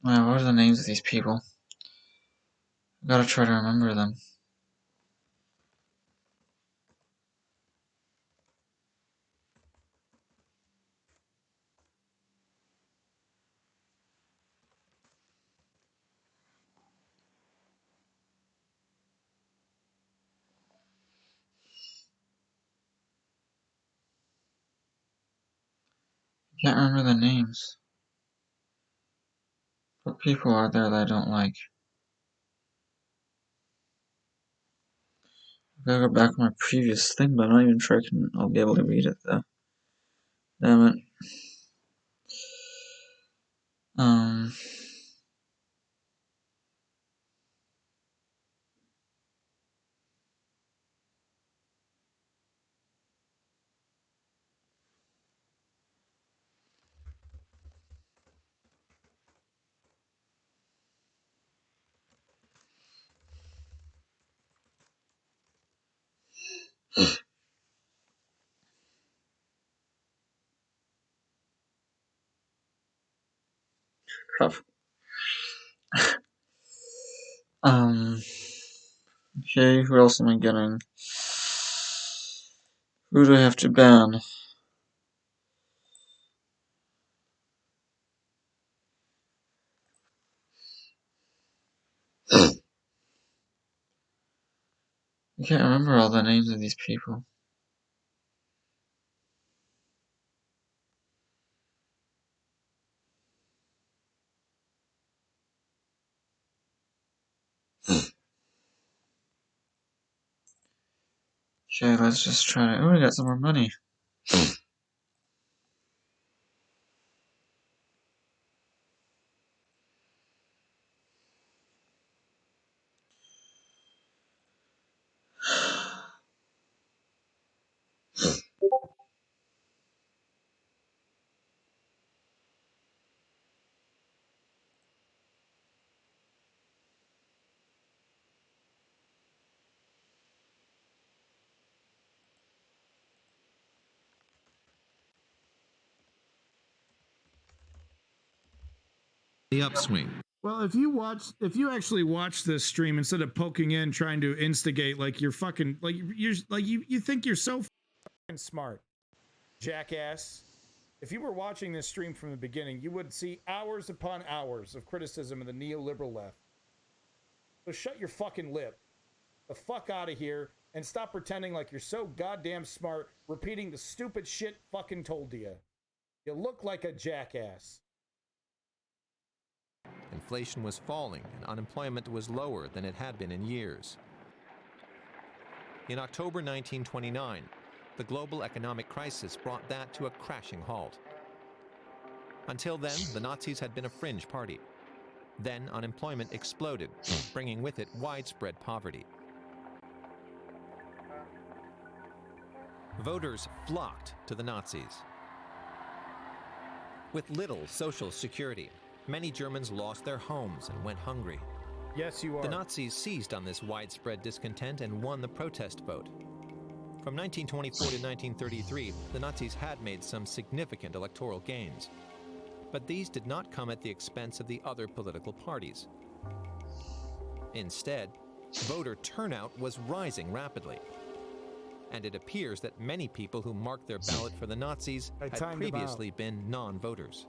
Wow, what are the names of these people? I gotta try to remember them. Can't remember the names. What people are there that I don't like? I gotta go back to my previous thing, but I'm not even sure I'll be able to read it though. Damn it. Um. Crap. Okay, who else am I getting? Who do I have to ban? I can't remember all the names of these people. Okay, let's just try to. Oh, we got some more money. The upswing. Well, if you actually watch this stream instead of poking in trying to instigate like you're fucking like you think you're so fucking smart, jackass. If you were watching this stream from the beginning, you would see hours upon hours of criticism of the neoliberal left. So shut your fucking lip. The fuck out of here and stop pretending like you're so goddamn smart, repeating the stupid shit fucking told to you. You look like a jackass. Inflation was falling and unemployment was lower than it had been in years. In October 1929, the global economic crisis brought that to a crashing halt. Until then, the Nazis had been a fringe party. Then unemployment exploded, bringing with it widespread poverty. Voters flocked to the Nazis. With little social security, many Germans lost their homes and went hungry. Yes, you are. The Nazis seized on this widespread discontent and won the protest vote. From 1924 to 1933, the Nazis had made some significant electoral gains. But these did not come at the expense of the other political parties. Instead, voter turnout was rising rapidly. And it appears that many people who marked their ballot for the Nazis had previously been non-voters.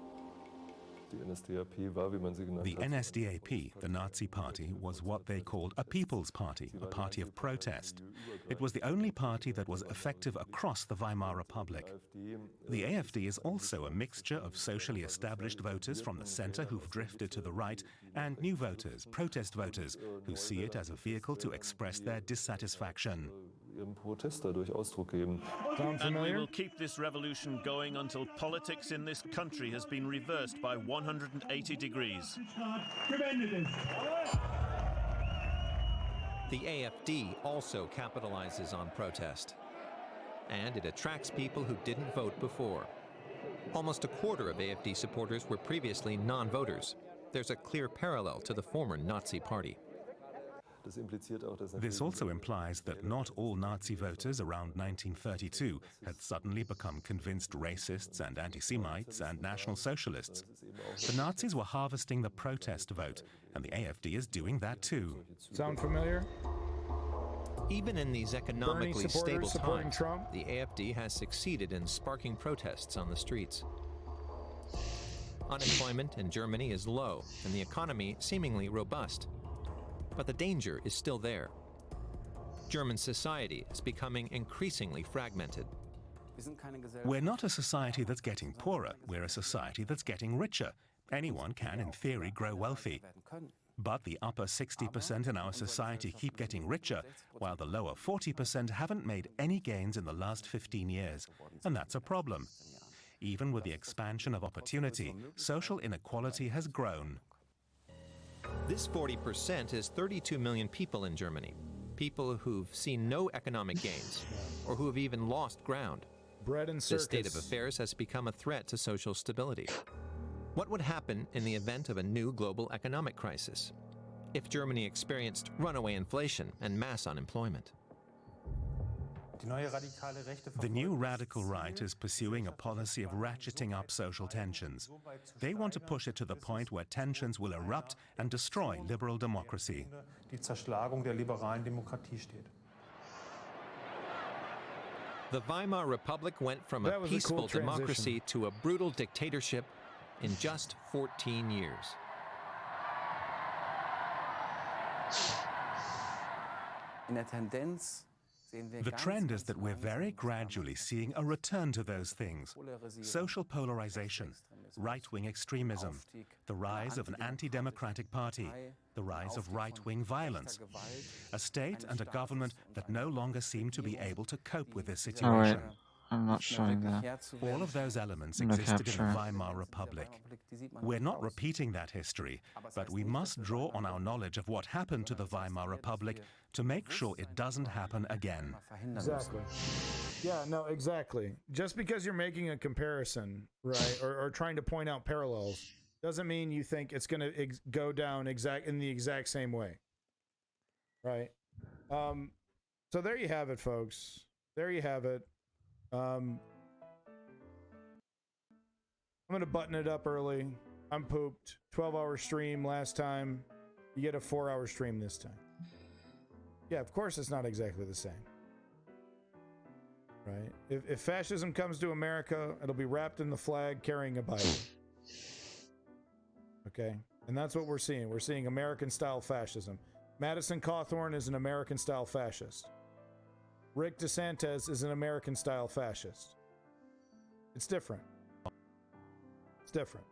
The NSDAP, the Nazi Party, was what they called a people's party, a party of protest. It was the only party that was effective across the Weimar Republic. The AfD is also a mixture of socially established voters from the center who've drifted to the right and new voters, protest voters, who see it as a vehicle to express their dissatisfaction. And we will keep this revolution going until politics in this country has been reversed by 180 degrees. The AfD also capitalizes on protest. And it attracts people who didn't vote before. Almost a quarter of AfD supporters were previously non-voters. There's a clear parallel to the former Nazi Party. This also implies that not all Nazi voters around 1932 had suddenly become convinced racists and anti-Semites and National Socialists. The Nazis were harvesting the protest vote, and the AfD is doing that too. Sound familiar? Even in these economically stable times, Trump? the AfD has succeeded in sparking protests on the streets. Unemployment in Germany is low, and the economy seemingly robust. But the danger is still there. German society is becoming increasingly fragmented. We're not a society that's getting poorer, we're a society that's getting richer. Anyone can, in theory, grow wealthy. But the upper 60% in our society keep getting richer, while the lower 40% haven't made any gains in the last 15 years. And that's a problem. Even with the expansion of opportunity, social inequality has grown. This 40% is 32 million people in Germany, people who've seen no economic gains, or who have even lost ground. Bread and circus. This state of affairs has become a threat to social stability. What would happen in the event of a new global economic crisis? If Germany experienced runaway inflation and mass unemployment? The new radical right is pursuing a policy of ratcheting up social tensions. They want to push it to the point where tensions will erupt and destroy liberal democracy. The Weimar Republic went from a peaceful democracy to a brutal dictatorship in just 14 years. The trend is that we're very gradually seeing a return to those things. Social polarization, right-wing extremism, the rise of an anti-democratic party, the rise of right-wing violence, a state and a government that no longer seem to be able to cope with this situation. I'm not showing that. All of those elements existed in the Weimar Republic. We're not repeating that history, but we must draw on our knowledge of what happened to the Weimar Republic to make sure it doesn't happen again. Exactly. Yeah, no, exactly. Just because you're making a comparison, right, or trying to point out parallels, doesn't mean you think it's going to go down in the exact same way, right? So there you have it, folks. There you have it. I'm going to button it up early. I'm pooped. 12-hour stream last time. You get a 4-hour stream this time. Yeah, of course it's not exactly the same. Right? If fascism comes to America, it'll be wrapped in the flag carrying a Bible. Okay? And that's what we're seeing. We're seeing American-style fascism. Madison Cawthorn is an American-style fascist. Rick DeSantis is an American-style fascist. It's different. It's different.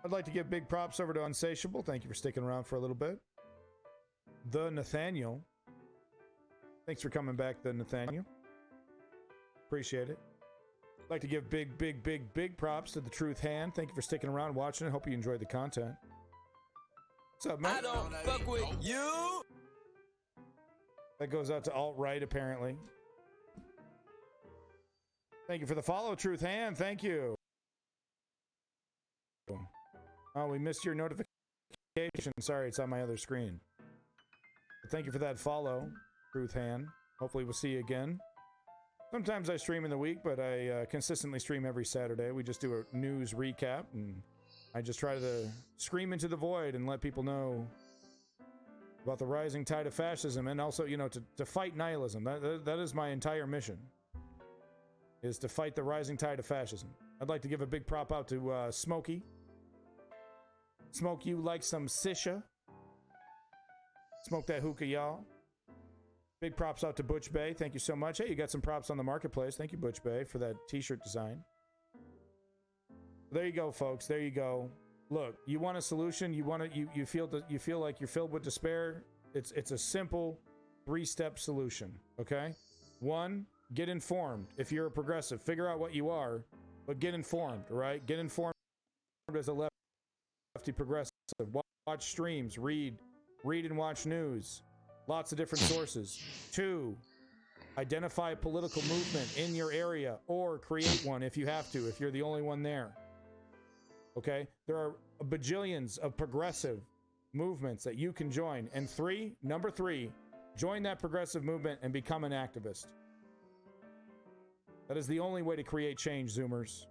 I'd like to give big props over to Unsatiable. Thank you for sticking around for a little bit. The Nathaniel. Thanks for coming back, The Nathaniel. Appreciate it. I'd like to give big props to the Truth Hand. Thank you for sticking around, watching it. Hope you enjoyed the content. What's up, man? I don't fuck with you. That goes out to alt-right, apparently. Thank you for the follow, Truth Hand. Thank you. Oh, we missed your notification. Sorry, it's on my other screen. But thank you for that follow, Truth Hand. Hopefully we'll see you again. Sometimes I stream in the week, but I consistently stream every Saturday. We just do a news recap, and I just try to scream into the void and let people know about the rising tide of fascism, and also, you know, to fight nihilism. That is my entire mission, is to fight the rising tide of fascism. I'd like to give a big prop out to Smokey. Smoke, you like some sisha? Smoke that hookah, y'all. Big props out to Butch Bay. Thank you so much. Hey, you got some props on the marketplace. Thank you, Butch Bay, for that t-shirt design. There you go, folks. There you go. Look, you want a solution? You want to you feel like you're filled with despair? It's a simple 3-step solution, okay? 1, get informed. If you're a progressive, figure out what you are, but get informed, all right? Get informed as a lefty progressive. Watch streams, read and watch news. Lots of different sources. 2, identify a political movement in your area or create one if you have to, if you're the only one there. Okay? There are bajillions of progressive movements that you can join. And 3, number 3, join that progressive movement and become an activist. That is the only way to create change, Zoomers.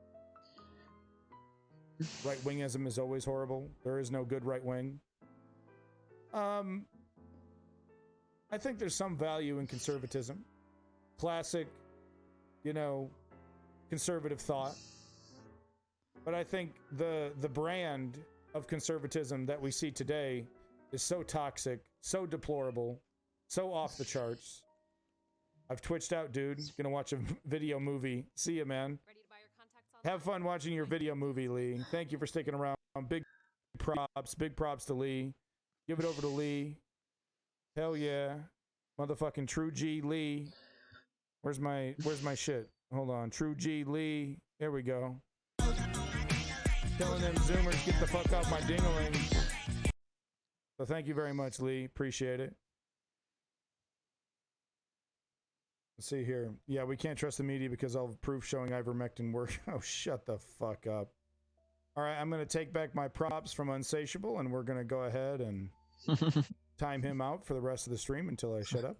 Right-wingism is always horrible. There is no good right wing. I think there's some value in conservatism. Classic, you know, conservative thought. But I think the brand of conservatism that we see today is so toxic, so deplorable, so off the charts. I've twitched out, dude. Gonna watch a video movie. See ya, man. Have fun watching your video movie, Lee. Thank you for sticking around. Big props to Lee. Give it over to Lee. Hell yeah. Motherfucking True G Lee. Where's my shit? Hold on. True G Lee. There we go. Telling them Zoomers, get the fuck off my ding-a-ling. So thank you very much, Lee. Appreciate it. Let's see here. Yeah, we can't trust the media because all proof showing ivermectin work. Oh, shut the fuck up. All right, I'm going to take back my props from Unsatiable, and we're going to go ahead and time him out for the rest of the stream until I shut up.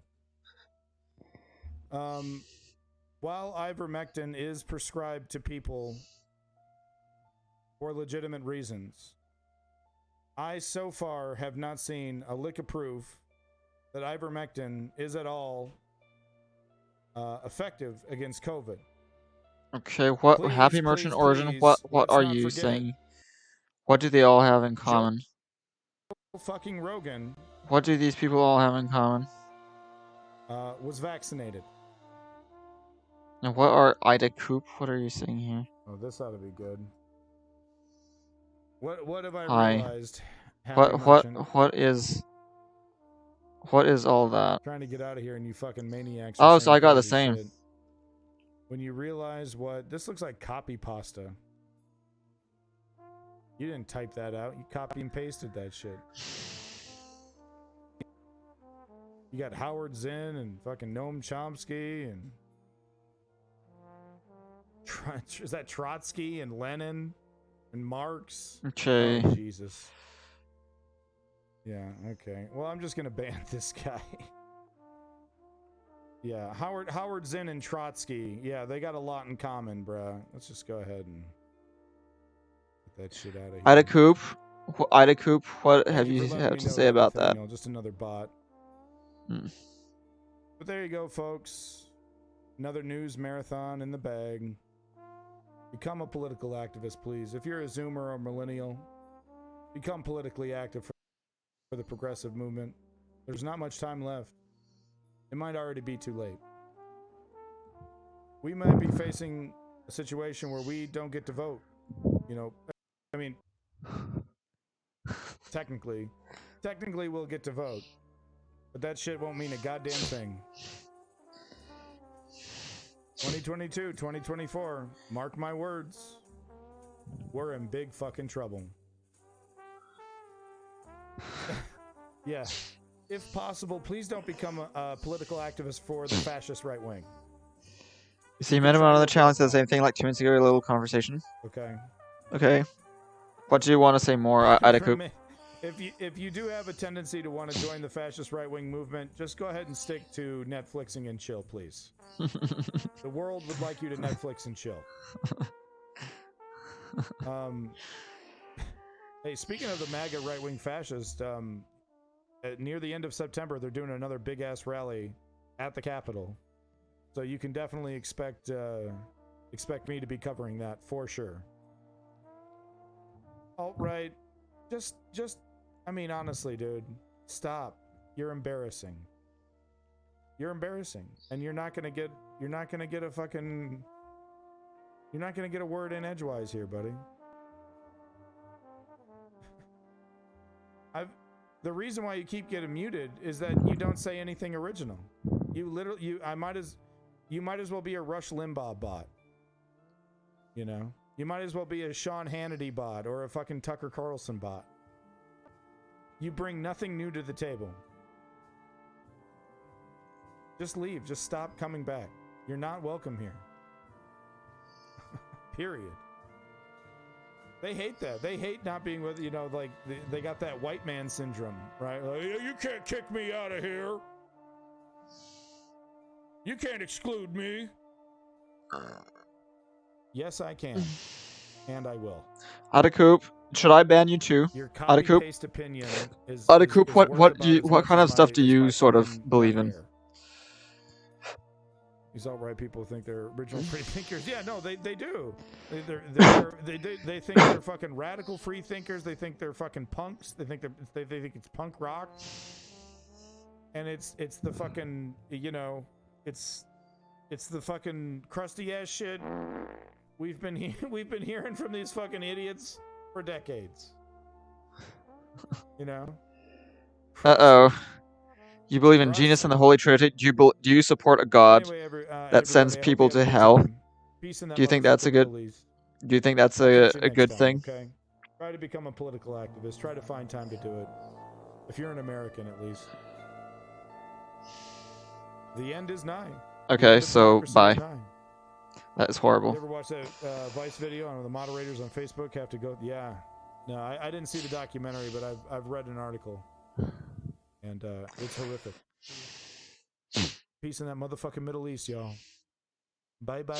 While ivermectin is prescribed to people for legitimate reasons, I so far have not seen a lick of proof that ivermectin is at all effective against COVID. Okay, what Please, Happy Merchant Origin? please, What let's are not you forget saying? What do they all have in common? Fucking Rogan What do these people all have in common? was vaccinated. And what are Ida Coop? What are you saying here? Oh, this ought to be good. What have I Hi. realized? Happy What Merchant? what is all that? Trying to get out of here, and you fucking maniacs. Oh, are so saying I got the crazy same. shit. When you realize what this looks like, copy pasta. You didn't type that out. You copy and pasted that shit. You got Howard Zinn and fucking Noam Chomsky and is that Trotsky and Lenin and Marx? Okay. Oh, Jesus. Yeah, okay. Well, I'm just gonna ban this guy. Yeah, Howard Zinn and Trotsky. Yeah, they got a lot in common, bruh. Let's just go ahead and get that shit out of here. Ida Coop, what Thank have you you for letting have me to know say about that? Nathaniel. Just another bot. But there you go, folks. Another news marathon in the bag. Become a political activist, please. If you're a Zoomer or millennial, become politically active for the progressive movement. There's not much time left. It might already be too late. We might be facing a situation where we don't get to vote. You know, I mean, technically we'll get to vote, but that shit won't mean a goddamn thing. 2022, 2024. Mark my words. We're in big fucking trouble. Yeah. If possible, please don't become a political activist for the fascist right wing. You see, met him on another challenge, said the same thing like 2 minutes ago, a little conversation. Okay. Okay. What do you want to say more, Adacoop? If you do have a tendency to want to join the fascist right-wing movement, just go ahead and stick to Netflixing and chill, please. The world would like you to Netflix and chill. Hey, speaking of the MAGA right-wing fascist, near the end of September, they're doing another big-ass rally at the Capitol. So you can definitely expect me to be covering that for sure. Alt-right, just, I mean, honestly, dude, stop. You're embarrassing. You're embarrassing, and you're not gonna get a fucking, you're not gonna get a word in edgewise here, buddy. The reason why you keep getting muted is that you don't say anything original. You might as well be a Rush Limbaugh bot. You know, you might as well be a Sean Hannity bot or a fucking Tucker Carlson bot. You bring nothing new to the table. Just leave. Just stop coming back. You're not welcome here. Period. They hate that. They hate not being with, you know, like, they got that white man syndrome, right? Like, you can't kick me out of here. You can't exclude me. Yes, I can. And I will. Adacoop, should I ban you too? Your copy-paste opinion is... Adacoop, is what kind of stuff do you sort of believe in? These alt-right people think they're original free thinkers. Yeah, no, they do. They think they're fucking radical free thinkers. They think they're fucking punks. They think it's punk rock. And it's the fucking, you know, it's the fucking crusty ass shit we've been hearing from these fucking idiots for decades. You know? Uh-oh. You believe in Jesus and the Holy Trinity? Do you support a God that sends people to hell? Do you think that's a good? Do you think that's a good thing? Okay. Try to become a political activist. Try to find time to do it. If you're an American, at least. The end is nigh. Okay, so bye. That is horrible. You ever watch that Vice video on the moderators on Facebook have to go? Yeah. No, I didn't see the documentary, but I've read an article. And it's horrific. Peace in that motherfucking Middle East, y'all. Bye bye.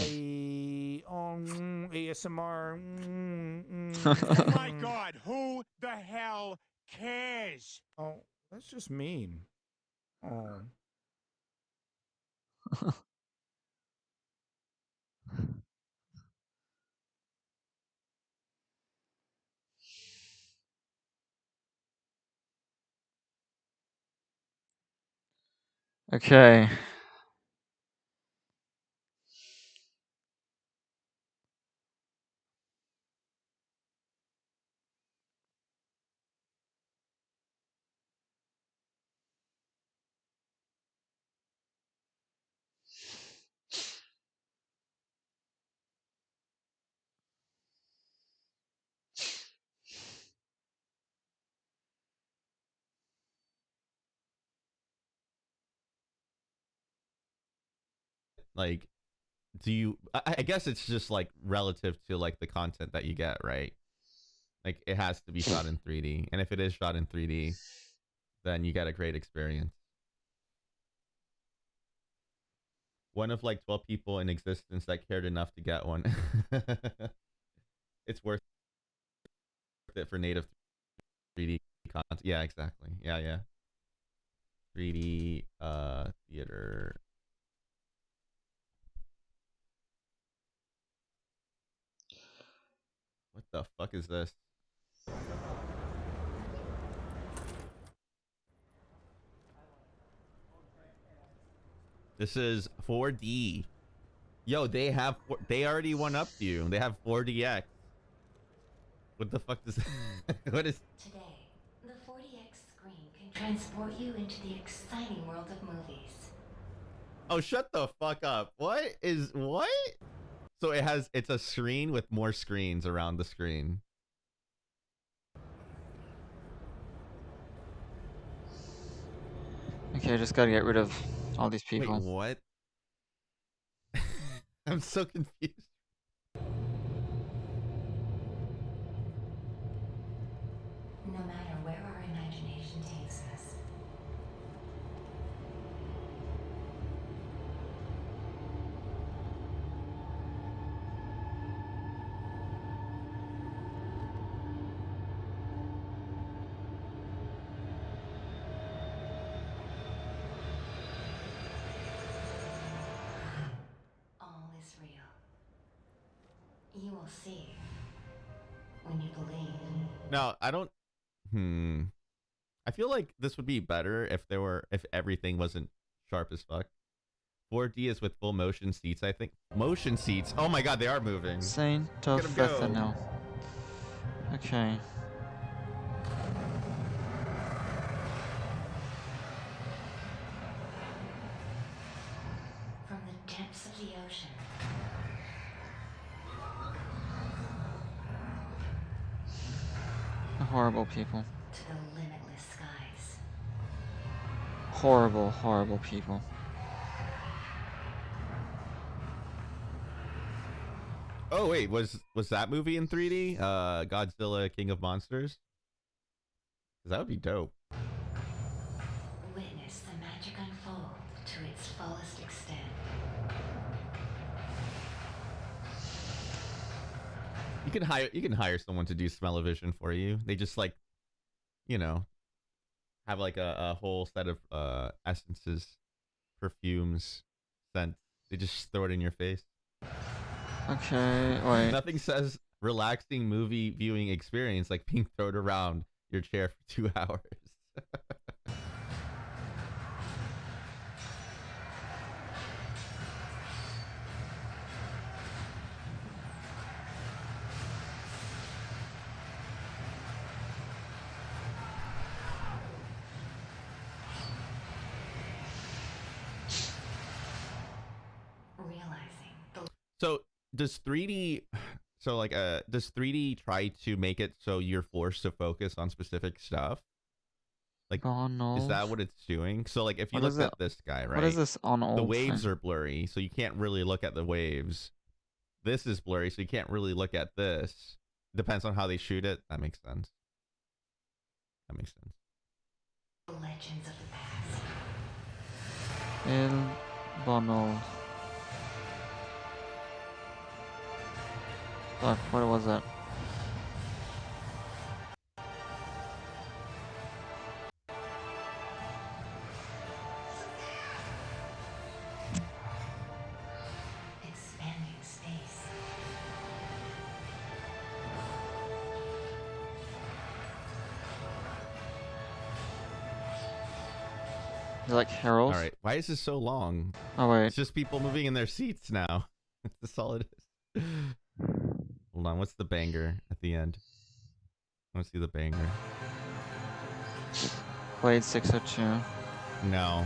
ASMR. Oh my God! Who the hell cares? Oh, that's just mean. Oh. Okay. Like, do you? I guess it's just like relative to like the content that you get, right? Like, it has to be shot in 3D, and if it is shot in 3D, then you get a great experience. One of like 12 people in existence that cared enough to get one. It's worth it for native 3D content. Yeah, exactly. Yeah. 3D theater. What the fuck is this? This is 4D. Yo, they already one up you. They have 4DX. What the fuck does what is Today, the 40X screen can transport you into the exciting world of movies. Oh, shut the fuck up. What? So it's a screen with more screens around the screen. Okay, I just gotta get rid of all these Wait, people. what? I'm so confused. No matter where our imagination takes us, all is real. You will see when you believe. Now, I don't. I feel like this would be better if everything wasn't sharp as fuck. 4D is with full motion seats, I think. Motion seats. Oh my god, they are moving. Saint Look of at 'em go. Fentanyl. Okay. From the depths of the ocean, Horrible people. to the limitless skies. Horrible, horrible people. Oh wait, was that movie in 3D? Godzilla King of Monsters? 'Cause that would be dope. Witness the magic unfold to its fullest extent. You can hire someone to do smell-o-vision for you. They just like, you know, have like a whole set of essences, perfumes, scents. They just throw it in your face. Okay, wait. Nothing says relaxing movie viewing experience like being thrown around your chair for 2 hours. Realizing the So does 3D does 3D try to make it so you're forced to focus on specific stuff? Like Donald. is that what it's doing? So like if you What is look at it? this guy, right? What is this on all? The waves are blurry, so you can't really look at the waves. This is blurry, so you can't really look at this. Depends on how they shoot it. That makes sense. That makes sense. legends of the past. El Donald. Fuck, what was that? Expanding space. They're like heralds. All right. Why is this so long? Oh wait. It's just people moving in their seats now. That's all it is. Hold on. What's the banger at the end? I want to see the banger. Blade 602. No.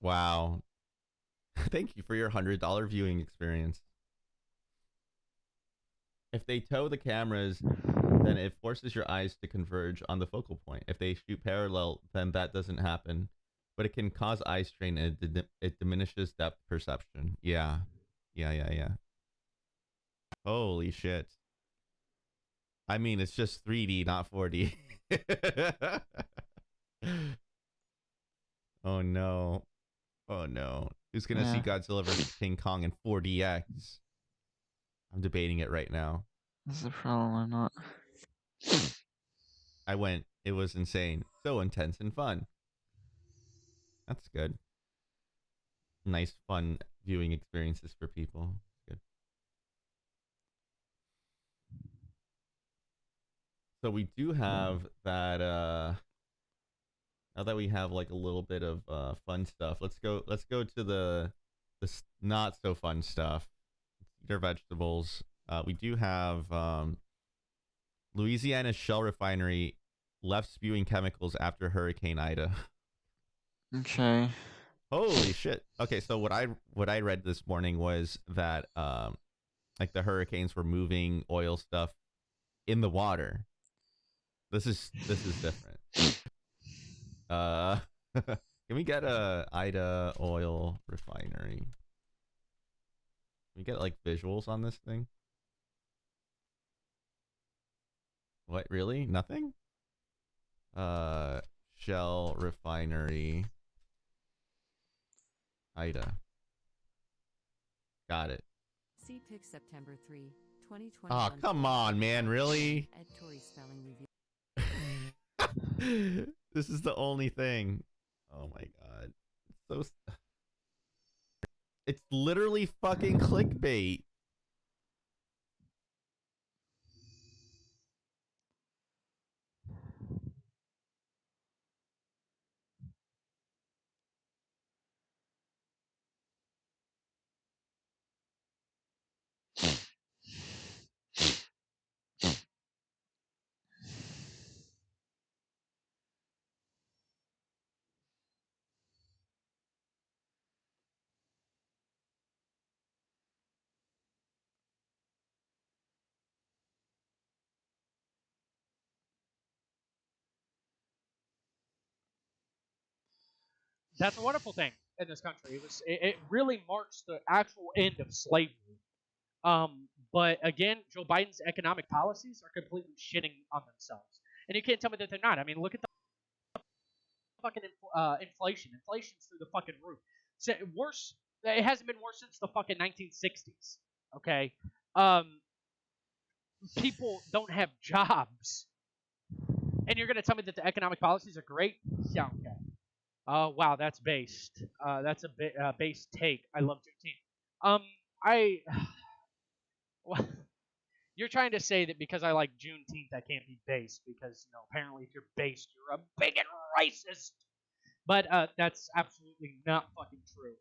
Wow. Thank you for your $100 viewing experience. If they tow the cameras, then it forces your eyes to converge on the focal point. If they shoot parallel, then that doesn't happen. But it can cause eye strain and it diminishes depth perception. Yeah. Yeah. Holy shit. I mean, it's just 3D, not 4D. Oh no. Oh no. Who's gonna see Godzilla vs. King Kong in 4DX? I'm debating it right now. This is a problem, I'm not. I went. It was insane. So intense and fun. That's good. Nice, fun viewing experiences for people. Good. So we do have that Now that we have like a little bit of fun stuff, let's go to the not so fun stuff. Eat our vegetables. We do have Louisiana Shell Refinery left spewing chemicals after Hurricane Ida. Okay. Holy shit. Okay, so what I read this morning was that like the hurricanes were moving oil stuff in the water. This is different. Can we get a Ida oil refinery? Can we get like visuals on this thing? What, really? Nothing? Shell refinery. Ida. Got it. CPIC September 3, 2021. Oh, come on, man, really? Ed Torrey spelling review. This is the only thing. Oh my god. It's so it's literally fucking clickbait. That's a wonderful thing in this country. It really marks the actual end of slavery. But again, Joe Biden's economic policies are completely shitting on themselves, and you can't tell me that they're not. I mean, look at the fucking inflation. Inflation's through the fucking roof. So worse. It hasn't been worse since the fucking 1960s. Okay. People don't have jobs, and you're gonna tell me that the economic policies are great? Yeah. Okay. Wow, that's based. That's a base take. I love Juneteenth. Well, you're trying to say that because I like Juneteenth, I can't be based because apparently if you're based, you're a bigot racist. But that's absolutely not fucking true.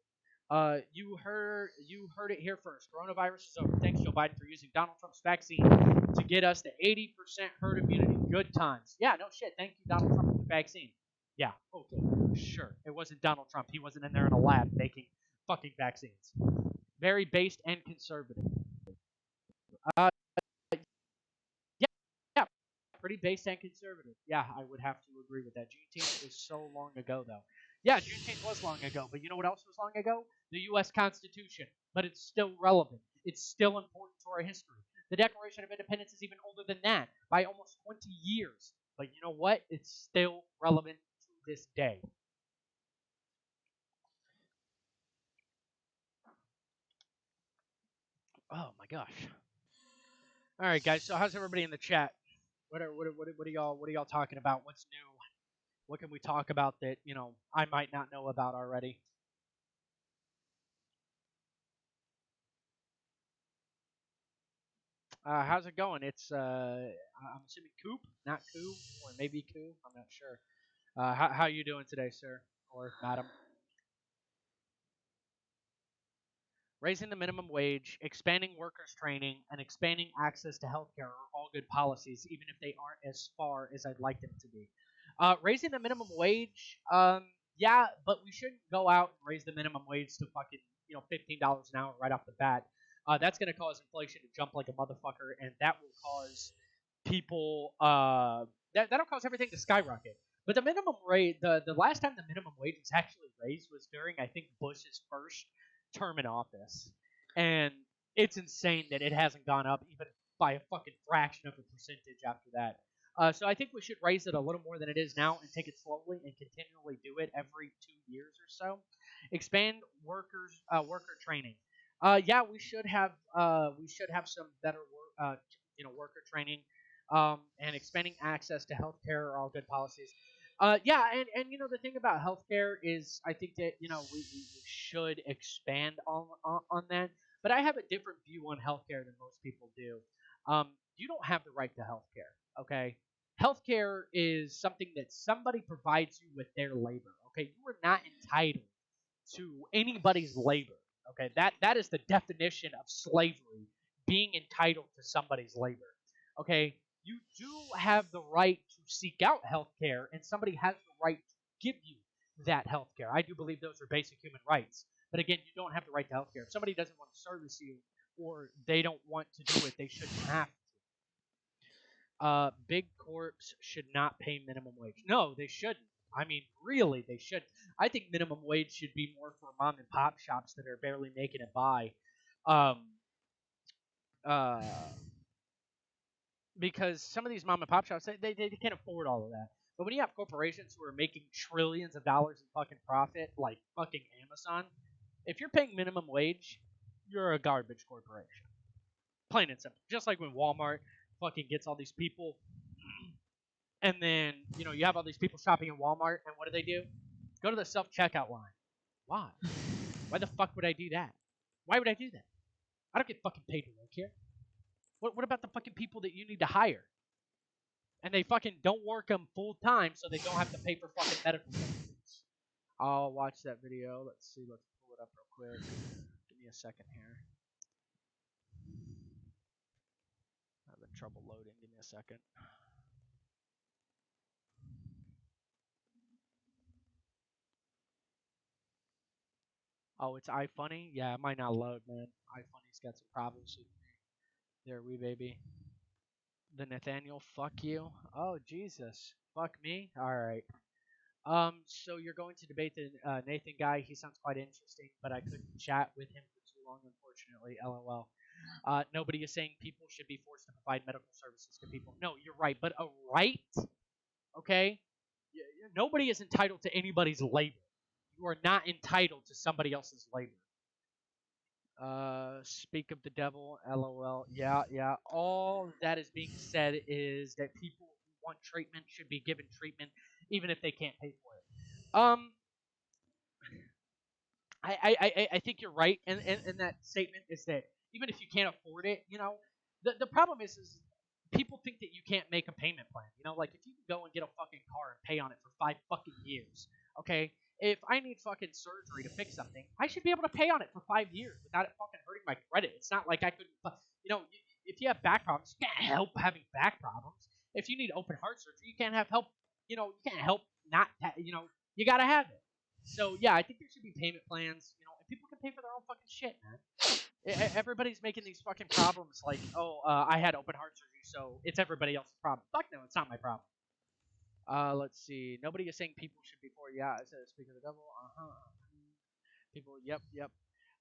You heard it here first. Coronavirus is over. Thanks, Joe Biden, for using Donald Trump's vaccine to get us to 80% herd immunity. Good times. Yeah, no shit. Thank you, Donald Trump, for the vaccine. Yeah, okay, sure. It wasn't Donald Trump. He wasn't in there in a lab making fucking vaccines. Very based and conservative. Yeah, pretty based and conservative. Yeah, I would have to agree with that. Juneteenth is so long ago, though. Yeah, Juneteenth was long ago, but you know what else was long ago? The U.S. Constitution. But it's still relevant. It's still important to our history. The Declaration of Independence is even older than that by almost 20 years. But you know what? It's still relevant to this day. Oh my gosh. All right, guys. So how's everybody in the chat? What are y'all talking about? What's new? What can we talk about that I might not know about already? How's it going? It's I'm assuming Coop, not Coo, or maybe Coo. I'm not sure. How you doing today, sir or madam? Raising the minimum wage, expanding workers' training, and expanding access to healthcare are all good policies, even if they aren't as far as I'd like them to be. Raising the minimum wage, yeah, but we shouldn't go out and raise the minimum wage to fucking $15 an hour right off the bat. That's going to cause inflation to jump like a motherfucker, and that will cause people that'll cause everything to skyrocket. But the minimum rate, the last time the minimum wage was actually raised was during I think Bush's first term in office, and it's insane that it hasn't gone up even by a fucking fraction of a percentage after that. So I think we should raise it a little more than it is now and take it slowly and continually do it every 2 years or so. Expand worker training. Yeah, we should have some better worker training, and expanding access to healthcare are all good policies. Yeah, and the thing about healthcare is I think that we should expand on that. But I have a different view on healthcare than most people do. You don't have the right to healthcare. Okay, Healthcare is something that somebody provides you with their labor. Okay, you are not entitled to anybody's labor. Okay, that is the definition of slavery, being entitled to somebody's labor. Okay, you do have the right to seek out health care, and somebody has the right to give you that health care. I do believe those are basic human rights. But again, you don't have the right to health care. If somebody doesn't want to service you or they don't want to do it, they shouldn't have to. Big corps should not pay minimum wage. No, they shouldn't. I mean, really, they should. I think minimum wage should be more for mom and pop shops that are barely making it by. Because some of these mom and pop shops, they can't afford all of that. But when you have corporations who are making trillions of dollars in fucking profit, like fucking Amazon, if you're paying minimum wage, you're a garbage corporation. Plain and simple. Just like when Walmart fucking gets all these people, and then, you know, you have all these people shopping in Walmart, and what do? Go to the self-checkout line. Why? Why the fuck would I do that? Why would I do that? I don't get fucking paid to work here. What about the fucking people that you need to hire? And they fucking don't work them full time so they don't have to pay for fucking medical benefits. I'll watch that video. Let's see. Let's pull it up real quick. Give me a second here. I'm having trouble loading. Give me a second. Oh, it's iFunny? Yeah, it might not load, man. iFunny's got some problems with me. There, wee baby. The Nathaniel, fuck you. Oh, Jesus. Fuck me? Alright. So you're going to debate the Nathan guy. He sounds quite interesting, but I couldn't chat with him for too long, unfortunately. LOL. Nobody is saying people should be forced to provide medical services to people. No, you're right, but a right? Okay? Nobody is entitled to anybody's labor. You are not entitled to somebody else's labor. Speak of the devil, LOL. Yeah. All that is being said is that people who want treatment should be given treatment, even if they can't pay for it. I think you're right, and that statement is that even if you can't afford it, you know, the problem is people think that you can't make a payment plan. You know, like if you can go and get a fucking car and pay on it for 5 fucking years, okay? If I need fucking surgery to fix something, I should be able to pay on it for 5 years without it fucking hurting my credit. It's not like I couldn't, you know, if you have back problems, you can't help having back problems. If you need open heart surgery, you can't have help, you know, you can't help not, you know, you gotta have it. So, yeah, I think there should be payment plans, you know, and people can pay for their own fucking shit, man. Everybody's making these fucking problems like, oh, I had open heart surgery, so it's everybody else's problem. Fuck no, it's not my problem. Let's see. Nobody is saying people should be for. Yeah, it says speak of the devil. People. Yep.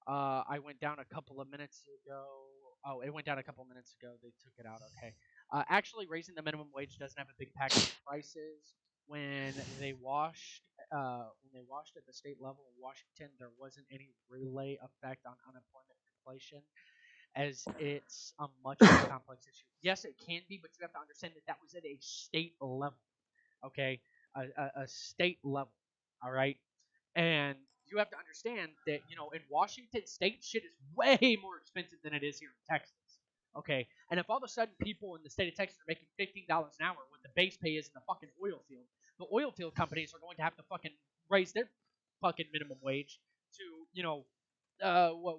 I went down a couple of minutes ago. Oh, it went down a couple of minutes ago. They took it out. Okay. Actually, raising the minimum wage doesn't have a big package of prices. When they washed at the state level in Washington, there wasn't any relay effect on unemployment inflation, as it's a much more complex issue. Yes, it can be, but you have to understand that was at a state level. Okay, a state level, all right? And you have to understand that, you know, in Washington State, shit is way more expensive than it is here in Texas, okay? And if all of a sudden people in the state of Texas are making $15 an hour, what the base pay is in the fucking oil field, the oil field companies are going to have to fucking raise their fucking minimum wage to, you know,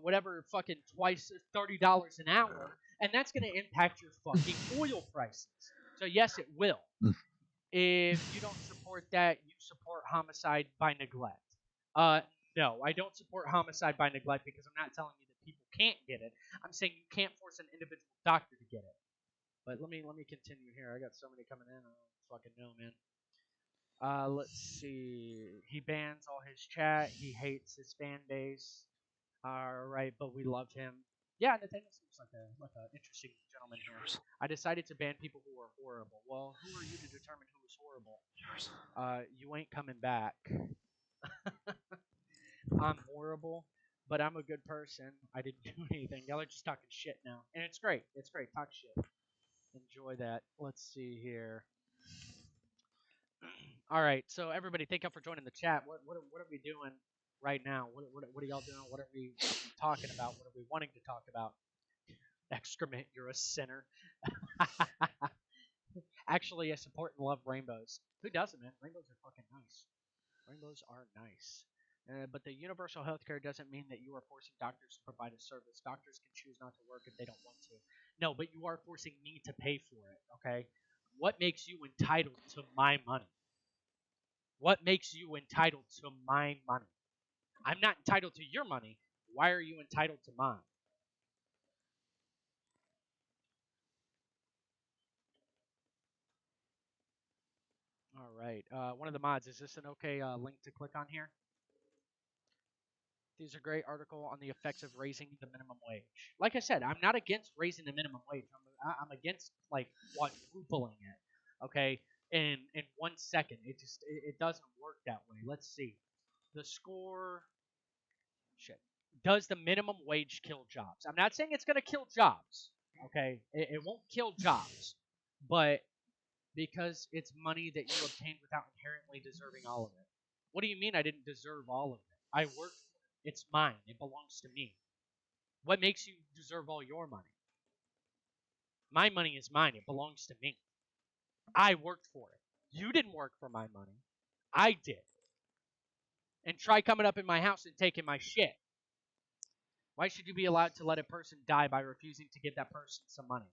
whatever fucking twice $30 an hour, and that's going to impact your fucking oil prices. So yes, it will. If you don't support that, you support homicide by neglect. No, I don't support homicide by neglect because I'm not telling you that people can't get it. I'm saying you can't force an individual doctor to get it. But let me continue here. I got so many coming in. I don't fucking know, man. Let's see. He bans all his chat. He hates his fan base. All right, but we loved him. Yeah, Nathaniel seems like an interesting gentleman here. I decided to ban people who are horrible. Well, who are you to determine who is horrible? You ain't coming back. I'm horrible, but I'm a good person. I didn't do anything. Y'all are just talking shit now. And it's great. It's great. Talk shit. Enjoy that. Let's see here. All right, so everybody, thank you for joining the chat. What are we doing right now? What are y'all doing? What are we talking about? What are we wanting to talk about? Excrement, you're a sinner. Actually, I support and love rainbows. Who doesn't, man? Rainbows are fucking nice. Rainbows are nice. But the universal healthcare doesn't mean that you are forcing doctors to provide a service. Doctors can choose not to work if they don't want to. No, but you are forcing me to pay for it, okay? What makes you entitled to my money? What makes you entitled to my money? I'm not entitled to your money. Why are you entitled to mine? All right. One of the mods, is this an okay link to click on here? These are great article on the effects of raising the minimum wage. Like I said, I'm not against raising the minimum wage. I'm against like quadrupling it. Okay, in 1 second, it doesn't work that way. Let's see. The score. Shit. Does the minimum wage kill jobs? I'm not saying it's gonna kill jobs. Okay, it won't kill jobs, but because it's money that you obtained without inherently deserving all of it. What do you mean I didn't deserve all of it? I worked for it. It's mine. It belongs to me. What makes you deserve all your money? My money is mine. It belongs to me. I worked for it. You didn't work for my money. I did. And try coming up in my house and taking my shit. Why should you be allowed to let a person die by refusing to give that person some money?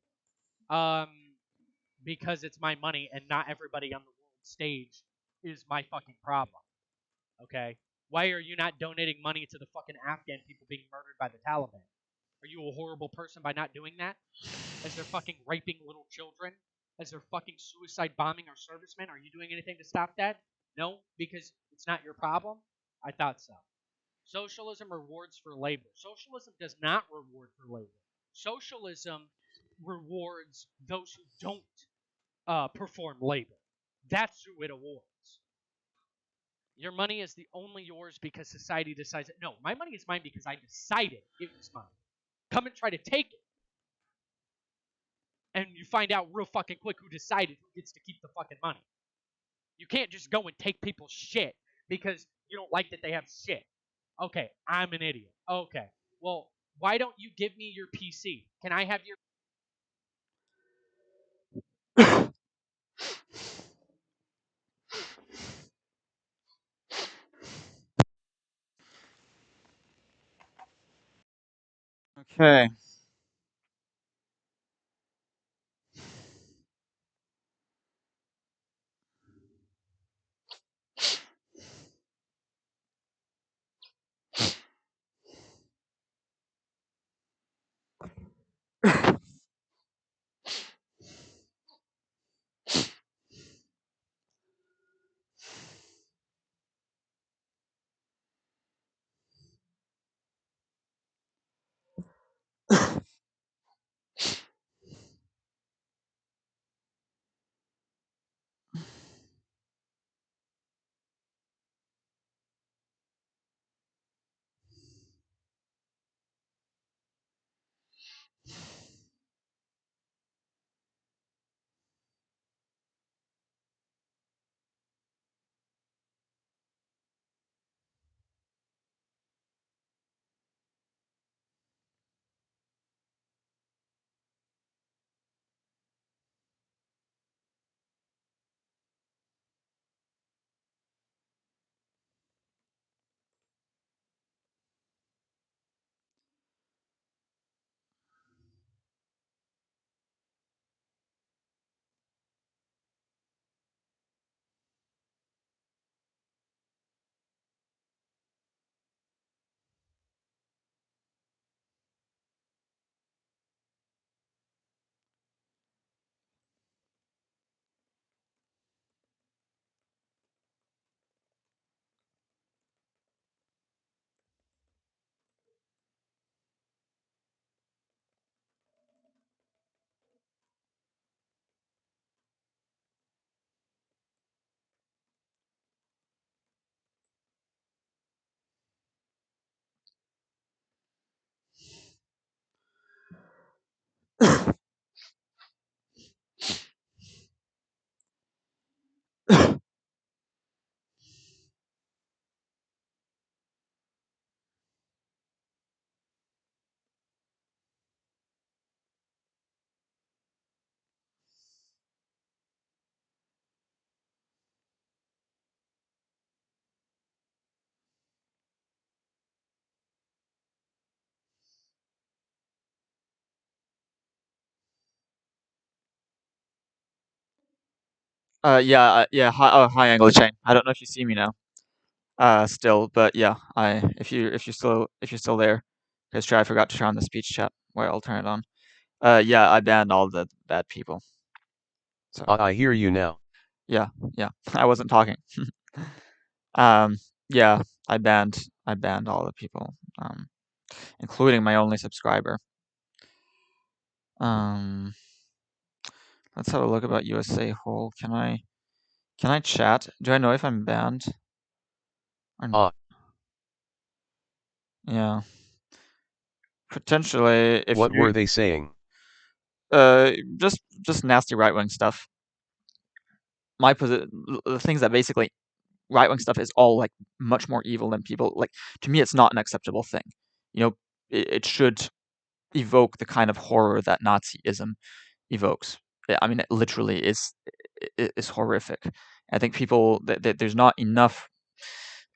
Because it's my money and not everybody on the world stage is my fucking problem. Okay? Why are you not donating money to the fucking Afghan people being murdered by the Taliban? Are you a horrible person by not doing that? As they're fucking raping little children? As they're fucking suicide bombing our servicemen? Are you doing anything to stop that? No, because it's not your problem? I thought so. Socialism rewards for labor. Socialism does not reward for labor. Socialism rewards those who don't perform labor. That's who it awards. Your money is the only yours because society decides it. No, my money is mine because I decided it was mine. Come and try to take it. And you find out real fucking quick who decided who gets to keep the fucking money. You can't just go and take people's shit because you don't like that they have shit. Okay, I'm an idiot. Okay, well, why don't you give me your PC? Can I have your... Okay. Yeah. Hi, Angle Chain. I don't know if you see me now. Still, but yeah, if you're still there, because I forgot to turn on the speech chat. Wait, I'll turn it on. Yeah, I banned all the bad people. So. I hear you now. Yeah. I wasn't talking. Yeah, I banned all the people, including my only subscriber. Let's have a look about USA Whole. Can I chat? Do I know if I'm banned? Or not? Yeah. Potentially, if what were they saying? Just nasty right-wing stuff. The things that basically right-wing stuff is all like much more evil than people like. To me, it's not an acceptable thing. You know, it should evoke the kind of horror that Nazism evokes. I mean, it literally is horrific. I think people that there's not enough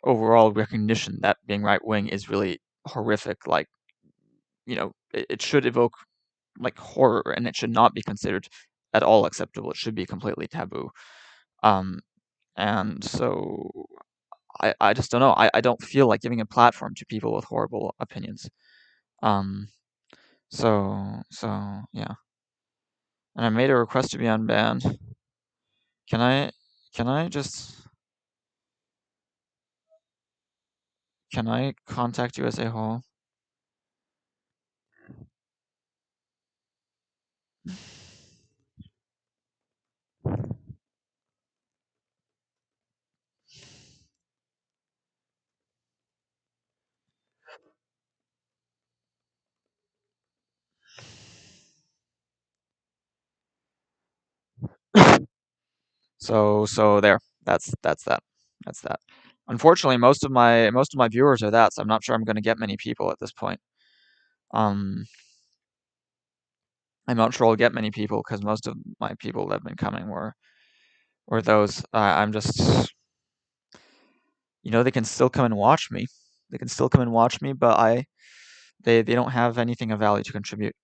overall recognition that being right wing is really horrific. Like, you know, it should evoke like horror, and it should not be considered at all acceptable. It should be completely taboo. And so I just don't know. I don't feel like giving a platform to people with horrible opinions. So yeah. And I made a request to be unbanned. Can I contact USA Whole? So there. That's that. Unfortunately, most of my viewers are that, so I'm not sure I'm going to get many people at this point. I'm not sure I'll get many people because most of my people that have been coming were those. I'm just, they can still come and watch me. But they don't have anything of value to contribute.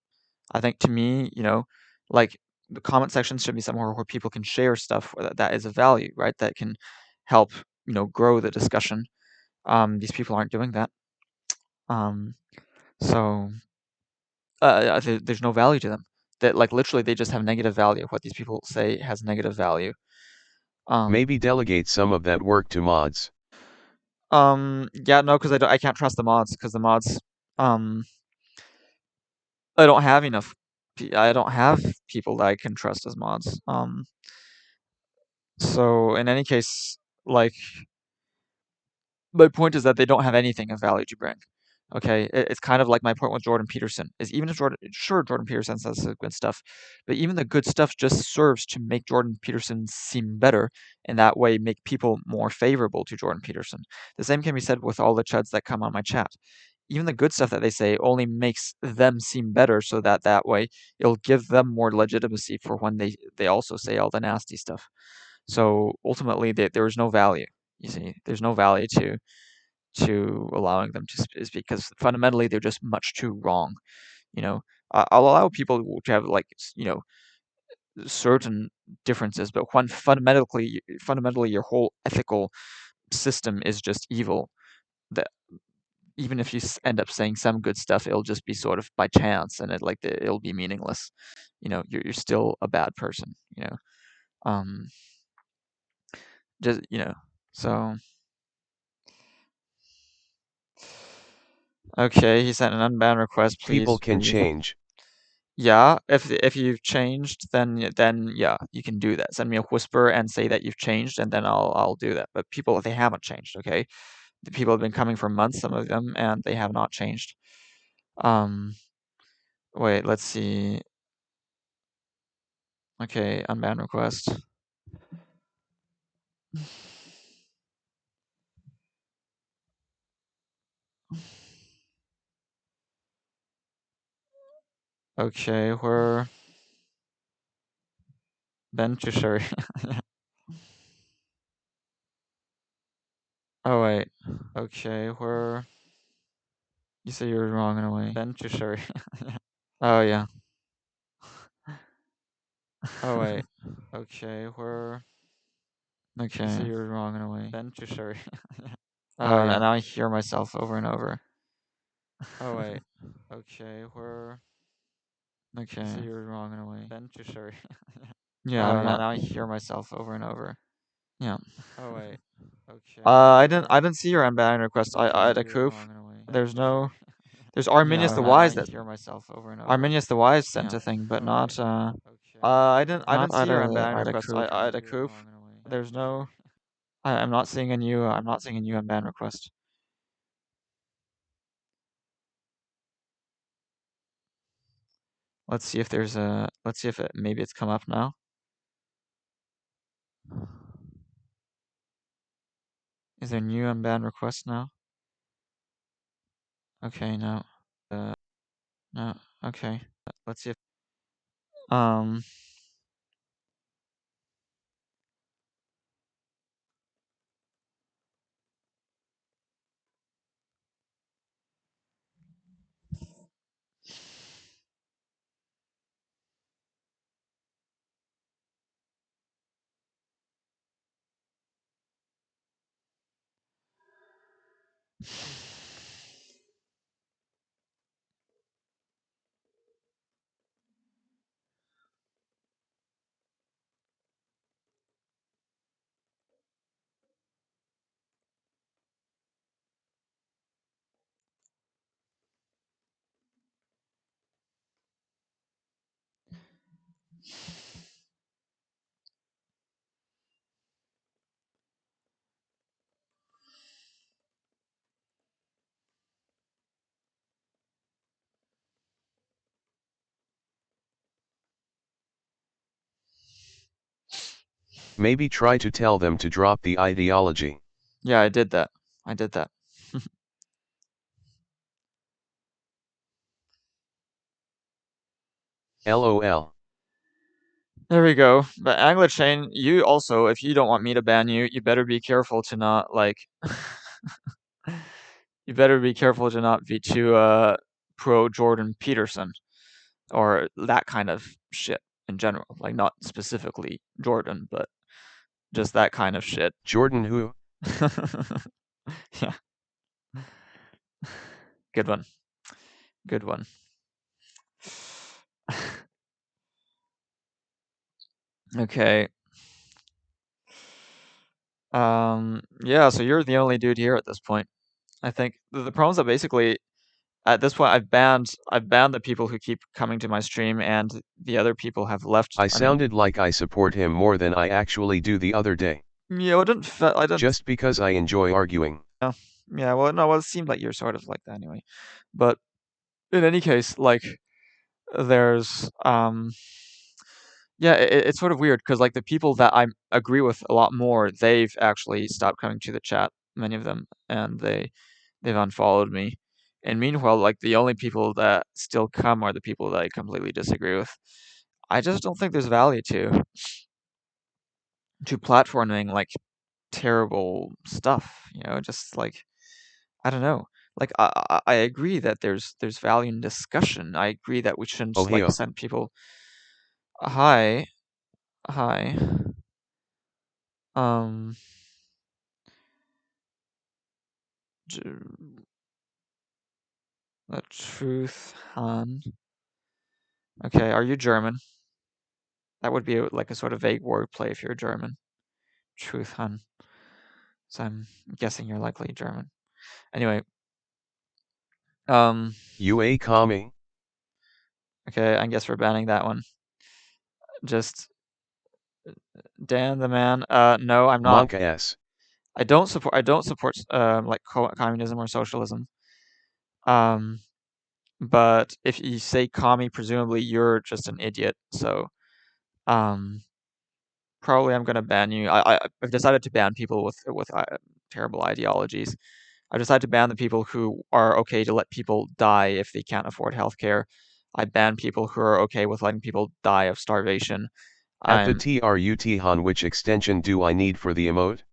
I think to me, like the comment section should be somewhere where people can share stuff that is of value, right? That can help, grow the discussion. These people aren't doing that. So there's no value to them. That like literally they just have negative value. What these people say has negative value. Maybe delegate some of that work to mods. Yeah, no, because I can't trust the mods because the mods I don't have enough. I don't have people that I can trust as mods. So in any case, like my point is that they don't have anything of value to bring. Okay, it's kind of like my point with Jordan Peterson. Is even if Jordan Peterson says some good stuff, but even the good stuff just serves to make Jordan Peterson seem better, and that way make people more favorable to Jordan Peterson. The same can be said with all the chuds that come on my chat. Even the good stuff that they say only makes them seem better, so that way it'll give them more legitimacy for when they also say all the nasty stuff. So ultimately, there is no value. You see, there's no value to allowing them to speak because fundamentally they're just much too wrong. I'll allow people to have like certain differences, but when fundamentally your whole ethical system is just evil, that even if you end up saying some good stuff, it'll just be sort of by chance, and it'll be meaningless. You're still a bad person. Just so. Okay, he sent an unbound request. Please. People can change. Yeah, if you've changed, then yeah, you can do that. Send me a whisper and say that you've changed, and then I'll do that. But people, they haven't changed. Okay, the people have been coming for months, some of them, and they have not changed. Wait, let's see. Okay, unbound request. Okay, where beneficiary. Oh wait. Okay, where you say you're wrong in a way. Beneficiary. Oh yeah. Oh wait. Okay, where Okay. So you're wrong in a way. Then too sure. And now I hear myself over and over. Oh wait. Okay, where? Okay. So you're wrong in a way. Then too sure. Yeah, and now I hear myself over and over. Yeah. Oh wait. Okay. I didn't see your unbanning request. I had a coup. There's no. There's Arminius the Wise that hear myself over and over. Arminius the Wise sent a thing, but not. I didn't see your unbanning request. I had a coup. There's no. I'm not seeing a new. I'm not seeing a new unban request. Let's see if there's a. Let's see if it maybe it's come up now. Is there a new unban request now? Okay, no. No. Okay. Let's see if. Maybe try to tell them to drop the ideology. Yeah, I did that. I did that. LOL. There we go. But Anglo-Chain, you also, if you don't want me to ban you, you better be careful to not like. You better be careful to not be too pro Jordan Peterson or that kind of shit in general. Like not specifically Jordan, but just that kind of shit. Jordan who? Yeah. Good one. Good one. Okay. Yeah, so you're the only dude here at this point. I think the problem is that basically at this point I've banned the people who keep coming to my stream, and the other people have left. I sounded like I support him more than I actually do the other day. Yeah, I didn't. Just because I enjoy arguing. Yeah, well, no, well, it seemed like you're sort of like that anyway. But in any case, like, there's yeah, it's sort of weird because like the people that I agree with a lot more, they've actually stopped coming to the chat, many of them, and they've unfollowed me. And meanwhile, like the only people that still come are the people that I completely disagree with. I just don't think there's value to platforming like terrible stuff, you know, just like I don't know. Like I agree that there's value in discussion. I agree that we shouldn't like send people. Hi. The truth, Han. Okay, are you German? That would be like a sort of vague wordplay if you're German. Truth, Han. So I'm guessing you're likely German. Anyway. UA Kami. Okay, I guess we're banning that one. Just Dan the man. No, I'm not. Monka S. I don't support like communism or socialism. But if you say commie, presumably you're just an idiot. So, probably I'm gonna ban you. I've decided to ban people with terrible ideologies. I've decided to ban the people who are okay to let people die if they can't afford healthcare. I ban people who are okay with letting people die of starvation. At the TRUT Han, which extension do I need for the emote?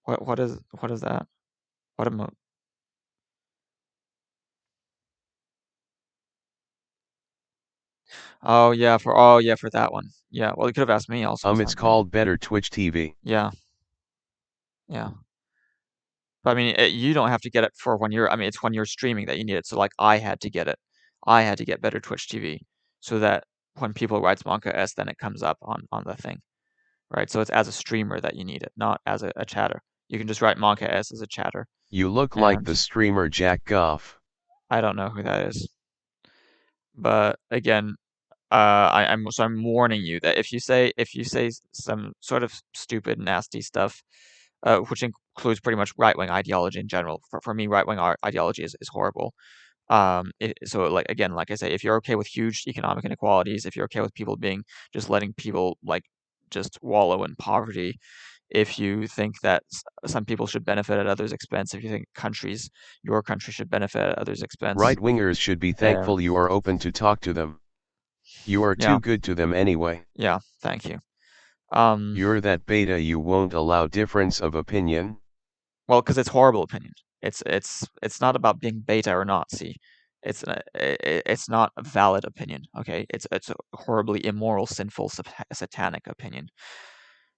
What is that? What emote? Oh yeah, for that one. Yeah, well, you could have asked me also. It's called Better Twitch TV. Yeah. Yeah. But I mean, you don't have to get it for when you're. I mean, it's when you're streaming that you need it. So like, I had to get it. I had to get Better Twitch TV, so that when people writes Monka S, then it comes up on the thing, right? So it's as a streamer that you need it, not as a chatter. You can just write Monka S as a chatter. You look like the streamer Jack Goff. I don't know who that is. But again, I'm warning you that if you say some sort of stupid, nasty stuff, which includes pretty much right-wing ideology in general. For me, right-wing ideology is horrible. So like again, like I say, if you're okay with huge economic inequalities, if you're okay with people just letting people like just wallow in poverty, if you think that some people should benefit at others' expense, if you think your country should benefit at others' expense, Right-wingers should be thankful you are open to talk to them. You are too good to them anyway. Yeah, thank you. You're that beta you won't allow difference of opinion. Well, because it's horrible opinion. It's not about being beta or not. See, it's not a valid opinion. Okay, it's a horribly immoral, sinful, satanic opinion.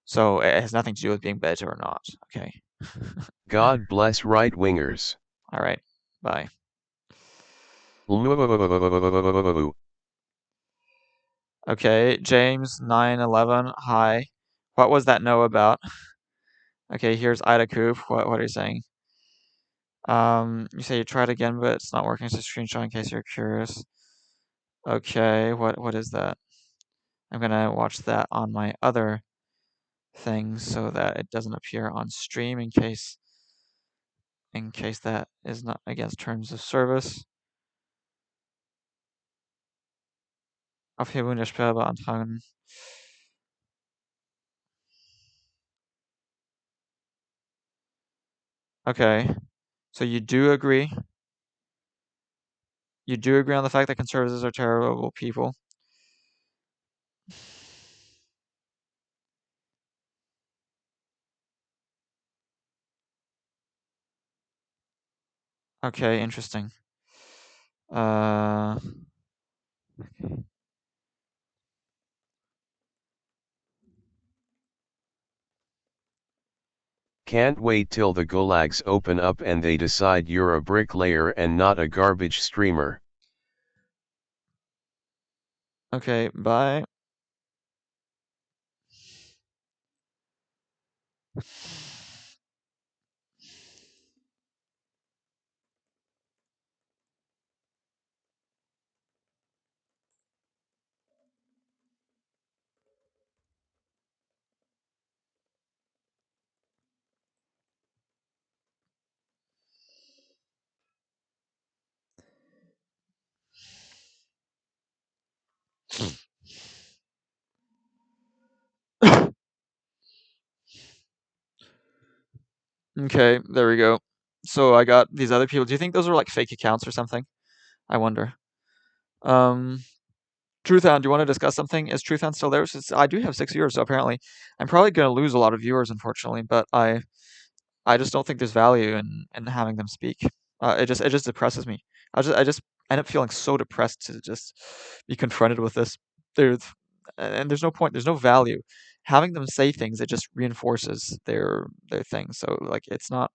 So it has nothing to do with being beta or not. Okay. God bless right-wingers. All right. Bye. Okay, James 911. Hi. What was that no about? Okay, here's Ida Coop. What are you saying? You say you tried again, but it's not working. It's a screenshot in case you're curious. Okay, what is that? I'm gonna watch that on my other thing so that it doesn't appear on stream in case that is not against terms of service. Aufhebung der Sperre beantragen. Okay, so you do agree? You do agree on the fact that conservatives are terrible people? Okay, interesting. Okay. Can't wait till the gulags open up and they decide you're a bricklayer and not a garbage streamer. Okay, bye. Okay, there we go. So I got these other people. Do you think those are like fake accounts or something? I wonder. Truthound, do you want to discuss something? Is Truthound still there? Since I do have 6 viewers, so apparently I'm probably going to lose a lot of viewers, unfortunately. But I just don't think there's value in having them speak. It just depresses me. I just end up feeling so depressed to just be confronted with this. There's no point. There's no value. Having them say things, it just reinforces their thing. So like it's not.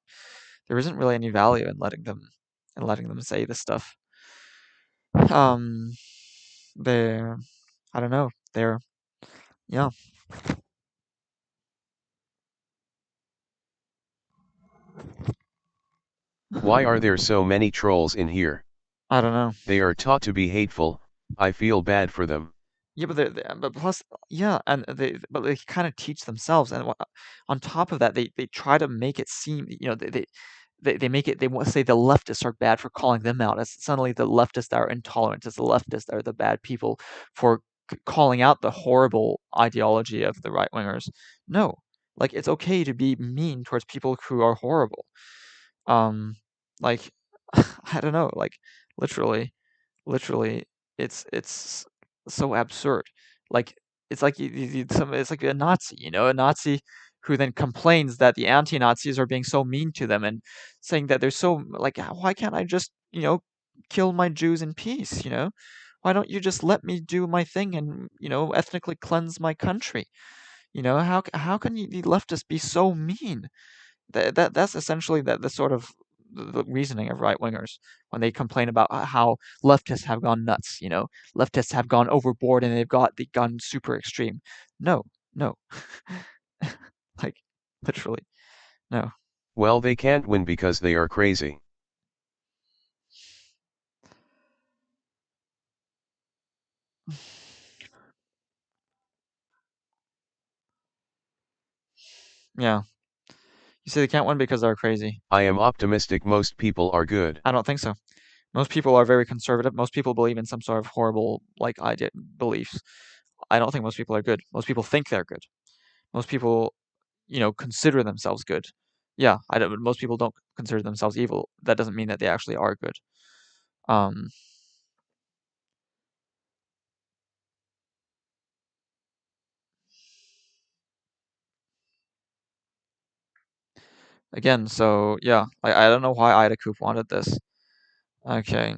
There isn't really any value in letting them say this stuff. They're, I don't know. They're, yeah. Why are there so many trolls in here? I don't know. They are taught to be hateful. I feel bad for them. Yeah, but plus, yeah, and they kind of teach themselves, and on top of that, they try to make it seem, they make it, they want to say the leftists are bad for calling them out, as suddenly the leftists are intolerant, as the leftists are the bad people for calling out the horrible ideology of the right wingers. No, like it's okay to be mean towards people who are horrible. Like I don't know, like literally, it's so absurd. Like it's like it's like a Nazi, a Nazi who then complains that the anti-Nazis are being so mean to them and saying that they're so like, why can't I just kill my Jews in peace? Why don't you just let me do my thing and, ethnically cleanse my country? How can the leftists be so mean? That's essentially the sort of the reasoning of right wingers when they complain about how leftists have gone nuts. Leftists have gone overboard and they've gone super extreme. No, like literally, no. Well, they can't win because they are crazy. Yeah. You say they can't win because they're crazy. I am optimistic most people are good. I don't think so. Most people are very conservative. Most people believe in some sort of horrible, beliefs. I don't think most people are good. Most people think they're good. Most people, consider themselves good. Yeah, most people don't consider themselves evil. That doesn't mean that they actually are good. Again, so yeah, I don't know why Ida Coop wanted this. Okay.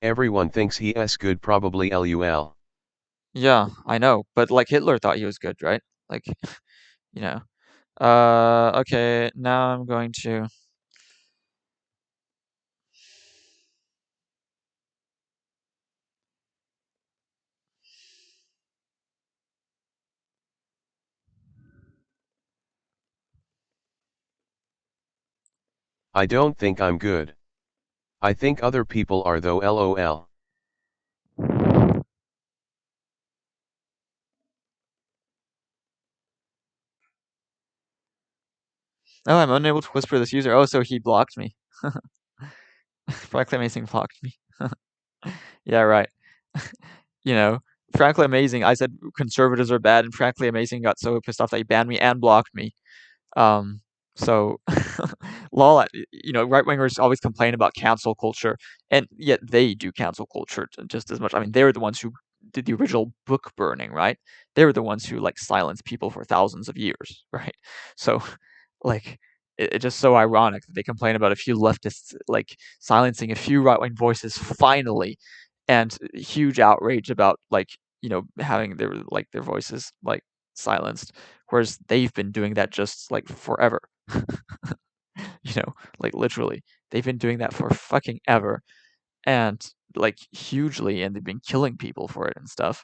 Everyone thinks he is good, probably LUL. Yeah, I know, but Hitler thought he was good, right? Okay, now I'm going to. I don't think I'm good. I think other people are though, LOL. Oh, I'm unable to whisper this user. Oh, so he blocked me. Frankly Amazing blocked me. Yeah, right. Frankly Amazing, I said conservatives are bad, and Frankly Amazing got so pissed off that he banned me and blocked me. So, lol, right wingers always complain about cancel culture, and yet they do cancel culture just as much. I mean, they're the ones who did the original book burning, right? They were the ones who silenced people for thousands of years, right? So, it's just so ironic that they complain about a few leftists silencing a few right wing voices finally, and huge outrage about having their voices silenced, whereas they've been doing that just forever. Literally, they've been doing that for fucking ever, and hugely, and they've been killing people for it and stuff.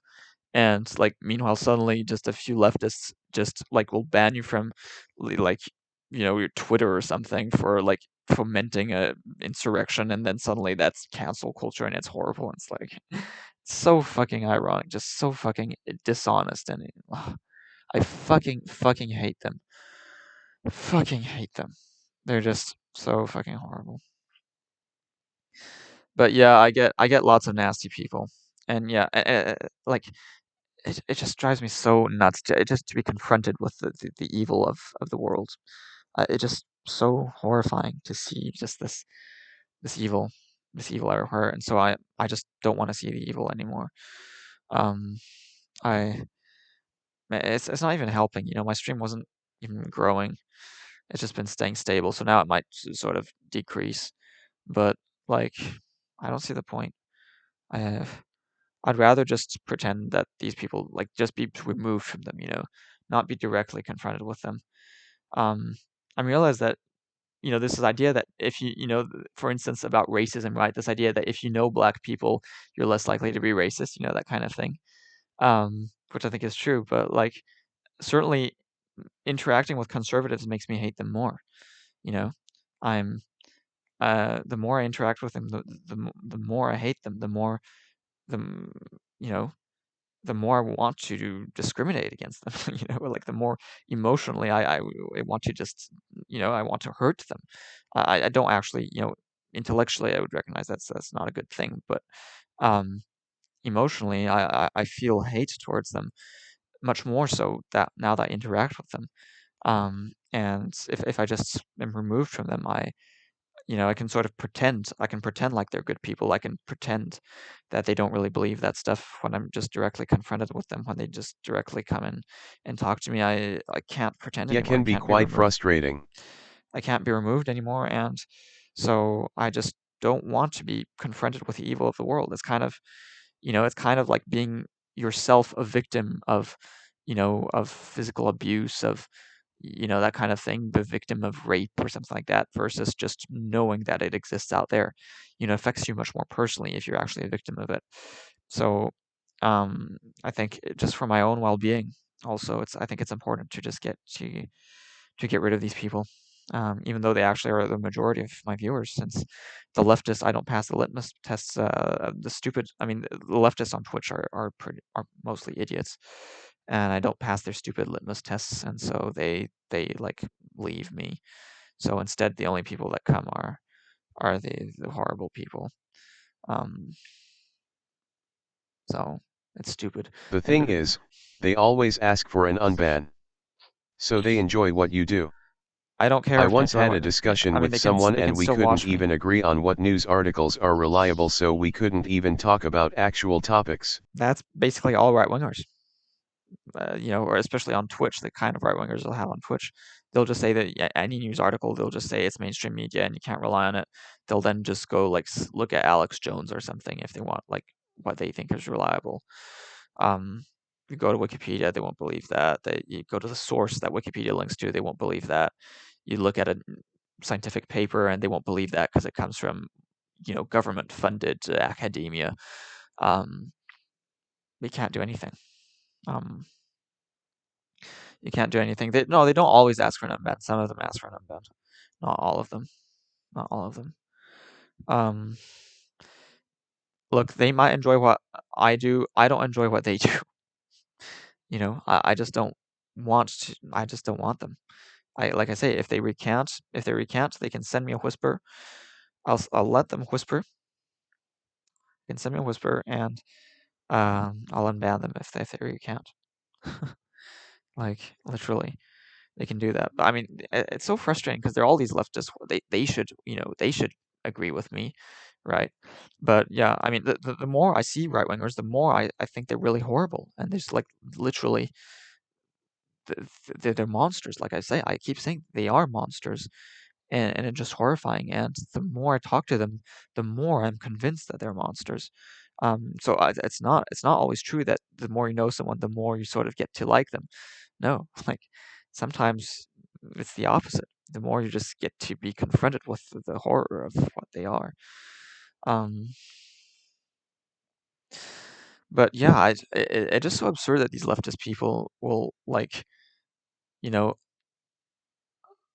And meanwhile, suddenly, just a few leftists just will ban you from your Twitter or something for fomenting a insurrection, and then suddenly that's cancel culture and it's horrible. And it's so fucking ironic, just so fucking dishonest, and I fucking hate them. Fucking hate them. They're just so fucking horrible. But yeah, I get lots of nasty people, and yeah, it just drives me so nuts to be confronted with the evil of the world. It's just so horrifying to see just this evil everywhere, and so I just don't want to see the evil anymore. I it's not even helping. My stream wasn't even growing. It's just been staying stable, so now it might sort of decrease. But I don't see the point. I'd rather just pretend that these people just be removed from them, not be directly confronted with them. I realize that this is idea that if for instance about racism, right? This idea that if black people, you're less likely to be racist, that kind of thing. Which I think is true, but certainly interacting with conservatives makes me hate them more. I'm the more I interact with them, the more I hate them. The more the the more I want to discriminate against them. The more emotionally I want to just I want to hurt them. I don't actually intellectually I would recognize that's not a good thing, but emotionally I feel hate towards them much more so that now that I interact with them. And if I just am removed from them, I can sort of pretend. I can pretend like they're good people. I can pretend that they don't really believe that stuff when I'm just directly confronted with them. When they just directly come in and talk to me, I can't pretend Yeah, anymore. can be quite frustrating. I can't be removed anymore, and so I just don't want to be confronted with the evil of the world. It's kind of, it's kind of like being yourself a victim of, of physical abuse, of, that kind of thing, the victim of rape or something like that, versus just knowing that it exists out there. It affects you much more personally if you're actually a victim of it. So, I think just for my own well-being, also, I think it's important to just get rid of these people, even though they actually are the majority of my viewers. Since the leftists, I don't pass the litmus tests. The leftists on Twitch are mostly idiots, and I don't pass their stupid litmus tests, and so they like leave me. So instead, the only people that come are the horrible people. So it's stupid. The thing is, they always ask for an unban. So they enjoy what you do. I don't care. I if once they had throw a it. discussion with someone and we couldn't even agree on what news articles are reliable, so we couldn't even talk about actual topics. That's basically all right-wingers. Or especially on Twitch, the kind of right-wingers they'll have on Twitch. They'll just say that any news article, they'll just say it's mainstream media and you can't rely on it. They'll then just go like look at Alex Jones or something if they want like what they think is reliable. You go to Wikipedia, they won't believe that. You go to the source that Wikipedia links to, they won't believe that. You look at a scientific paper and they won't believe that because it comes from, government-funded academia. We can't do anything. You can't do anything. They don't always ask for an unban. Some of them ask for an unban. Not all of them. Not all of them. Look, they might enjoy what I do. I don't enjoy what they do. I just don't want to. I just don't want them. Like I say, if they recant, they can send me a whisper. I'll let them whisper. They can send me a whisper, and I'll unban them if they recant. Like literally, they can do that. But I mean, it's so frustrating because they're all these leftists. They should agree with me, right? But yeah, I mean, the more I see right wingers, the more I think they're really horrible, and there's like literally they're monsters. Like I say, I keep saying they are monsters, and it's just horrifying. And the more I talk to them, the more I'm convinced that they're monsters. So it's not always true that the more you know someone, the more you sort of get to like them. No, like sometimes it's the opposite. The more you just get to be confronted with the horror of what they are. But yeah, it's just so absurd that these leftist people will like,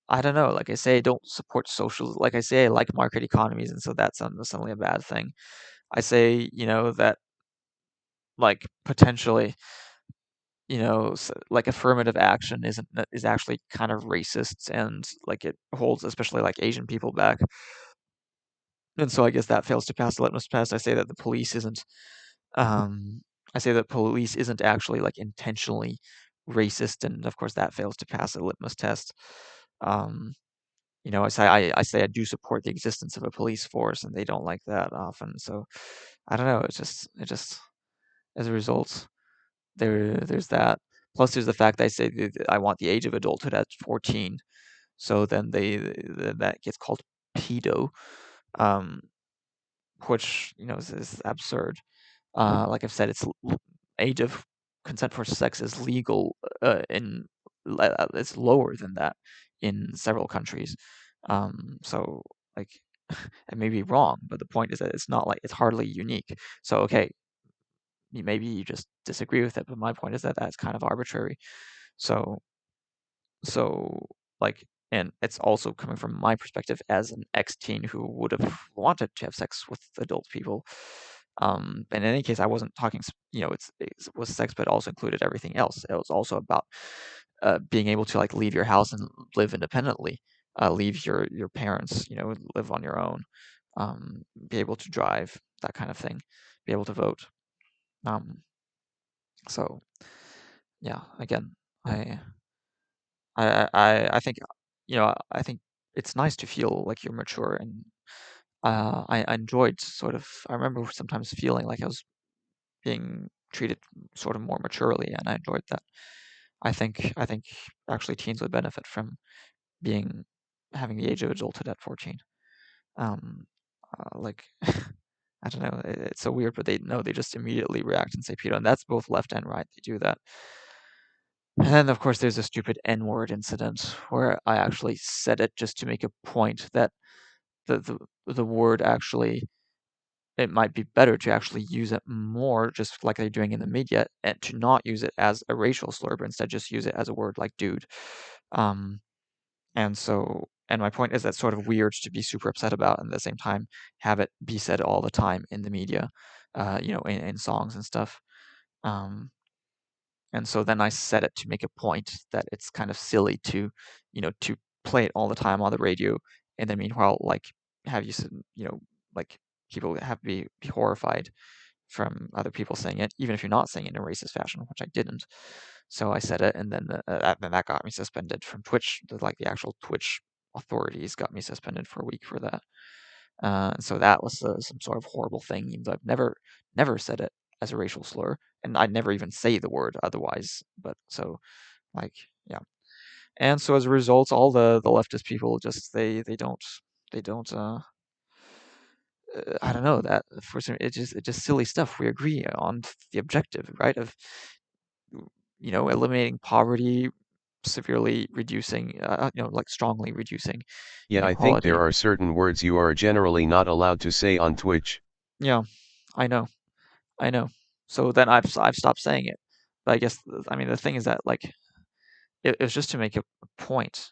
I don't know. Like I say, I don't support social. Like I say, I like market economies, and so that's suddenly a bad thing. I say, that like potentially, like affirmative action is actually kind of racist, and like it holds especially like Asian people back. And so I guess that fails to pass the litmus test. I say that police isn't actually like intentionally racist, and of course that fails to pass the litmus test. I say I do support the existence of a police force, and they don't like that often. So I don't know. It just as a result, there's that. Plus, there's the fact that I say that I want the age of adulthood at 14. So then that gets called pedo, which is absurd. Like I've said, age of consent for sex is legal it's lower than that in several countries. So like it may be wrong, but the point is that it's hardly unique. So okay, maybe you just disagree with it, but my point is that that's kind of arbitrary. So like, and it's also coming from my perspective as an ex-teen who would have wanted to have sex with adult people. In any case, I wasn't talking, it was sex, but also included everything else. It was also about being able to like leave your house and live independently, leave your parents, live on your own, be able to drive, that kind of thing, be able to vote. So yeah, again, I think I think it's nice to feel like you're mature, and I enjoyed I remember sometimes feeling like I was being treated sort of more maturely, and I enjoyed that. I think actually teens would benefit from having the age of adulthood at 14. like I don't know, it's so weird, but they just immediately react and say pedo, and that's both left and right. They do that. And then of course there's a stupid N-word incident where I actually said it just to make a point that the word actually, it might be better to actually use it more, just like they're doing in the media, and to not use it as a racial slur, but instead just use it as a word like dude. And my point is that's sort of weird to be super upset about, and at the same time have it be said all the time in the media, in songs and stuff. And so then I said it to make a point that it's kind of silly to play it all the time on the radio, and then meanwhile, like, have like people have to be horrified from other people saying it, even if you're not saying it in a racist fashion, which I didn't. So I said it, and then that got me suspended from Twitch. The actual Twitch authorities got me suspended for a week for that. So that was some sort of horrible thing, even though I've never said it as a racial slur, and I'd never even say the word otherwise. But so, like, yeah. And so as a result, all the leftist people just they don't I don't know, that for some it's just silly stuff. We agree on the objective, right? Of eliminating poverty, severely reducing, like strongly reducing Yeah, I think there inequality. are certain words you are generally not allowed to say on Twitch. Yeah, I know. So then I've stopped saying it. But I guess the thing is that like it was just to make a point.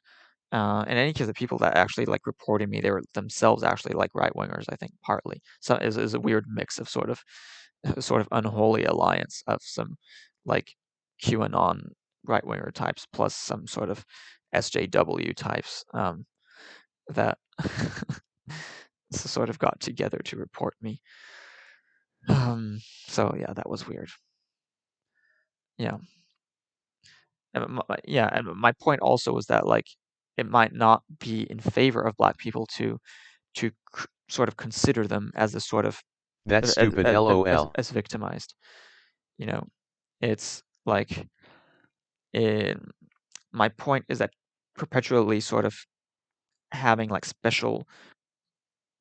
In any case, the people that actually like reported me, they were themselves actually like right wingers. I think partly. So it was a weird mix of sort of unholy alliance of some like QAnon right winger types plus some sort of SJW types that sort of got together to report me. So yeah, that was weird. Yeah. And my point also was that like it might not be in favor of black people to sort of consider them as a sort of That's stupid, LOL. as victimized. It's like my point is that perpetually sort of having like special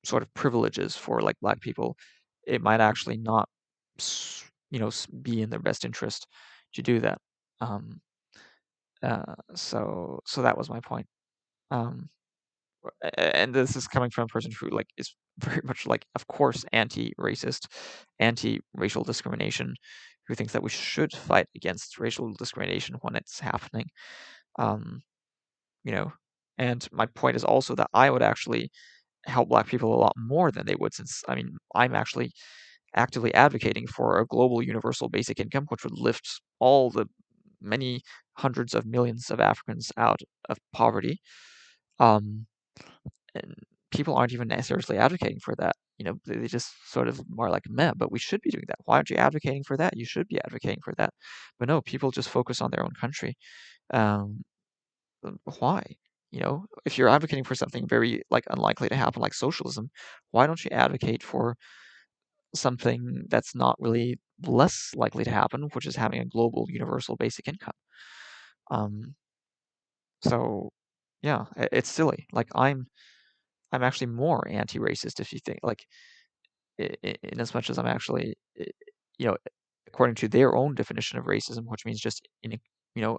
sort of privileges for like black people, it might actually not be in their best interest to do that. So that was my point. And this is coming from a person who like is very much like, of course, anti-racist, anti-racial discrimination, who thinks that we should fight against racial discrimination when it's happening. And my point is also that I would actually help black people a lot more than they would, since I'm actually actively advocating for a global universal basic income, which would lift all the many hundreds of millions of Africans out of poverty. And people aren't even necessarily advocating for that. They just sort of are like, meh, but we should be doing that. Why aren't you advocating for that? You should be advocating for that. But no, people just focus on their own country. Why? If you're advocating for something very like unlikely to happen, like socialism, why don't you advocate for something that's not really less likely to happen, which is having a global universal basic income? So yeah, it's silly. Like I'm actually more anti-racist if you think like in as much as I'm actually according to their own definition of racism, which means just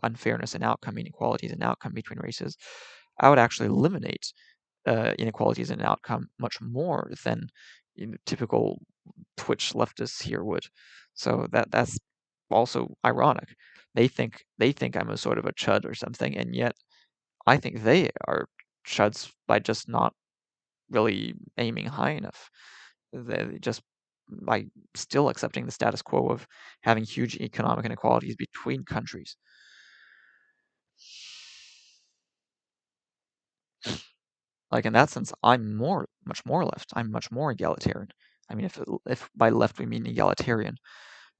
unfairness in outcome, inequalities in outcome between races, I would actually eliminate inequalities in outcome much more than typical Twitch leftists here would. So that's also ironic. They think I'm a sort of a chud or something, and yet I think they are chuds by just not really aiming high enough. They just by still accepting the status quo of having huge economic inequalities between countries. Like in that sense, I'm much more left. I'm much more egalitarian. If by left we mean egalitarian,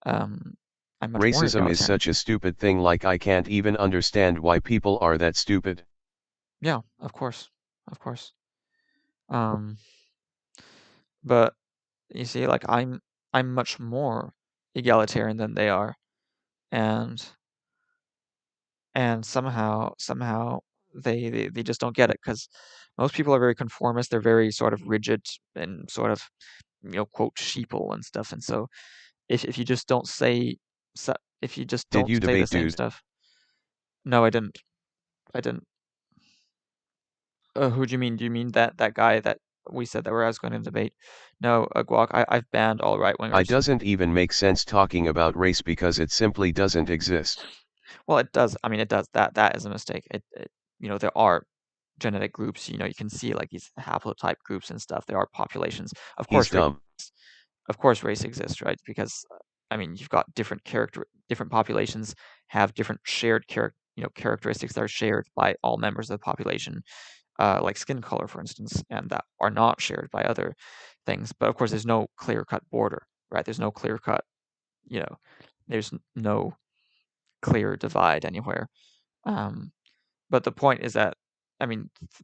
I'm much more Racism is egalitarian. such a stupid thing, like I can't even understand why people are that stupid. Yeah, of course. But you see, like I'm much more egalitarian than they are, and somehow they just don't get it because most people are very conformist. They're very sort of rigid and sort of, quote, sheeple and stuff. And so if you just don't say, if you just Did don't you say the debate, same dude? stuff. No, I didn't. Who do you mean? Do you mean that guy that we said that I was going to debate? No, Guac, I've banned all right wingers. It doesn't even make sense talking about race because it simply doesn't exist. Well, it does. I mean, it does. That is a mistake. There are genetic groups. You can see like these haplotype groups and stuff. There are populations. Of He's course, dumb. of course, race exists, right? Because you've got different populations have different shared characteristics that are shared by all members of the population, like skin color, for instance, and that are not shared by other things. But of course, there's no clear-cut border, right? There's no clear-cut, there's no clear divide anywhere. But the point is that,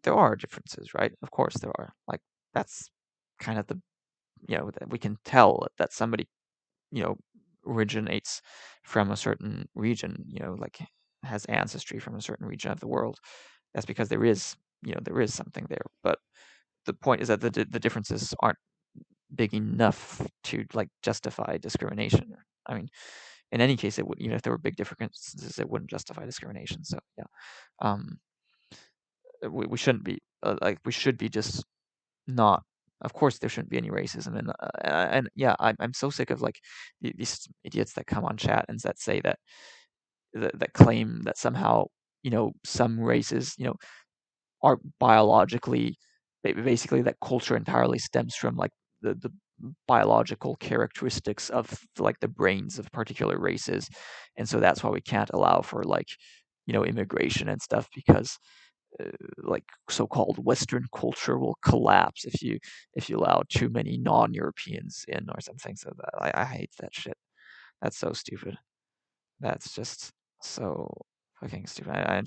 there are differences, right? Of course there are. Like, that's kind of the, that we can tell that somebody, originates from a certain region, like has ancestry from a certain region of the world. That's because there is something there. But the point is that the differences aren't big enough to like justify discrimination. In any case, it would, even if there were big differences, it wouldn't justify discrimination. So yeah, we shouldn't be we should be just not. Of course, there shouldn't be any racism, and yeah, I'm so sick of like these idiots that come on chat and that say that claim that somehow some races are biologically, basically that culture entirely stems from like the biological characteristics of like the brains of particular races, and so that's why we can't allow for like immigration and stuff because like so-called Western culture will collapse if you allow too many non-Europeans in or something. So I hate that shit. That's so stupid. That's just so fucking stupid. I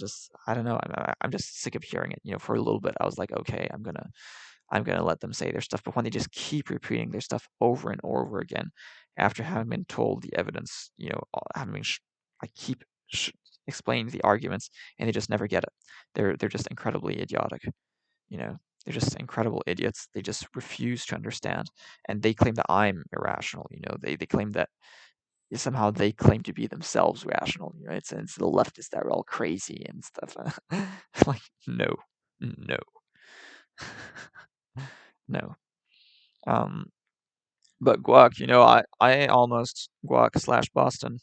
don't know. I'm just sick of hearing it. For a little bit, I was like, okay, I'm gonna let them say their stuff. But when they just keep repeating their stuff over and over again, after having been told the evidence, having been I keep explaining the arguments, and they just never get it. They're just incredibly idiotic. They're just incredible idiots. They just refuse to understand, and they claim that I'm irrational. They claim that somehow they claim to be themselves rational. It's the leftists that are all crazy and stuff. Like, no. No. But Guac, I almost Guac/Boston.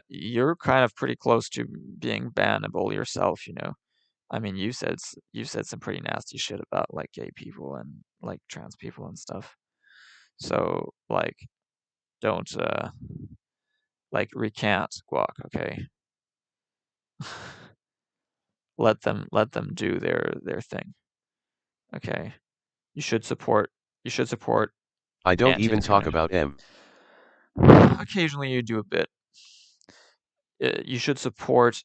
You're kind of pretty close to being bannable yourself. You said some pretty nasty shit about like gay people and like trans people and stuff. So like, don't like recant, Guac, okay? let them do their thing. Okay. You should support I don't even talk about M. Occasionally you do a bit. You should support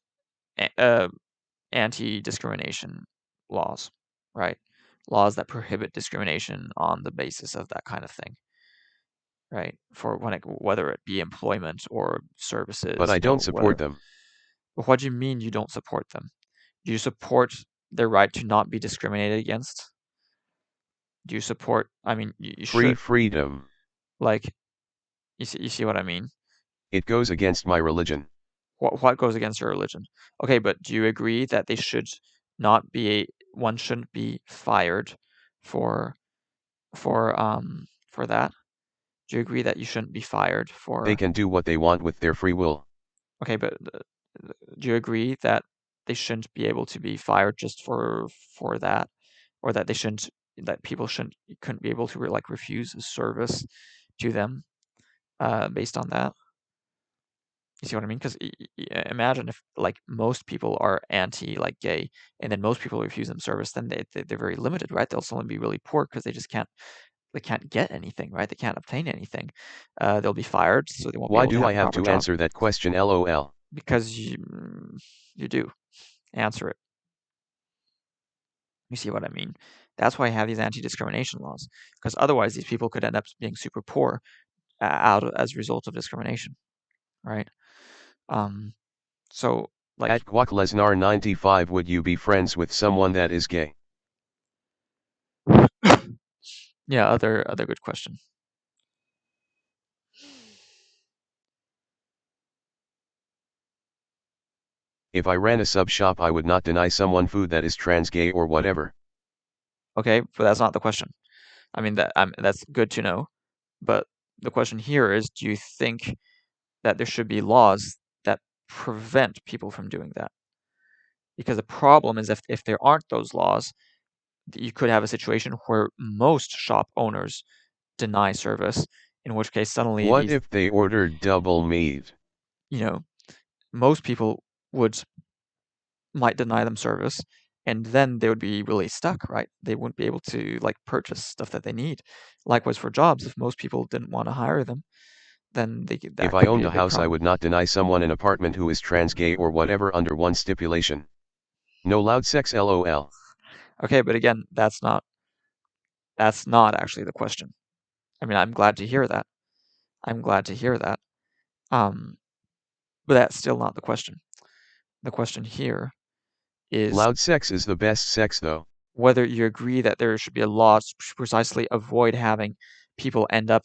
anti-discrimination laws, right? Laws that prohibit discrimination on the basis of that kind of thing, right? For whether it be employment or services. But I don't support them. But what do you mean you don't support them? Do you support their right to not be discriminated against? Do you support? You should. Freedom. Like, you see what I mean? It goes against my religion. What goes against your religion? Okay, but do you agree that they should not be one shouldn't be fired for that? Do you agree that you shouldn't be fired for? They can do what they want with their free will. Okay, but do you agree that they shouldn't be able to be fired just for that, or that people couldn't be able to like refuse a service to them based on that? You see what I mean? Because imagine if like most people are anti like gay, and then most people refuse them service, then they're very limited, right? They'll only be really poor because they just can't get anything, right? They can't obtain anything. They'll be fired, so they won't. Why be able do to I have to answer that question? LOL. Because you do answer it. You see what I mean? That's why I have these anti-discrimination laws, because otherwise these people could end up being super poor as a result of discrimination, right? So Like, At Guac Lesnar 95, would you be friends with someone that is gay? yeah, other good question. If I ran a sub shop, I would not deny someone food that is trans, gay, or whatever. Okay, but that's not the question. I mean, that's good to know. But the question here is, do you think that there should be laws that prevent people from doing that? Because the problem is if there aren't those laws, you could have a situation where most shop owners deny service, in which case suddenly What these, if they ordered double meat? you know, most people might deny them service, and then they would be really stuck, right? They wouldn't be able to like purchase stuff that they need. Likewise for jobs, if most people didn't want to hire them, then that If I could owned be a a big house, I problem. would not deny someone an apartment who is trans, gay, or whatever under one stipulation. No loud sex, lol. Okay, but again, that's not actually the question. I mean, I'm glad to hear that. I'm glad to hear that. But that's still not the question. The question here is Loud sex is the best sex, though. whether you agree that there should be a law to precisely avoid having people end up,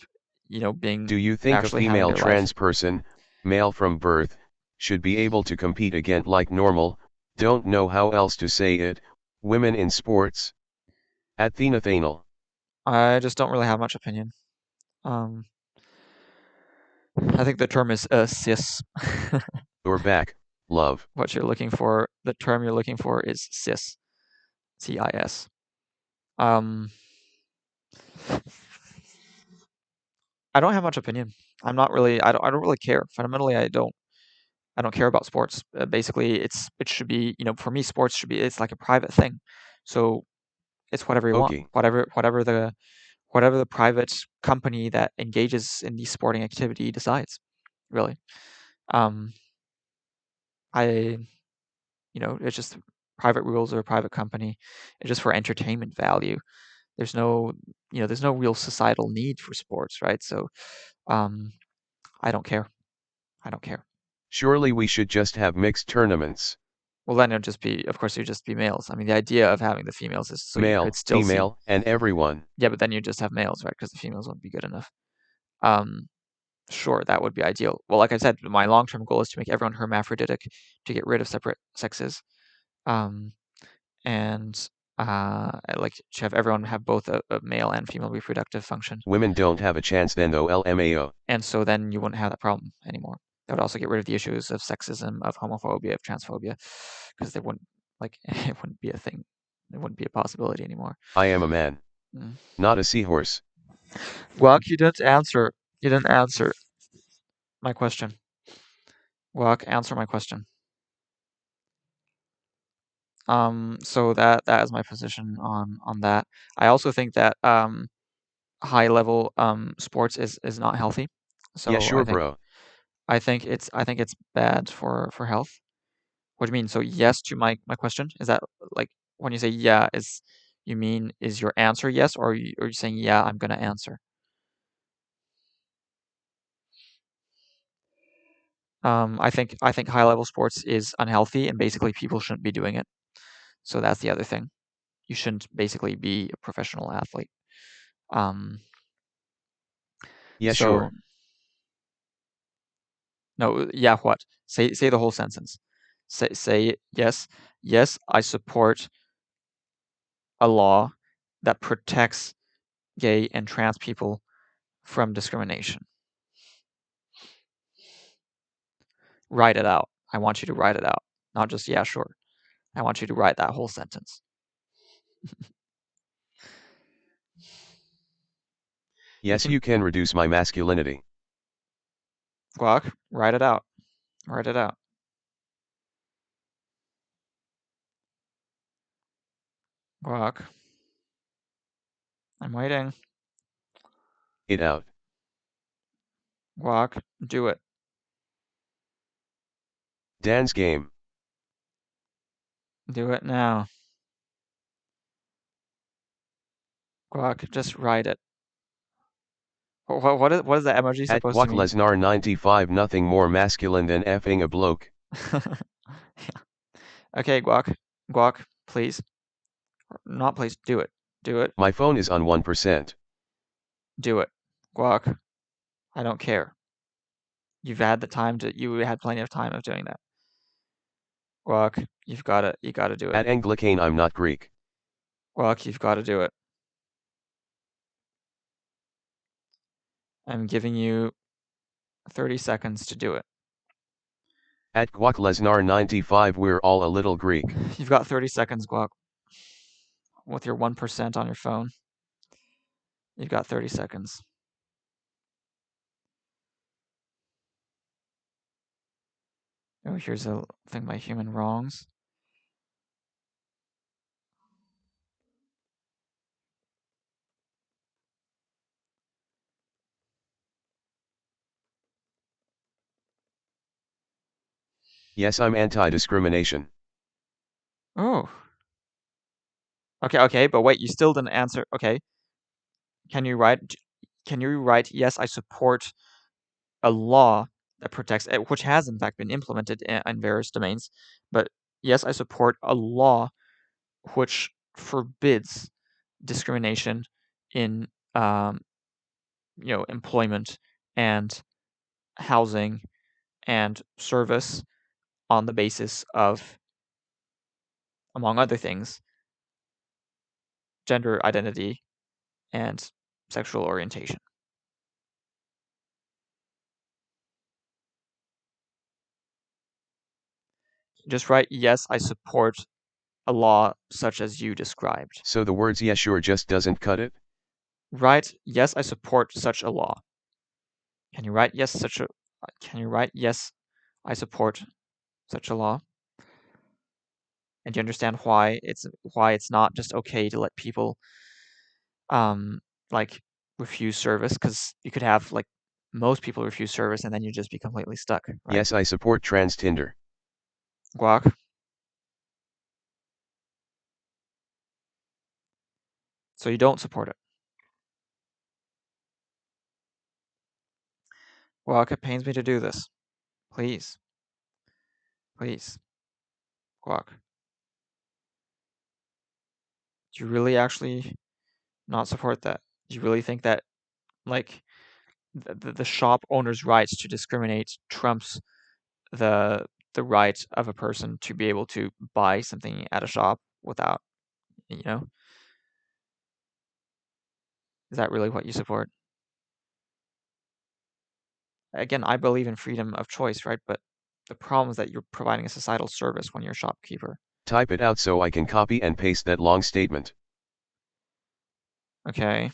being Do you think a actually having female their trans life. person, male from birth, should be able to compete again like normal, don't know how else to say it, women in sports? Athena Thanel. I just don't really have much opinion. I think the term is cis. Or back, love. What you're looking for, the term you're looking for is cis. CIS. I don't have much opinion. I'm not really. I don't really care. Fundamentally, I don't care about sports. Basically, it should be. For me, sports should be. It's like a private thing. So it's whatever you want. Okay. Whatever the private company that engages in the sporting activity decides. Really. It's just private rules or a private company. It's just for entertainment value. There's no real societal need for sports, right? So, I don't care. I don't care. Surely we should just have mixed tournaments. Well, then of course, it would just be males. I mean, the idea of having the females is so you Male, could still see. female, and everyone. Yeah, but then you just have males, right? Because the females wouldn't be good enough. Sure, that would be ideal. Well, like I said, my long-term goal is to make everyone hermaphroditic, to get rid of separate sexes, and I'd like to have everyone have both a male and female reproductive function. Women don't have a chance then, though, LMAO. And so then you wouldn't have that problem anymore. That would also get rid of the issues of sexism, of homophobia, of transphobia, because they wouldn't it wouldn't be a thing. It wouldn't be a possibility anymore. I am a man, not a seahorse. Guac, you didn't answer. You didn't answer my question. Guac, answer my question. So that is my position on that. I also think that high level sports is not healthy. So yeah, sure, bro. I think it's bad for health. What do you mean? So yes to my question? Is that like when you say yeah, is your answer yes, or are you saying yeah, I'm gonna answer? I think high level sports is unhealthy, and basically people shouldn't be doing it. So that's the other thing. You shouldn't basically be a professional athlete. Yeah, sure. No, yeah, what? Say the whole sentence. Say yes. Yes, I support a law that protects gay and trans people from discrimination. Write it out. I want you to write it out. Not just yeah, sure. I want you to write that whole sentence. Yes, you can reduce my masculinity. Guac, write it out. Write it out. Guac. I'm waiting. It out. Guac, do it. Dan's game. Do it now. Guac, just write it. What is that emoji At supposed Guac to mean? Lesnar 95, nothing more masculine than effing a bloke. Okay, Guac. Guac, please. Or not please. Do it. Do it. My phone is on 1%. Do it. Guac. I don't care. You had plenty of time of doing that. Guac, you gotta do it. At Anglicane, I'm not Greek. Guac, you've gotta do it. I'm giving you 30 seconds to do it. At Guac Lesnar 95, we're all a little Greek. You've got 30 seconds, Guac. With your 1% on your phone. You've got 30 seconds. Oh, here's a thing by Human Wrongs. Yes, I'm anti-discrimination. Oh. Okay, but wait, you still didn't answer. Okay. Can you write, yes, I support a law that protects, which has in fact been implemented in various domains, but yes, I support a law which forbids discrimination in, employment and housing and service on the basis of, among other things, gender identity and sexual orientation. Just write, yes, I support a law such as you described. So the words yes sure just doesn't cut it? Write, yes, I support such a law. Can you write, yes, I support such a law? And do you understand why it's not just okay to let people refuse service? Because you could have most people refuse service and then you just be completely stuck. Right? Yes, I support trans Tinder. Guac. So you don't support it. Guac, it pains me to do this. Please. Please. Guac. Do you really actually not support that? Do you really think that the shop owner's rights to discriminate trumps the right of a person to be able to buy something at a shop without, Is that really what you support? Again, I believe in freedom of choice, right? But the problem is that you're providing a societal service when you're a shopkeeper. Type it out so I can copy and paste that long statement. Okay.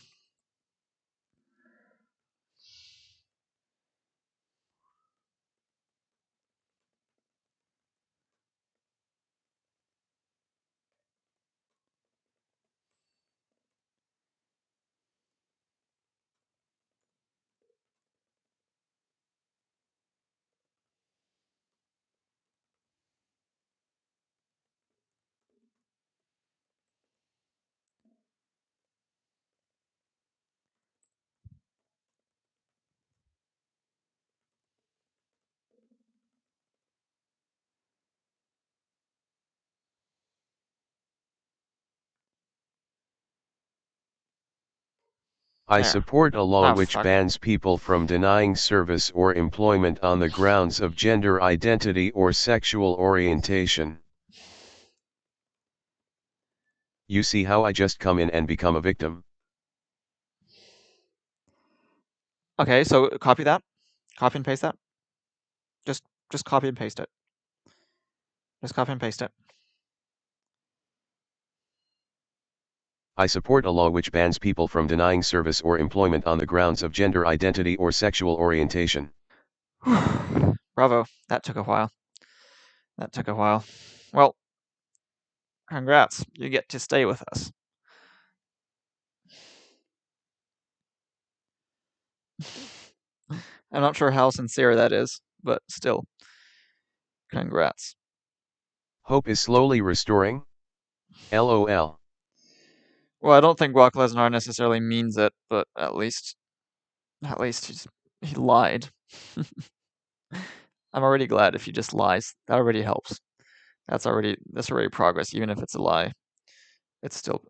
I There. support a law Oh, which fuck. bans people from denying service or employment on the grounds of gender identity or sexual orientation. You see how I just come in and become a victim? Okay, so copy that. Copy and paste that. Just copy and paste it. Just copy and paste it. I support a law which bans people from denying service or employment on the grounds of gender identity or sexual orientation. Bravo. That took a while. Well, congrats. You get to stay with us. I'm not sure how sincere that is, but still. Congrats. Hope is slowly restoring? LOL. Well, I don't think Brock Lesnar necessarily means it, but at least he lied. I'm already glad if he just lies. That already helps. That's already progress, even if it's a lie. It still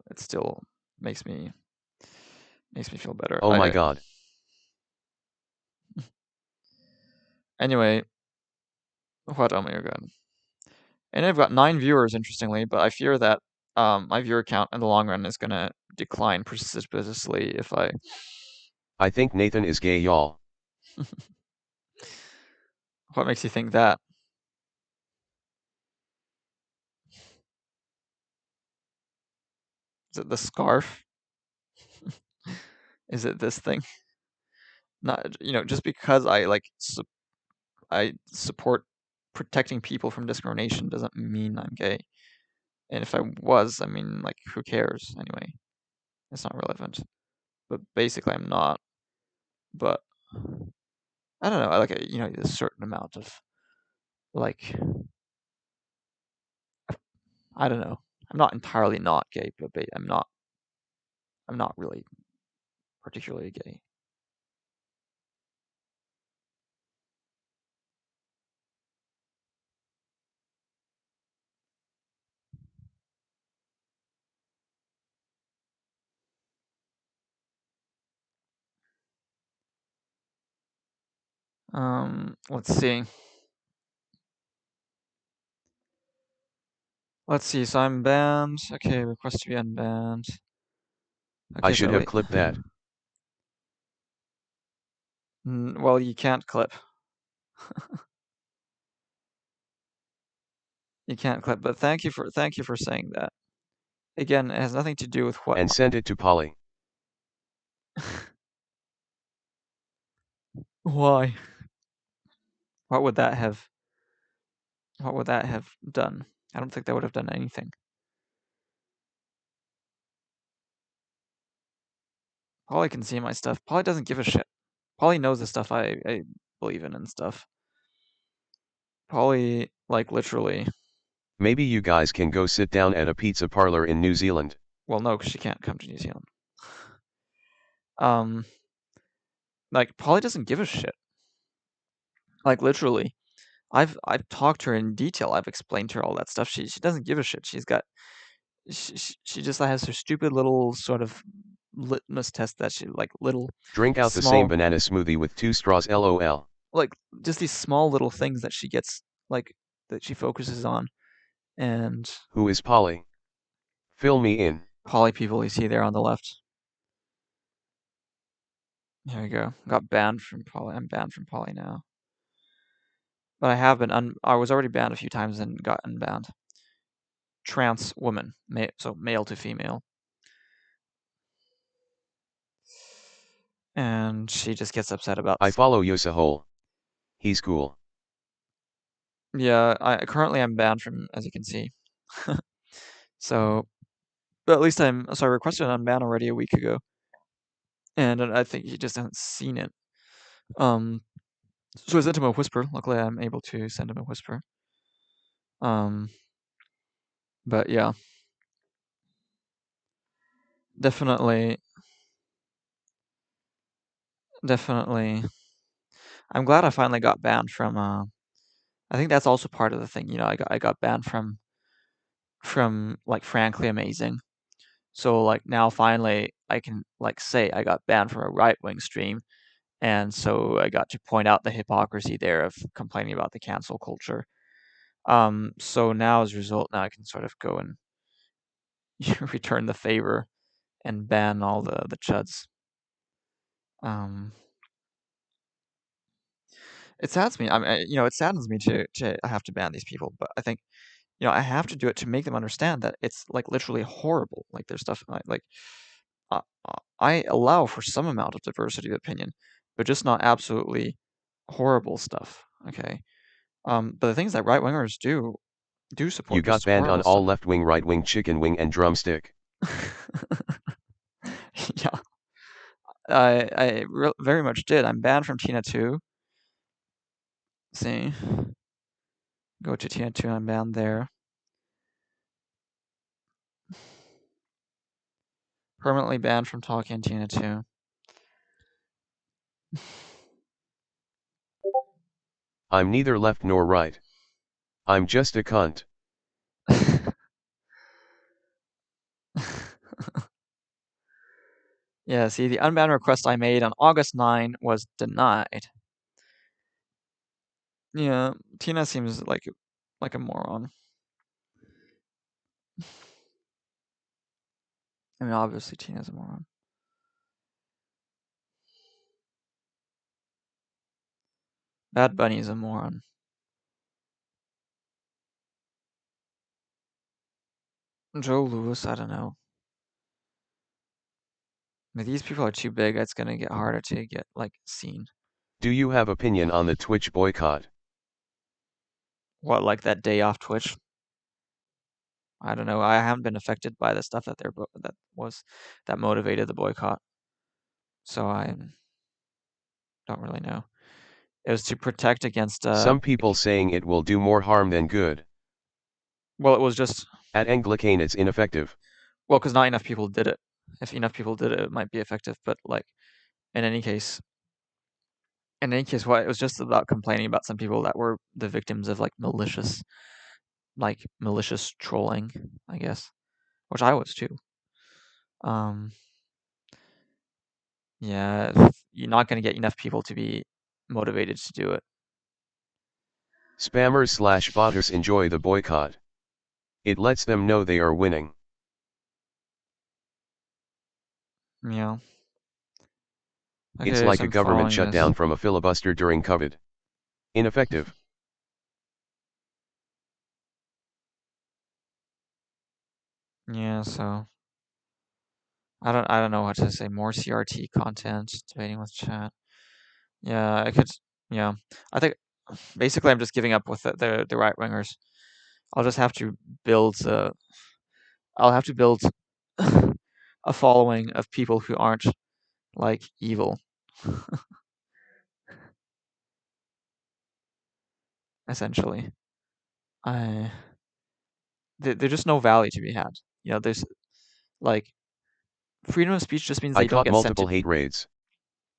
makes me feel better. Oh my god. Anyway, what? Oh my god. And I've got 9 viewers, interestingly, but I fear that my viewer count in the long run is gonna decline precipitously if I. I think Nathan is gay, y'all. What makes you think that? Is it the scarf? Is it this thing? Not, just because I I support protecting people from discrimination doesn't mean I'm gay. And if I was, I mean, like, who cares anyway? It's not relevant. But basically, I'm not. But I don't know. I like a certain amount of like. I don't know. I'm not entirely not gay, but I'm not really particularly gay. Let's see. Let's see. So I'm banned. Okay, request to be unbanned. Okay, I should have clipped that. Well, you can't clip. You can't clip, but thank you for saying that. Again, it has nothing to do with what. And send it to Polly. Why? What would that have done? I don't think that would have done anything. Polly can see my stuff. Polly doesn't give a shit. Polly knows the stuff I believe in and stuff. Polly, like, literally. Maybe you guys can go sit down at a pizza parlor in New Zealand. Well, no, because she can't come to New Zealand. Like, Polly doesn't give a shit. Like, literally. I've talked to her in detail. I've explained to her all that stuff. She doesn't give a shit. She just has her stupid little sort of litmus test that she like little. Drink out the same banana smoothie with 2 straws, LOL. Like, just these small little things that she gets, like, that she focuses on. And who is Polly? Fill me in. Polly people you see there on the left. There we go. Got banned from Polly. I'm banned from Polly now. But I have been I was already banned a few times and got unbanned. Trans woman, so male to female. And she just gets upset about. I follow Yosahole. He's cool. Yeah, currently I'm banned from, as you can see. So, but at least I requested an unban already a week ago, and I think he just hasn't seen it. So I sent him a whisper. Luckily, I'm able to send him a whisper. But yeah, definitely. I'm glad I finally got banned from. I think that's also part of the thing. I got banned from like Frankly Amazing. So like now finally I can like say I got banned from a right-wing stream, and so I got to point out the hypocrisy there of complaining about the cancel culture. So now as a result, now I can sort of go and return the favor and ban all the chuds. It saddens me. It saddens me to have to ban these people, but I think I have to do it to make them understand that it's like literally horrible. Like there's stuff like I allow for some amount of diversity of opinion, but just not absolutely horrible stuff. Okay. But the things that right wingers do support. You got banned on all left wing, right wing, chicken wing, and drumstick. Yeah. I very much did. I'm banned from Tina 2. See. Go to Tina 2, I'm banned there. Permanently banned from talking in Tina 2. I'm neither left nor right. I'm just a cunt. Yeah, see, the unban request I made on August 9 was denied. Yeah, Tina seems like a moron. I mean, obviously Tina's a moron. Bad Bunny is a moron. Joe Lewis, I don't know. I mean, these people are too big. It's gonna get harder to get like seen. Do you have opinion on the Twitch boycott? What, like that day off Twitch? I don't know. I haven't been affected by the stuff that that motivated the boycott. So I don't really know. It was to protect against. Some people saying it will do more harm than good. Well, it was just. At Anglicane, it's ineffective. Well, because not enough people did it. If enough people did it, it might be effective. But like, in any case, what it was just about complaining about some people that were the victims of like malicious trolling, I guess, which I was too. Yeah, you're not going to get enough people to be motivated to do it. Spammers/botters enjoy the boycott. It lets them know they are winning. Yeah. Okay, It's like so a I'm government following shutdown this. from a filibuster during COVID. Ineffective. Yeah, so I don't know what to say. More CRT content, debating with chat. Yeah, yeah. I think basically I'm just giving up with the right wingers. I'll just have to build I'll have to build a following of people who aren't like evil. Essentially. There's just no value to be had. You know, there's like freedom of speech just means I they don't caught get sent multiple to. hate raids.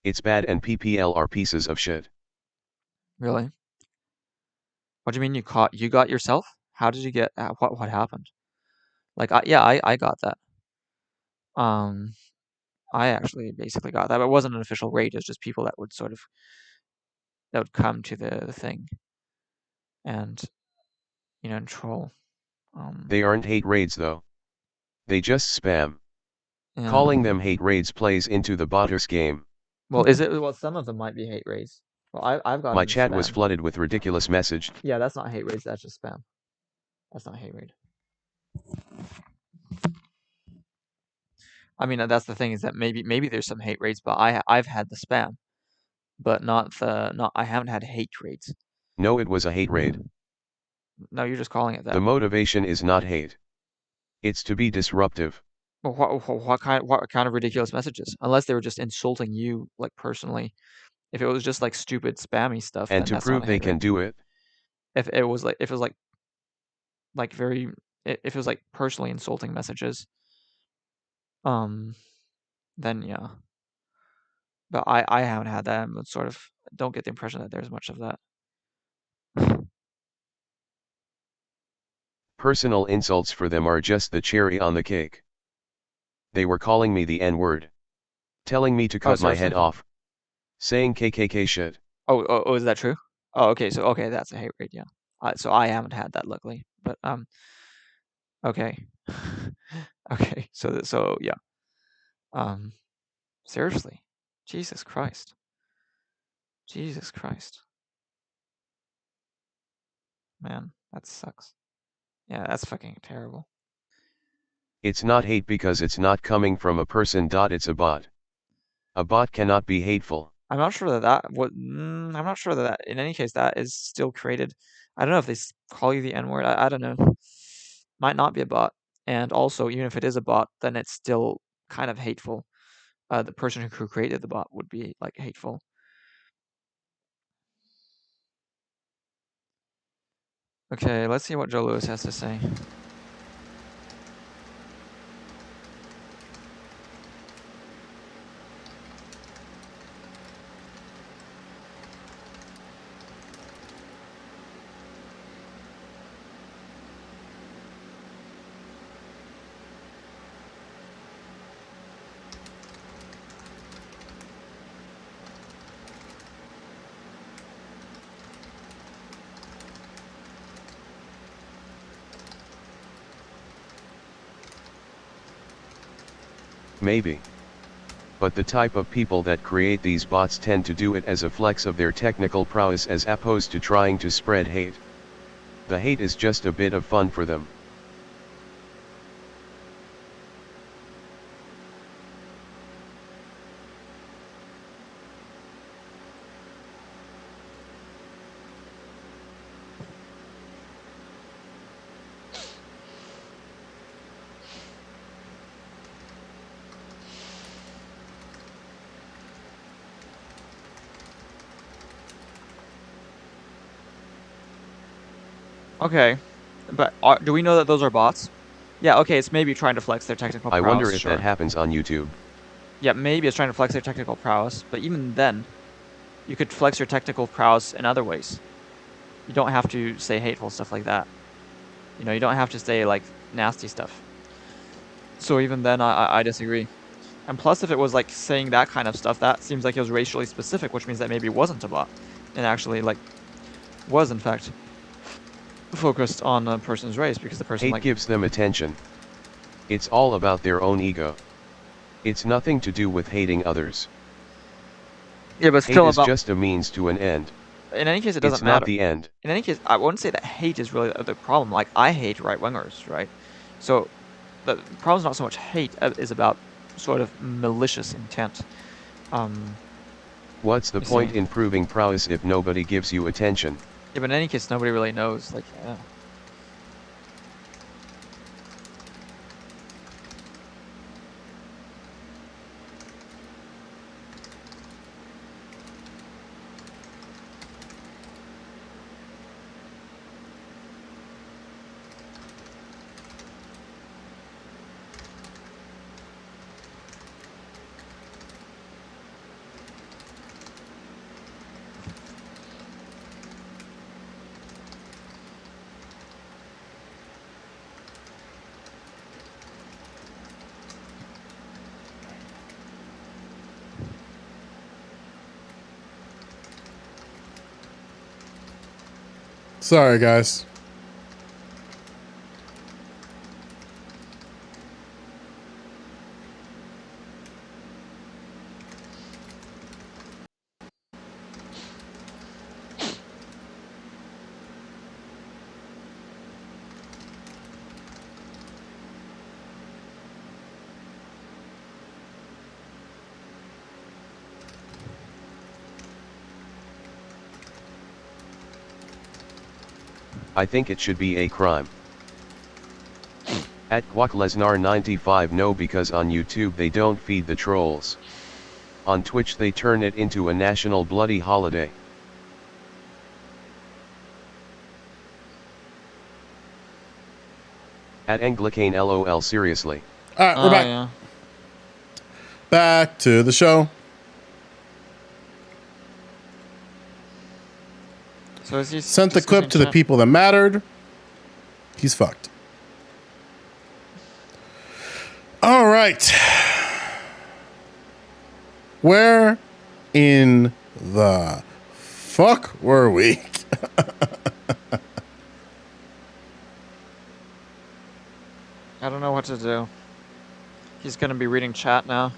It's bad and PPL are pieces of shit. Really? What do you mean you got yourself? How did you get what happened? Like I got that. I actually basically got that, but it wasn't an official raid. It was just people that would come to the thing and and troll. They aren't hate raids though. They just spam. Yeah. Calling them hate raids plays into the botters game. Well, is it? Well, some of them might be hate raids. Well, I've got My chat was flooded with ridiculous message. Yeah, that's not hate raids. That's just spam. That's not hate raid. I mean, that's the thing is that maybe there's some hate raids, but I've had the spam, but not I haven't had hate raids. No, it was a hate raid. No, you're just calling it that. The motivation is not hate. It's to be disruptive. Well, what kind of ridiculous messages? Unless they were just insulting you like personally. If it was just like stupid spammy stuff, and then to that's prove not a they hate can raid. do it. If it was like if it was like personally insulting messages, then yeah. But I haven't had that. I'm sort of don't get the impression that there's much of that. Personal insults for them are just the cherry on the cake. They were calling me the N-word. Telling me to cut my head off. Saying KKK shit. Oh, is that true? Oh, okay. So okay, that's a hate raid, yeah. So I haven't had that luckily, but okay. Okay. So yeah. Seriously. Jesus Christ. Jesus Christ. Man, that sucks. Yeah, that's fucking terrible. It's not hate because it's not coming from a person. It's a bot. A bot cannot be hateful. I'm not sure I'm not sure that in any case that is still created. I don't know if they call you the N-word. I don't know. Might not be a bot. And also, even if it is a bot, then it's still kind of hateful. The person who created the bot would be like hateful. Okay, let's see what Joe Lewis has to say. Maybe. But the type of people that create these bots tend to do it as a flex of their technical prowess as opposed to trying to spread hate. The hate is just a bit of fun for them. Okay, but do we know that those are bots? Yeah, okay, it's maybe trying to flex their technical prowess. I wonder if sure. that happens on YouTube. Yeah, maybe it's trying to flex their technical prowess, but even then, you could flex your technical prowess in other ways. You don't have to say hateful stuff like that. You know, you don't have to say, like, nasty stuff. So even then, I disagree. And plus, if it was, like, saying that kind of stuff, that seems like it was racially specific, which means that maybe it wasn't a bot. And actually, like, was, in fact, focused on a person's race, because the person, Hate like... gives them attention. It's all about their own ego. It's nothing to do with hating others. Yeah, but still hate is just a means to an end. In any case, it doesn't it's matter. Not the end. In any case, I wouldn't say that hate is really the problem. Like, I hate right-wingers, right? So, the problem's not so much hate, is about sort of malicious intent. What's the point in proving prowess if nobody gives you attention? Yeah, but in any case, nobody really knows. Like, yeah. Sorry, guys. I think it should be a crime. At QuackLesnar95 no, because on YouTube they don't feed the trolls. On Twitch they turn it into a national bloody holiday. At Anglicane LOL, seriously. Alright, we're back. Yeah. Back to the show. So is he sent the clip to the people that mattered. He's fucked. All right. Where in the fuck were we? I don't know what to do. He's gonna be reading chat now.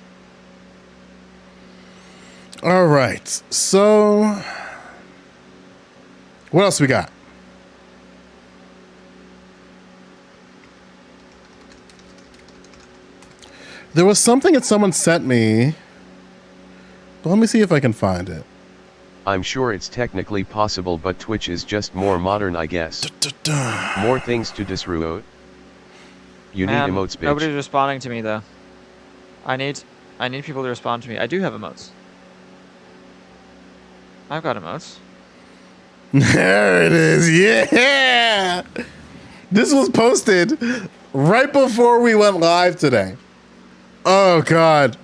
All right. So what else we got? There was something that someone sent me. But let me see if I can find it. I'm sure it's technically possible, but Twitch is just more modern, I guess. More things to disrupt. You need emotes, bitch. Nobody's responding to me though. I need people to respond to me. I do have emotes. I've got emotes. There it is. Yeah. This was posted right before we went live today. Oh God.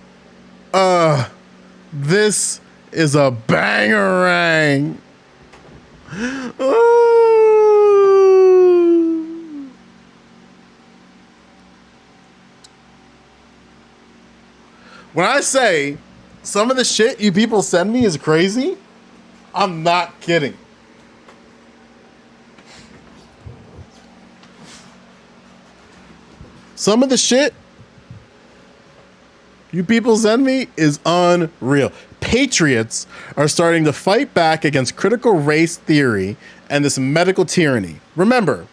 This is a bangerang. When I say some of the shit you people send me is crazy, I'm not kidding. Some of the shit You people's envy is unreal. Patriots are starting to fight back against critical race theory and this medical tyranny. Remember,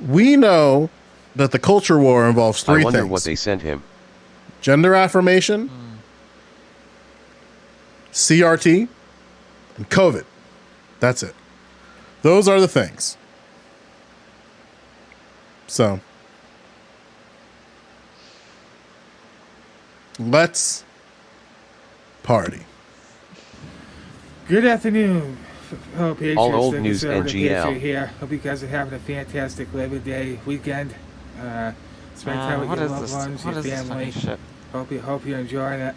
we know that the culture war involves three I wonder things. what they sent him. Gender affirmation, CRT, and COVID. That's it. Those are the things. So, let's party. Good afternoon, fellow Patriots. All old This news is and Patriot GL. here. Hope you guys are having a fantastic Labor Day weekend. Spend time with what your is loved this? ones, What your is this family. fucking shit? Hope you're enjoying it.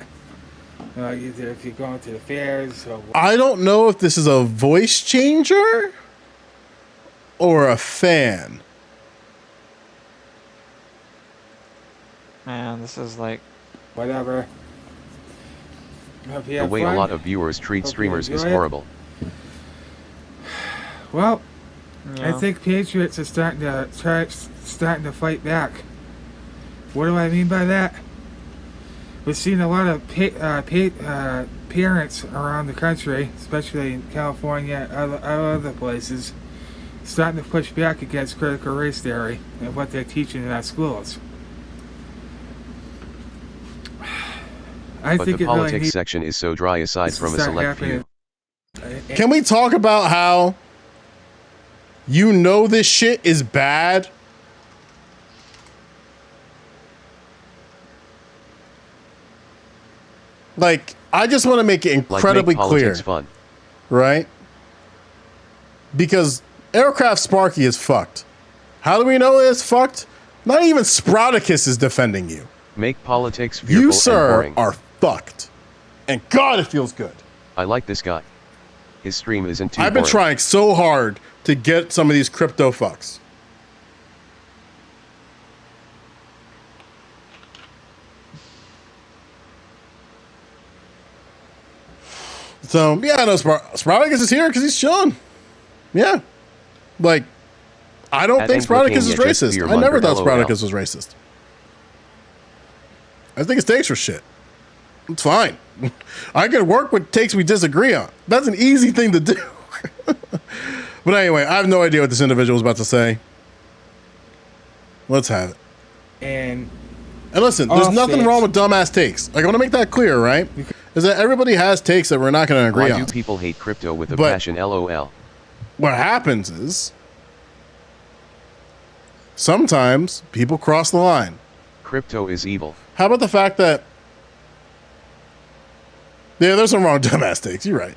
Either if you're going to the fairs or I don't know if this is a voice changer or a fan. Man, this is like whatever. Hope you The have way a fun. lot of viewers treat Hope you streamers is enjoy it. horrible. Well, I Yeah. think Patriots are starting to fight back. What do I mean by that? We've seen a lot of parents around the country, especially in California and other places, starting to push back against critical race theory and what they're teaching in our schools. I But think the it really politics needs section is so dry aside to from a start select few. happening. Can we talk about how you know this shit is bad? Like, I just want to make it incredibly make clear, politics fun. right? Because Aircraft Sparky is fucked. How do we know it's fucked? Not even Sprouticus is defending you. Make politics fearful You, and sir, boring. are fucked. And God, it feels good. I like this guy. His stream isn't too I've been boring. trying so hard to get some of these crypto fucks. So, yeah, I know Sprouticus is here because he's chilling. Yeah. Like, I don't At think Anglo Sprouticus is King, yeah, just racist. fear I never monger, thought LOL. Sprouticus was racist. I think his takes are shit. It's fine. I can work with takes we disagree on. That's an easy thing to do. But anyway, I have no idea what this individual was about to say. Let's have it. And listen, there's all nothing states- wrong with dumbass takes. Like, I want to make that clear, right? Is that everybody has takes that we're not going to agree Why on. do people hate crypto with a But- passion? LOL. What happens is sometimes people cross the line. Crypto is evil. How about the fact that there's some wrong dumbass takes. You're right.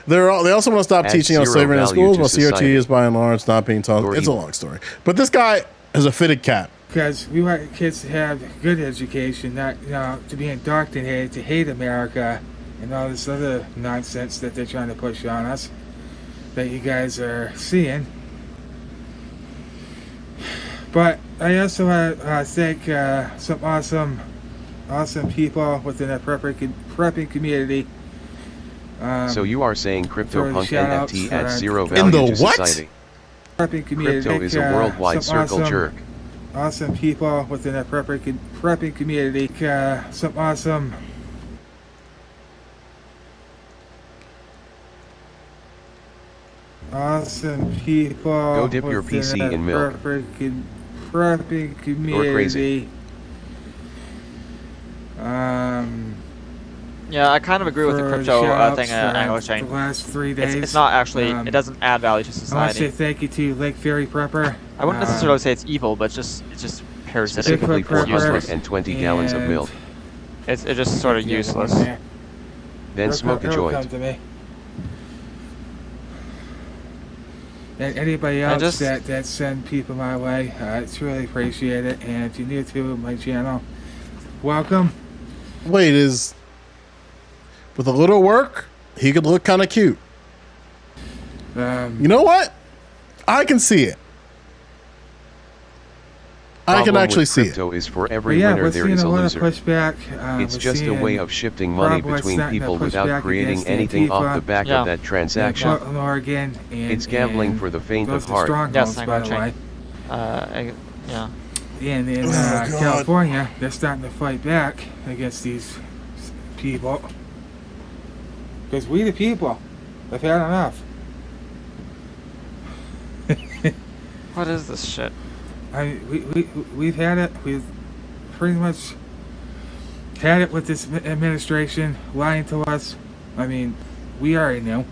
They also want to stop Adds teaching on zero slavery in value schools, to while CRT society. is by and large not being taught. Or It's a evil. long story. But this guy is a fitted cap. because we want kids to have good education, not to be indoctrinated to hate America and all this other nonsense that they're trying to push on us that you guys are seeing. But I also want to thank some awesome people within the prepping community. So you are saying crypto for punk shout-outs NFT for adds zero In value the to what? society. Prepping community. Crypto is a worldwide some circle jerk. Awesome people within the prepping community. Some awesome people. Go dip your within PC the in milk. Prepping community. You're crazy. Yeah, I kind of agree with the for crypto shout-outs thing for Anglo was saying. The last 3 days. It's not actually, Um, it doesn't add value to I want to society. say thank you to Lake Fury Prepper. I wouldn't necessarily say it's evil, but it's just parasitic. Specifically for Prepper useless and 20 gallons of and- milk. It's just sort of useless. Then It'll smoke a come- it'll joint. come to me. And anybody I else just- that send people my way, it's really appreciated. And if you're new to my channel, welcome. Wait, is with a little work, he could look kind of cute. You know what? I can see it. I can Problem actually with see it. crypto is for But every yeah, winner we're there seeing is a a lot of loser. pushback. It's We're just a seeing way of shifting money Rob West between starting to people push without back creating against anything off Antifa the back Yeah. of that in transaction. Portland, Oregon, and It's gambling and for the faint those of are heart. strongholds, Yes, by I'm the gonna way. yeah. in California, they're starting to fight back against these people. Because we the people have had enough. What is this shit? We've had it. We've pretty much had it with this administration lying to us. I mean, we already knew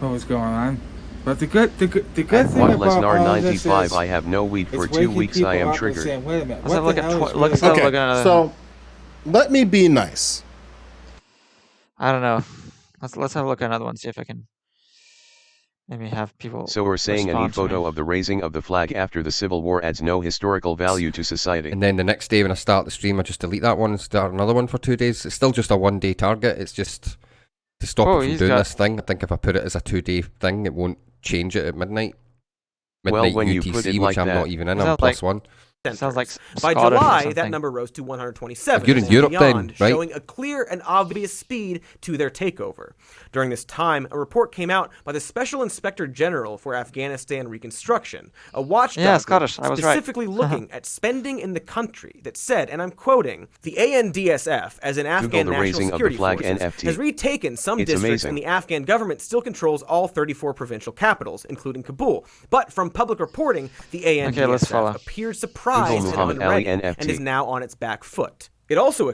what was going on. But the good thing about all of this is, I have no weed for 2 weeks. I am triggered. Saying, wait a minute. Okay, so let me be nice. I don't know. Let's have a look at another one. See if I can maybe have people. So we're saying any photo of the raising of the flag after the Civil War adds no historical value to society. And then the next day when I start the stream, I just delete that one and start another one for 2 days. It's still just a 1 day target. It's just to stop it from doing this thing. I think if I put it as a 2 day thing, it won't change it at midnight. Well, when UTC, you put it which like I'm that, not even in. I'm +1. Sounds like by Scottish July, that number rose to 127, You're in Europe beyond, then, right? showing a clear and obvious speed to their takeover. During this time, a report came out by the Special Inspector General for Afghanistan Reconstruction, a watchdog Scottish. I was right. specifically looking at spending in the country that said, and I'm quoting, the ANDSF, as an Afghan the national raising of the security flag forces, NFT. has retaken some It's districts, amazing. and the Afghan government still controls all 34 provincial capitals, including Kabul. But from public reporting, the ANDSF appeared surprised and Muhammad Ali unready, NFT. and is now on its back foot. It also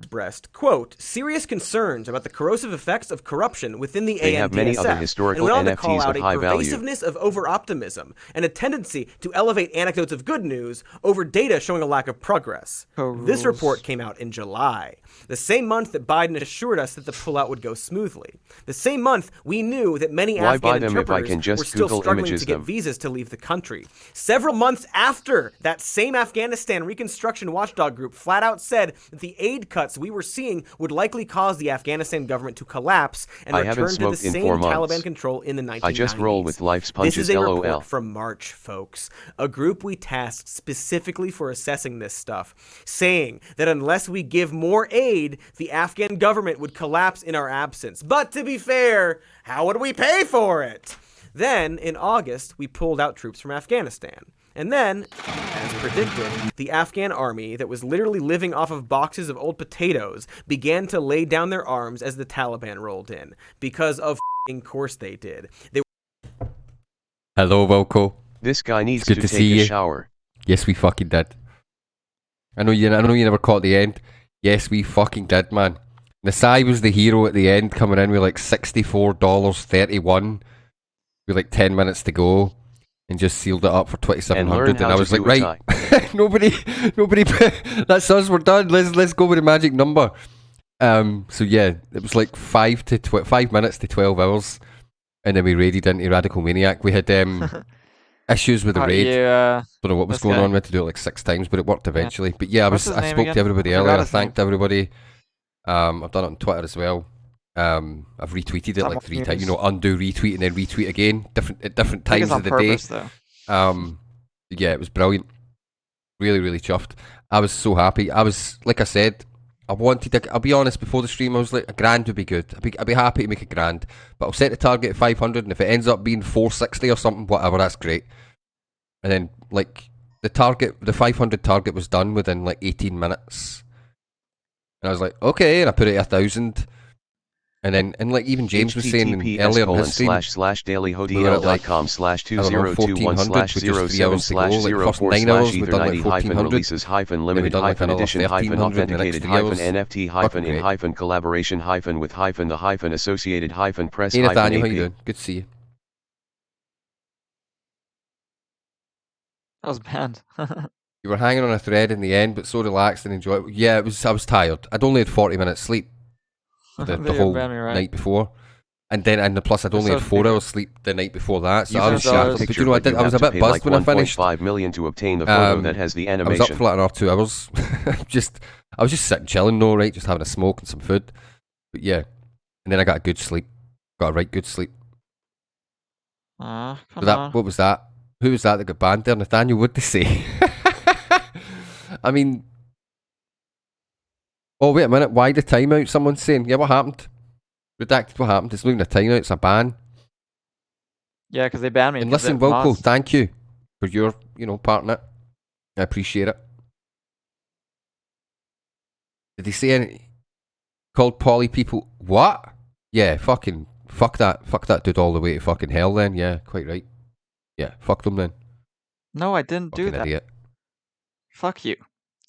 expressed, quote, serious concerns about the corrosive effects of corruption within the They ANDSF, have many other historical and went on to NFTs call out of a high value. pervasiveness of over-optimism and a tendency to elevate anecdotes of good news over data showing a lack of progress. This report came out in July, the same month that Biden assured us that the pullout would go smoothly. The same month we knew that many Why Afghan buy them if I interpreters can just were still Google struggling images to get them? visas to leave the country. Several months after that same Afghanistan Reconstruction watchdog group flat out said that the aid cuts we were seeing would likely cause the Afghanistan government to collapse and I haven't return to the smoked in same 4 months. Taliban control in the 1990s. I just roll with life's punches, This is a LOL. report from March, folks. A group we tasked specifically for assessing this stuff, saying that unless we give more aid, the Afghan government would collapse in our absence. But to be fair, how would we pay for it? Then, in August, we pulled out troops from Afghanistan. And then, as predicted, the Afghan army that was literally living off of boxes of old potatoes began to lay down their arms as the Taliban rolled in. Because of f***ing course they did. Hello, Wilco. This guy needs It's good to to take see a you. shower. Yes, we fucking did. I know you never caught the end. Yes, we fucking did, man. Nasai was the hero at the end, coming in with like $64.31 with like 10 minutes to go, and just sealed it up for 2,700. And I was like, right, nobody, that's us. We're done. Let's go with the magic number. So yeah, it was like 5 minutes to 12 hours, and then we raided into Radical Maniac. We had issues with the raid. Don't know what was going on. We had to do it like 6 times, but it worked eventually. But yeah, I spoke to everybody earlier. I thanked everybody. I've done it on Twitter as well. I've retweeted it like 3 times. You know, undo, retweet, and then retweet again, at different times of the day. Yeah, it was brilliant. Really, really chuffed. I was so happy. I was, like I said, I wanted to, I'll be honest, before the stream I was like, $1,000 would be good. I'd be happy to make $1,000, but I'll set the target at 500, and if it ends up being 460 or something, whatever, that's great. And then like the 500 target was done within like 18 minutes, and I was like, okay, and I put it at 1,000. And then, and like even James was saying earlier in his stream, //daily/hoodie.com/021/007/0/releases-with-NFT-with-the -associated-press. Hey Nathaniel, how you doing? Good to see you. That was banned. You were hanging on a thread in the end, but so relaxed and enjoyable. Yeah, I was tired. I'd only had 40 minutes sleep the whole night before, and plus I'd only had 4 hours sleep the night before that, so I was shattered. But you know, I was a bit buzzed when I finished. $1.5 million to obtain the photo that has the animation. I was up for like another 2 hours. I was just sitting chilling, though, right, just having a smoke and some food. But yeah, and then I got a good sleep. Got a right good sleep. Come on. What was that? Who was that got banned there? Nathaniel, what'd they say? I mean, oh wait a minute, why the timeout? Someone's saying, yeah, what happened? Redacted, what happened? It's looking at time now, it's a ban. Yeah, because they banned me. And 'cause listen, they have Wilco, mods. thank you for your, part in it. I appreciate it. Did he say any? Called poly people what? Yeah, fucking fuck that dude all the way to fucking hell. Then yeah, quite right. Yeah, fuck them then. No, I didn't do Fucking that. idiot. Fuck you.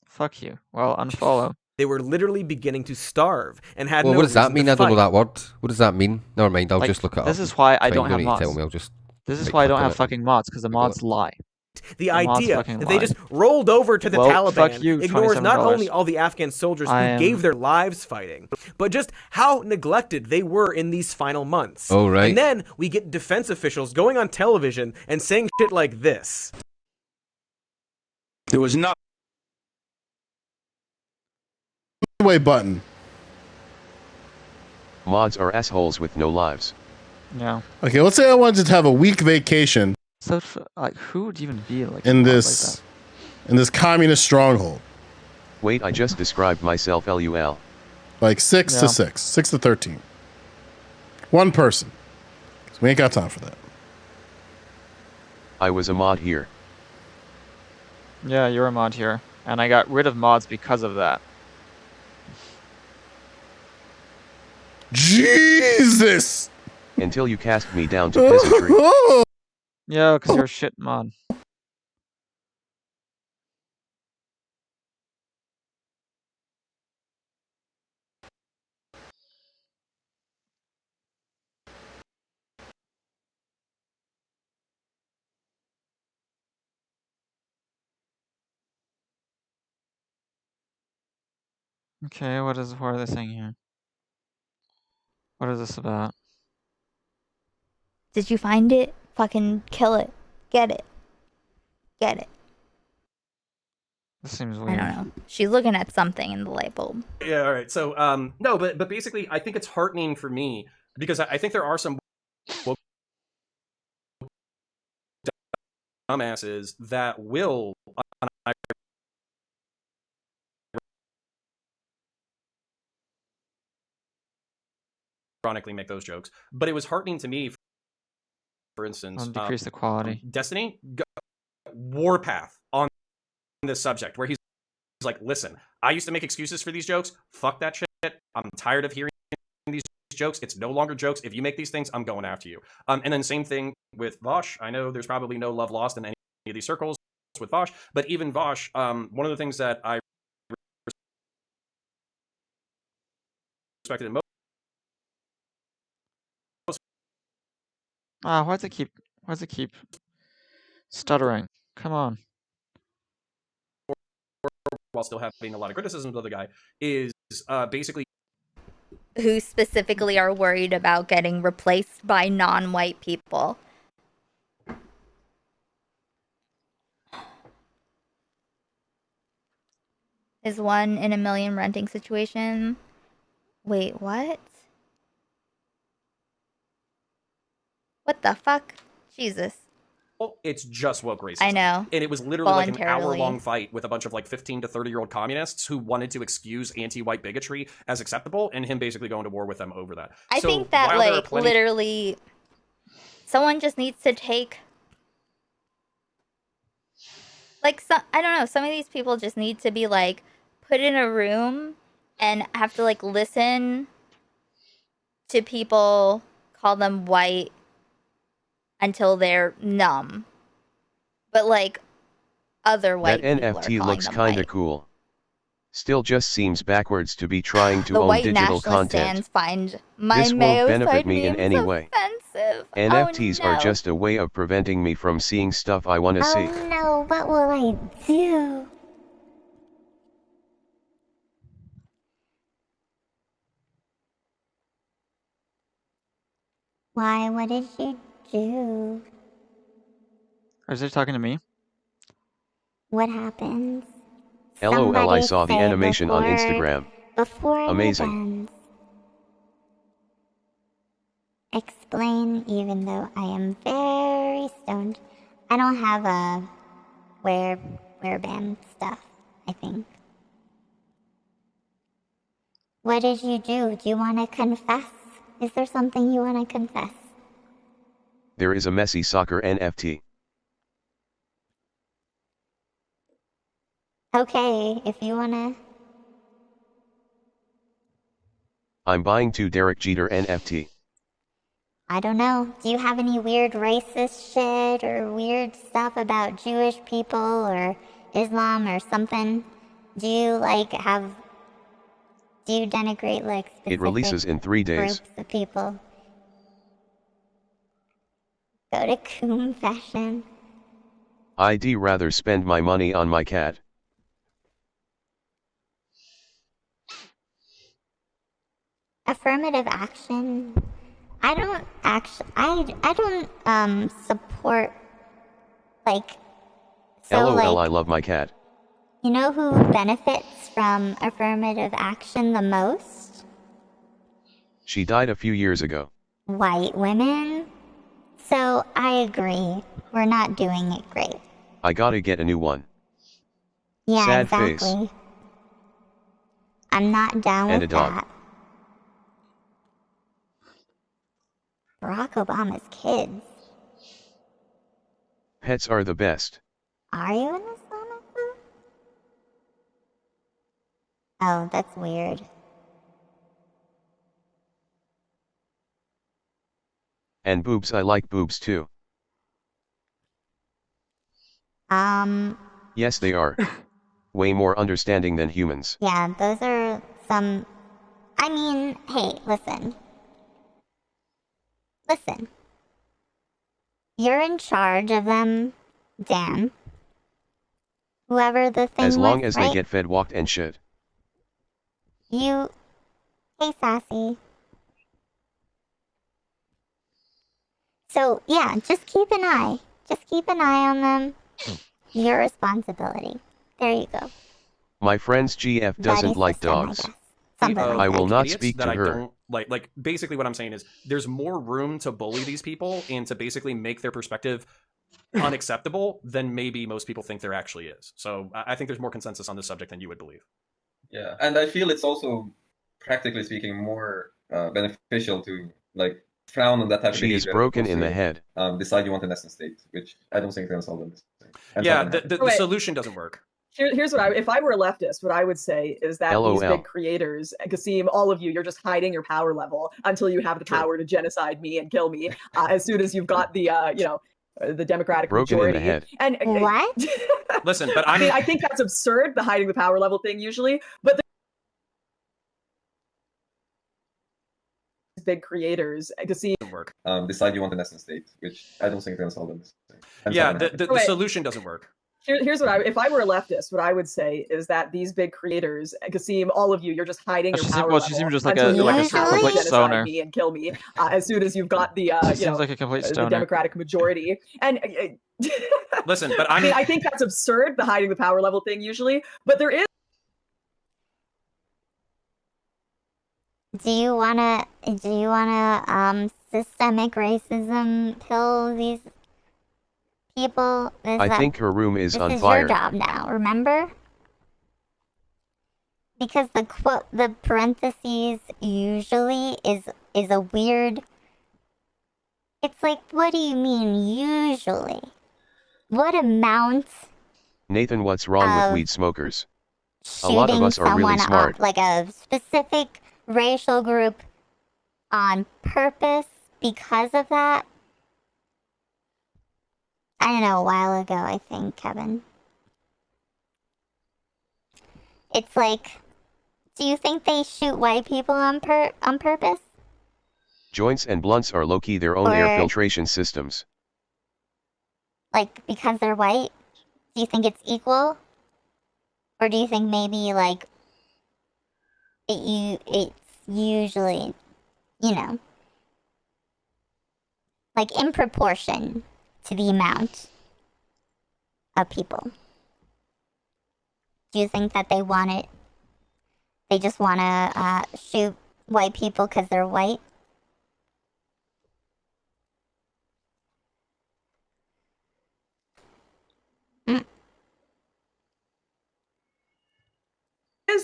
Fuck you. Well, unfollow. They were literally beginning to starve and had Well, no what does that reason mean? to I don't know fight. that word. What does that mean? Never mind. I'll Like, just look it up. this is why I Fine, don't you have need to tell mods. me. I'll just. This is right why I click don't on have it. fucking mods, because the Click on mods it. lie. The mods idea fucking that they lie. just rolled over to the Well, fuck Taliban you, ignores not $27. only all the Afghan soldiers who I am- gave their lives fighting, but just how neglected they were in these final months. Oh, right. And then we get defense officials going on television and saying shit like this. There was not Away button. Mods are assholes with no lives. Yeah. Okay, let's say I wanted to have a week vacation So, like, who would even be like a in mod this communist stronghold. Wait, I just described myself, lol. Like 6 Yeah. to 6, 6 to 13. One person. So we ain't got time for that. I was a mod here. like that? Yeah, you're a mod here, and I got rid of mods because of that. Jesus! Until you cast me down to peasantry. Yeah, because you're a shit mod. Okay, what are they saying here? What is this about? Did you find it? Fucking kill it. Get it. Get it. This seems I weird. don't know. She's looking at something in the light bulb. Yeah, all right. So, no, but basically, I think it's heartening for me because I think there are some dumbasses that will ironically make those jokes. But it was heartening to me, for instance, I'll decrease the quality. Destiny, Warpath on this subject, where he's like, listen, I used to make excuses for these jokes. Fuck that shit. I'm tired of hearing these jokes. It's no longer jokes. If you make these things, I'm going after you. And then same thing with Vosh. I know there's probably no love lost in any of these circles with Vosh, but even Vosh, one of the things that I respected most. Ah, why does it keep stuttering? Come on. While still having a lot of criticisms of the guy, is basically Who specifically are worried about getting replaced by non-white people. Is 1 in a million renting situation? Wait, what? What the fuck? Jesus. it's just woke racism. I know. And it was literally like an Voluntarily. hour-long fight with a bunch of like 15 to 30-year-old communists who wanted to excuse anti-white bigotry as acceptable, and him basically going to war with them over that. I So think that while there are like plenty- literally someone just needs to take like I don't know, some of these people just need to be like put in a room and have to like listen to people call them white until they're numb. But like other white That people are NFT calling looks them kinda white. cool. Still just seems backwards to be trying to The own white digital nationalist content. stands find my This Mayo won't benefit side me in memes any way. offensive. NFTs oh, no. are just a way of preventing me from seeing stuff I wanna see. Oh no, what will I do? Why? What did you do? Or is he talking to me? What happens? LOL, I Somebody saw the say animation on before- Instagram. Before it Amazing. ends. Explain, even though I am very stoned. I don't have a wearband stuff, I think. What did you do? Do you want to confess? Is there something you want to confess? There is a Messi soccer NFT. Okay, if you want to. I'm buying 2 Derek Jeter NFT. I don't know. Do you have any weird racist shit or weird stuff about Jewish people or Islam or something? Do you like have? Do you denigrate like specific It releases in 3 days. groups of people? Go to Coom Fashion. I'd rather spend my money on my cat. Affirmative action. I don't actually. I don't support like. So LOL, like, I love my cat. you know who benefits from affirmative action the most? She died a few years ago. White women. So I agree. We're not doing it great. I gotta get a new one. Yeah, Sad exactly. face. I'm not down And with a dog. that. Barack Obama's kids. Pets are the best. Are you an Islamophobe? Oh, that's weird. And boobs, I like boobs too. Yes, they are. Way more understanding than humans. Yeah, those are some. I mean, hey, listen. Listen. You're in charge of them, Dan. Whoever the thing As long was, as right? they get fed, walked, and shit. You. Hey, Sassy. So, yeah, just keep an eye. Just keep an eye on them. Your responsibility. There you go. My friend's GF doesn't Buddy like system, I dogs. guess. Something like I will that. not idiots speak that to I her. don't like. Basically, what I'm saying is there's more room to bully these people and to basically make their perspective unacceptable than maybe most people think there actually is. So I think there's more consensus on this subject than you would believe. Yeah, and I feel it's also, practically speaking, more beneficial to like frown on that type of She behavior. is broken as opposed in the to, head. Decide you want a nation state, which I don't think is going to solve them. And Yeah, solve them. the solution doesn't work. Here's what if I were a leftist, what I would say is that these LOL. big creators, Kasim, all of you, you're just hiding your power level until you have the power to genocide me and kill me. As soon as you've got the, the Democratic Broken in the majority. head. And what? Listen, but I mean, I think that's absurd, the hiding the power level thing usually, but the big creators, Kasim. Work. Decide you want a nation state, which I don't think is going to solve them. And Yeah, solve them. the solution doesn't work. Here's what if I were a leftist, what I would say is that these big creators, Kasim, all of you, you're just hiding your power Well, she level seems just like until a you have the complete power to genocide stoner. me and kill me. As soon as you've got the, Seems like a complete the stoner. Democratic majority. And Listen, but I mean, I think that's absurd, the hiding the power level thing usually, but there is. Do you wanna systemic racism kill these people? I think her room is this on is fire. your job now, remember? Because the parentheses usually is a weird. It's like, what do you mean usually? What amount Nathan, what's wrong with of weed smokers? A lot of shooting us are really someone smart. up, like a specific racial group, on purpose because of that? I don't know, a while ago, I think, Kevin. It's like, do you think they shoot white people on purpose? Joints and blunts are low-key their own Or- air filtration systems. Like, because they're white? Do you think it's equal? Or do you think maybe, like, it's usually, like in proportion to the amount of people? Do you think that they just want to shoot white people because they're white?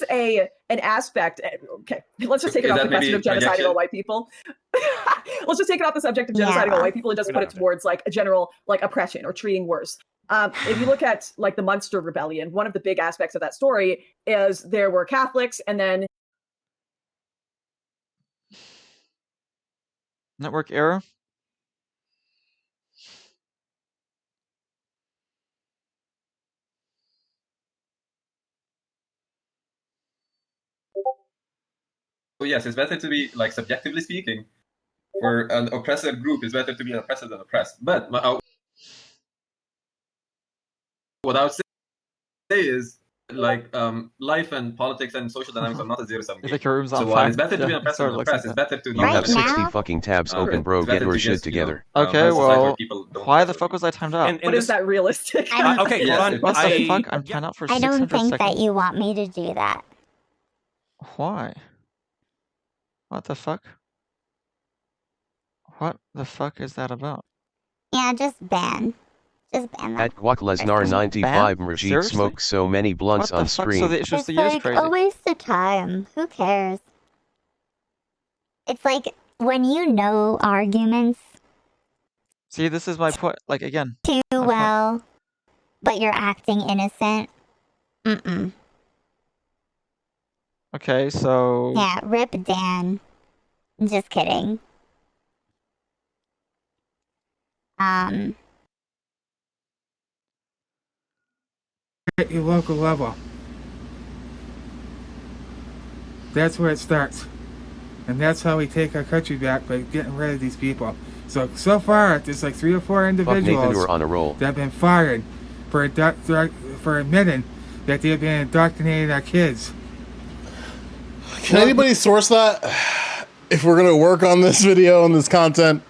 is an aspect. Okay, let's just take it Is off that the question maybe of genociding projection? all white people. Let's just take it off the subject of genociding all white people and just put it towards like a general like oppression or treating worse. If you look at like the Munster Rebellion, one of the big aspects of that story is there were Catholics and then Network error. So yes, it's better to be, like, subjectively speaking, for an oppressor group, it's better to be an oppressor than oppressed. But what I would say is, like, life and politics and social dynamics are not a zero-sum game. think your room's on So while fire. it's better to be an oppressor than oppressed, it's better to You not have have 60 fucking tabs open, bro. It's better Get your to shit just, you know, together. Okay, have a society where well, people don't why the fuck was I timed out? what is that realistic? Okay, hold on. What the fuck? I'm timed out for I 600 don't think seconds. that you want me to do that. Why? What the fuck? What the fuck is that about? Yeah, just ban. Just ban them. At Guac Lesnar 95, Majid Seriously? smokes so many blunts What the on fuck? stream. So it's just It's the year's like crazy. a waste of time. Who cares? It's like when you know arguments See, this is my point. Like, again. too well, but you're acting innocent. Mm-mm. Okay, so... Yeah, rip Dan. Just kidding. At your local level. That's where it starts. And that's how we take our country back, by getting rid of these people. So far, there's like 3 or 4 Fuck Nathan, individuals we're on a roll. that have been fired for admitting that they've been indoctrinating our kids. Can anybody source that? If we're gonna work on this video and this content,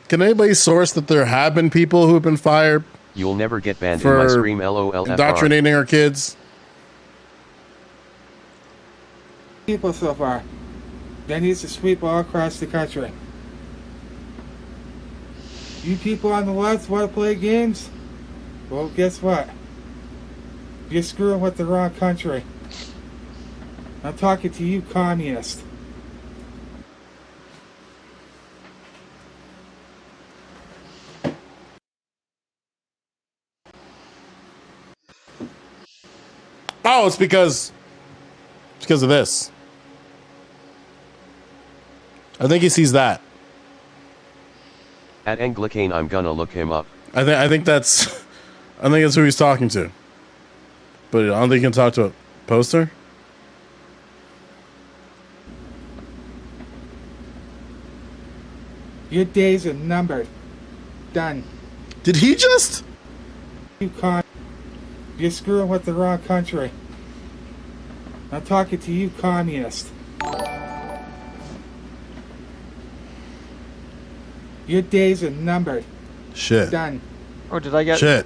can anybody source that there have been people who have been fired You'll never get banned in my for stream, LOL. indoctrinating our kids? People so far. That needs to sweep all across the country. You people on the left want to play games? Well, guess what? You're screwing with the wrong country. I'm talking to you, communist. Oh, it's because of this. I think he sees that. At Anglicane, I'm gonna look him up. I think that's who he's talking to. But I don't think he can talk to a poster. Your days are numbered. Done. Did he just? You're screwing with the wrong country. I'm talking to you, communist. Your days are numbered. Shit. Done. Oh, did I get... Shit.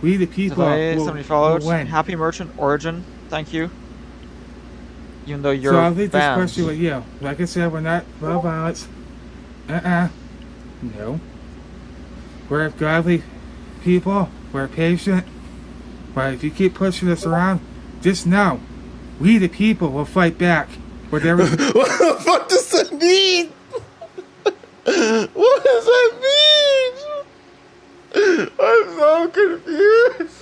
We the people Somebody followed. will win. Happy Merchant Origin. Thank you. Even though you're So I'll leave this banned. question with you. Like I said, we're not for violence. No. We're godly people. We're patient. But if you keep pushing us around, just know, we the people will fight back. Whatever. What the fuck does that mean? What does that mean? I'm so confused.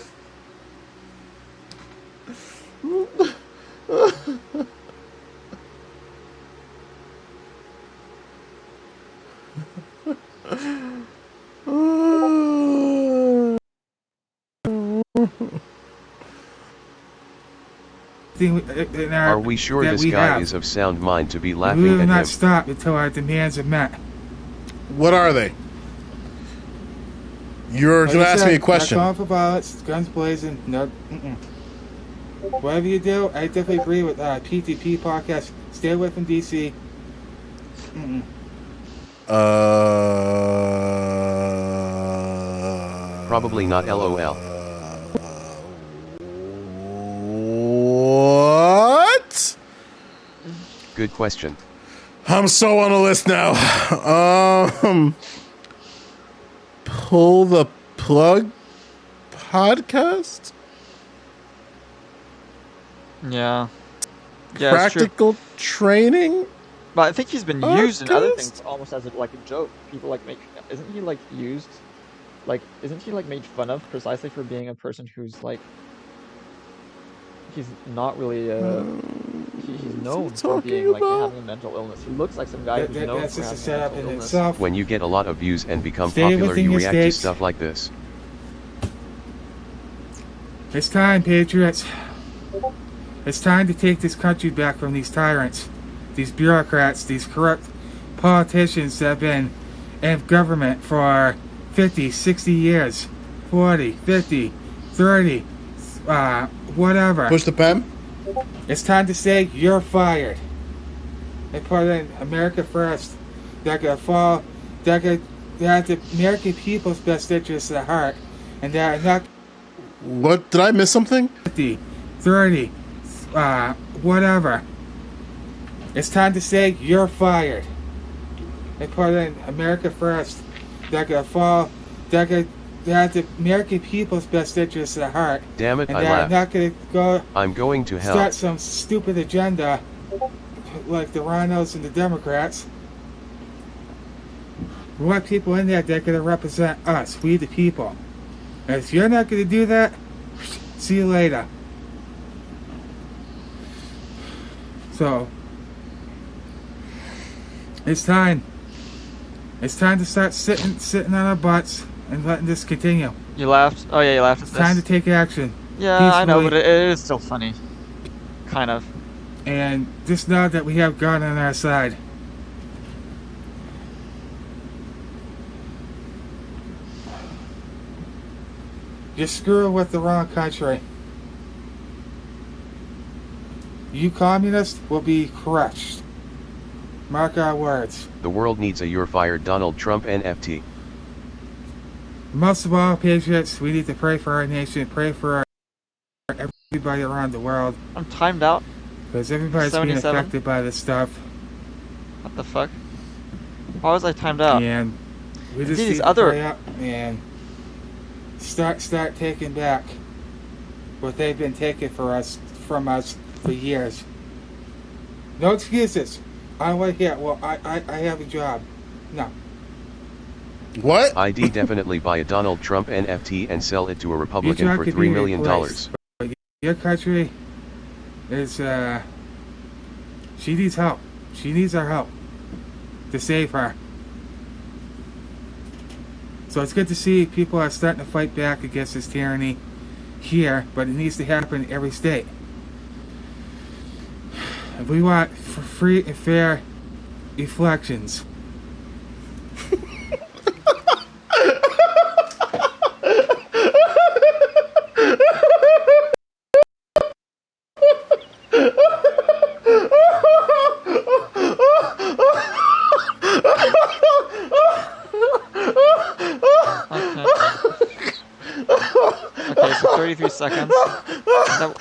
Are we sure this guy is of sound mind to be We laughing will at not him? stop until our demands are met. What are they? You're Like going to I ask said, me a question. Not calling for violence, guns blazing. No. Whatever you do, I definitely agree with PTP podcast. Stay away from DC. Probably not, LOL. What? Good question. I'm so on a list now. Pull the plug podcast? Yeah. Yeah, it's true. Practical training? But I think he's been used in other things almost as a joke. People make. Isn't he used? Isn't he made fun of precisely for being a person who's he's not really he's known for being having a mental illness. He looks like some guy who's known for having a mental illness. When you get a lot of views and become Stay popular, within you your react to states. stuff like this. It's time, patriots. It's time to take this country back from these tyrants, these bureaucrats, these corrupt politicians that have been in government for 50, 60 years, 40, 50, 30, whatever. Push the pen. It's time to say you're fired. They put in America first. They're gonna fall. They have the American people's best interests at heart, and they're not. What? Did I miss something? 50, 30, whatever. It's time to say you're fired. They put in America first. They're gonna fall. They have the American people's best interests at heart. Damn it, and I they're laughed. not gonna go I'm going to hell. start some stupid agenda like the Rhinos and the Democrats. We want people in there that are going to represent us, we the people. And if you're not going to do that, see you later. So, it's time. It's time to start sitting on our butts and letting this continue. You laughed? Oh yeah, you laughed at It's this. time to take action. Yeah, I know, peacefully. but it is still funny. Kind of. And just know that we have God on our side. You're screwing with the wrong country. You communists will be crushed. Mark our words. The world needs a "you're fired" Donald Trump NFT. Most of all, patriots, we need to pray for our nation, pray for everybody around the world. I'm timed out. Because everybody's being 77? affected by this stuff. What the fuck? Why was I timed out? And we just These need to other- pray up and start taking back what they've been taking from us for years. No excuses. I don't want to hear, well, I have a job. No. What? ID definitely buy a Donald Trump NFT and sell it to a Republican Your for job could $3 be million. replaced, but your country is, she needs help. She needs our help to save her. So it's good to see people are starting to fight back against this tyranny here, but it needs to happen in every state. If we want free and fair elections, Okay, so 33 seconds.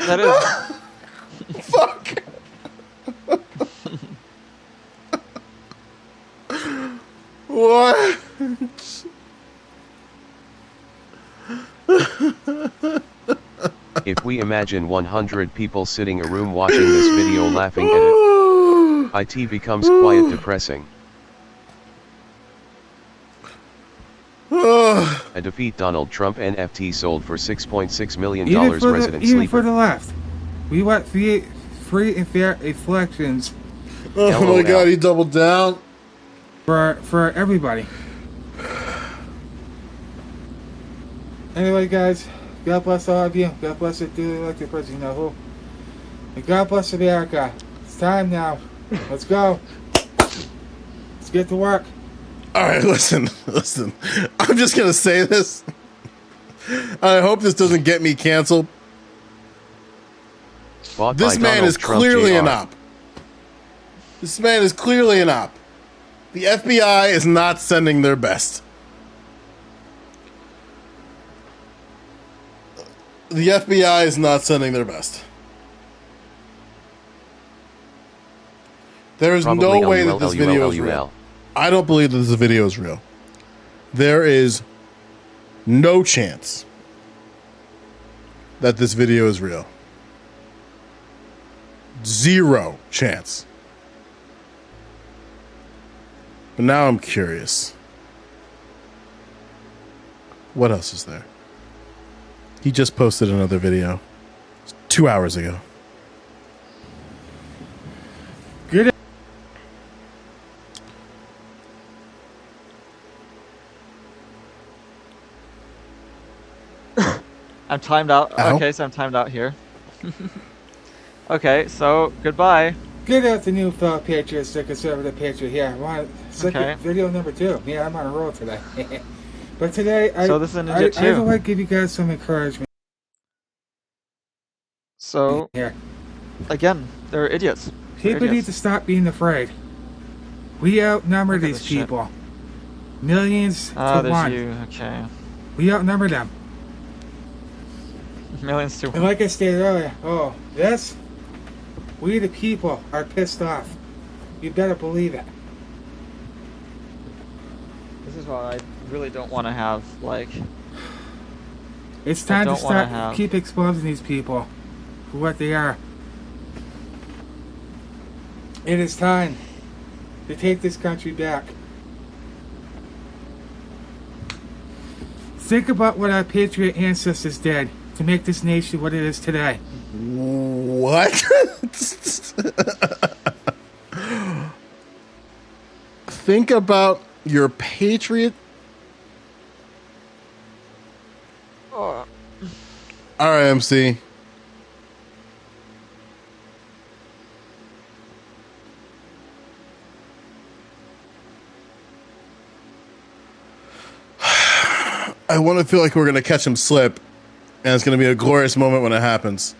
That is. Fuck. What? If we imagine 100 people sitting in a room watching this video laughing at it, it becomes quite depressing. A defeat Donald Trump NFT sold for $6.6 million resident even sleeper. for the left, we want free and fair elections. Oh my god, he doubled down. For everybody. Anyway, guys, God bless all of you. God bless the duly elected president, you know who. And God bless America. It's time now. Let's go. Let's get to work. Alright, listen. I'm just gonna say this. I hope this doesn't get me canceled. Bought This by man Donald is Trump clearly Jr. an op. This man is clearly an op. The FBI is not sending their best. The FBI is not sending their best. There is Probably no way that LUL, this video is LUL. real. I don't believe that this video is real. There is no chance that this video is real. Zero chance. But now I'm curious. What else is there? He just posted another video 2 hours ago. Good. I'm timed out. Ow. Okay, so I'm timed out here. Okay, so goodbye. Good afternoon, fellow patriots, the conservative patriot here. I want second Okay. video number 2. Yeah, I'm on a roll today. But today, So this is a Ninja I 2. want to give you guys some encouragement. So, Here. again, they're idiots. They're People need idiots. to stop being afraid. We outnumber Look at these this shit. people. Millions Ah, to there's one. you. Okay. We outnumber them. Millions to And like I stated earlier, we the people are pissed off. You better believe it. This is why I really don't want to have, like... It's time to don't wanna stop, keep exposing these people for what they are. It is time to take this country back. Think about what our patriot ancestors did to make this nation what it is today. What? Think about your patriot. Oh. All right, MC. I want to feel like we're going to catch him slip, and it's going to be a glorious moment when it happens.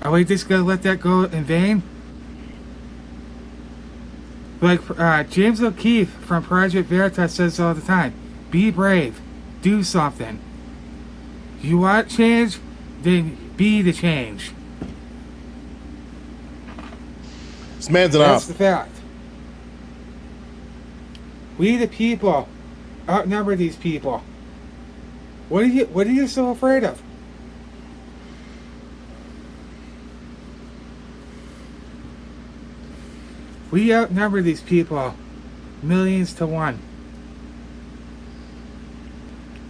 Are we just gonna let that go in vain? Like James O'Keefe from Project Veritas says all the time, be brave, do something. You want change? Then be the change. This man's an That's op. the fact. We the people outnumber these people. What are you so afraid of? We outnumber these people millions to one.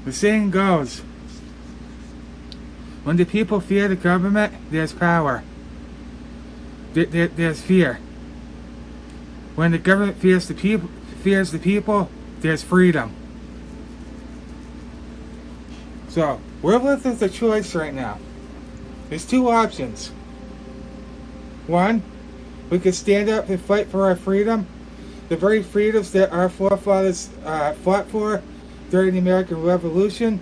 The saying goes, when the people fear the government, there's power. There's fear. When the government fears the people, there's freedom. So, we're left with a choice right now. There's two options. One, we could stand up and fight for our freedom, the very freedoms that our forefathers fought for during the American Revolution,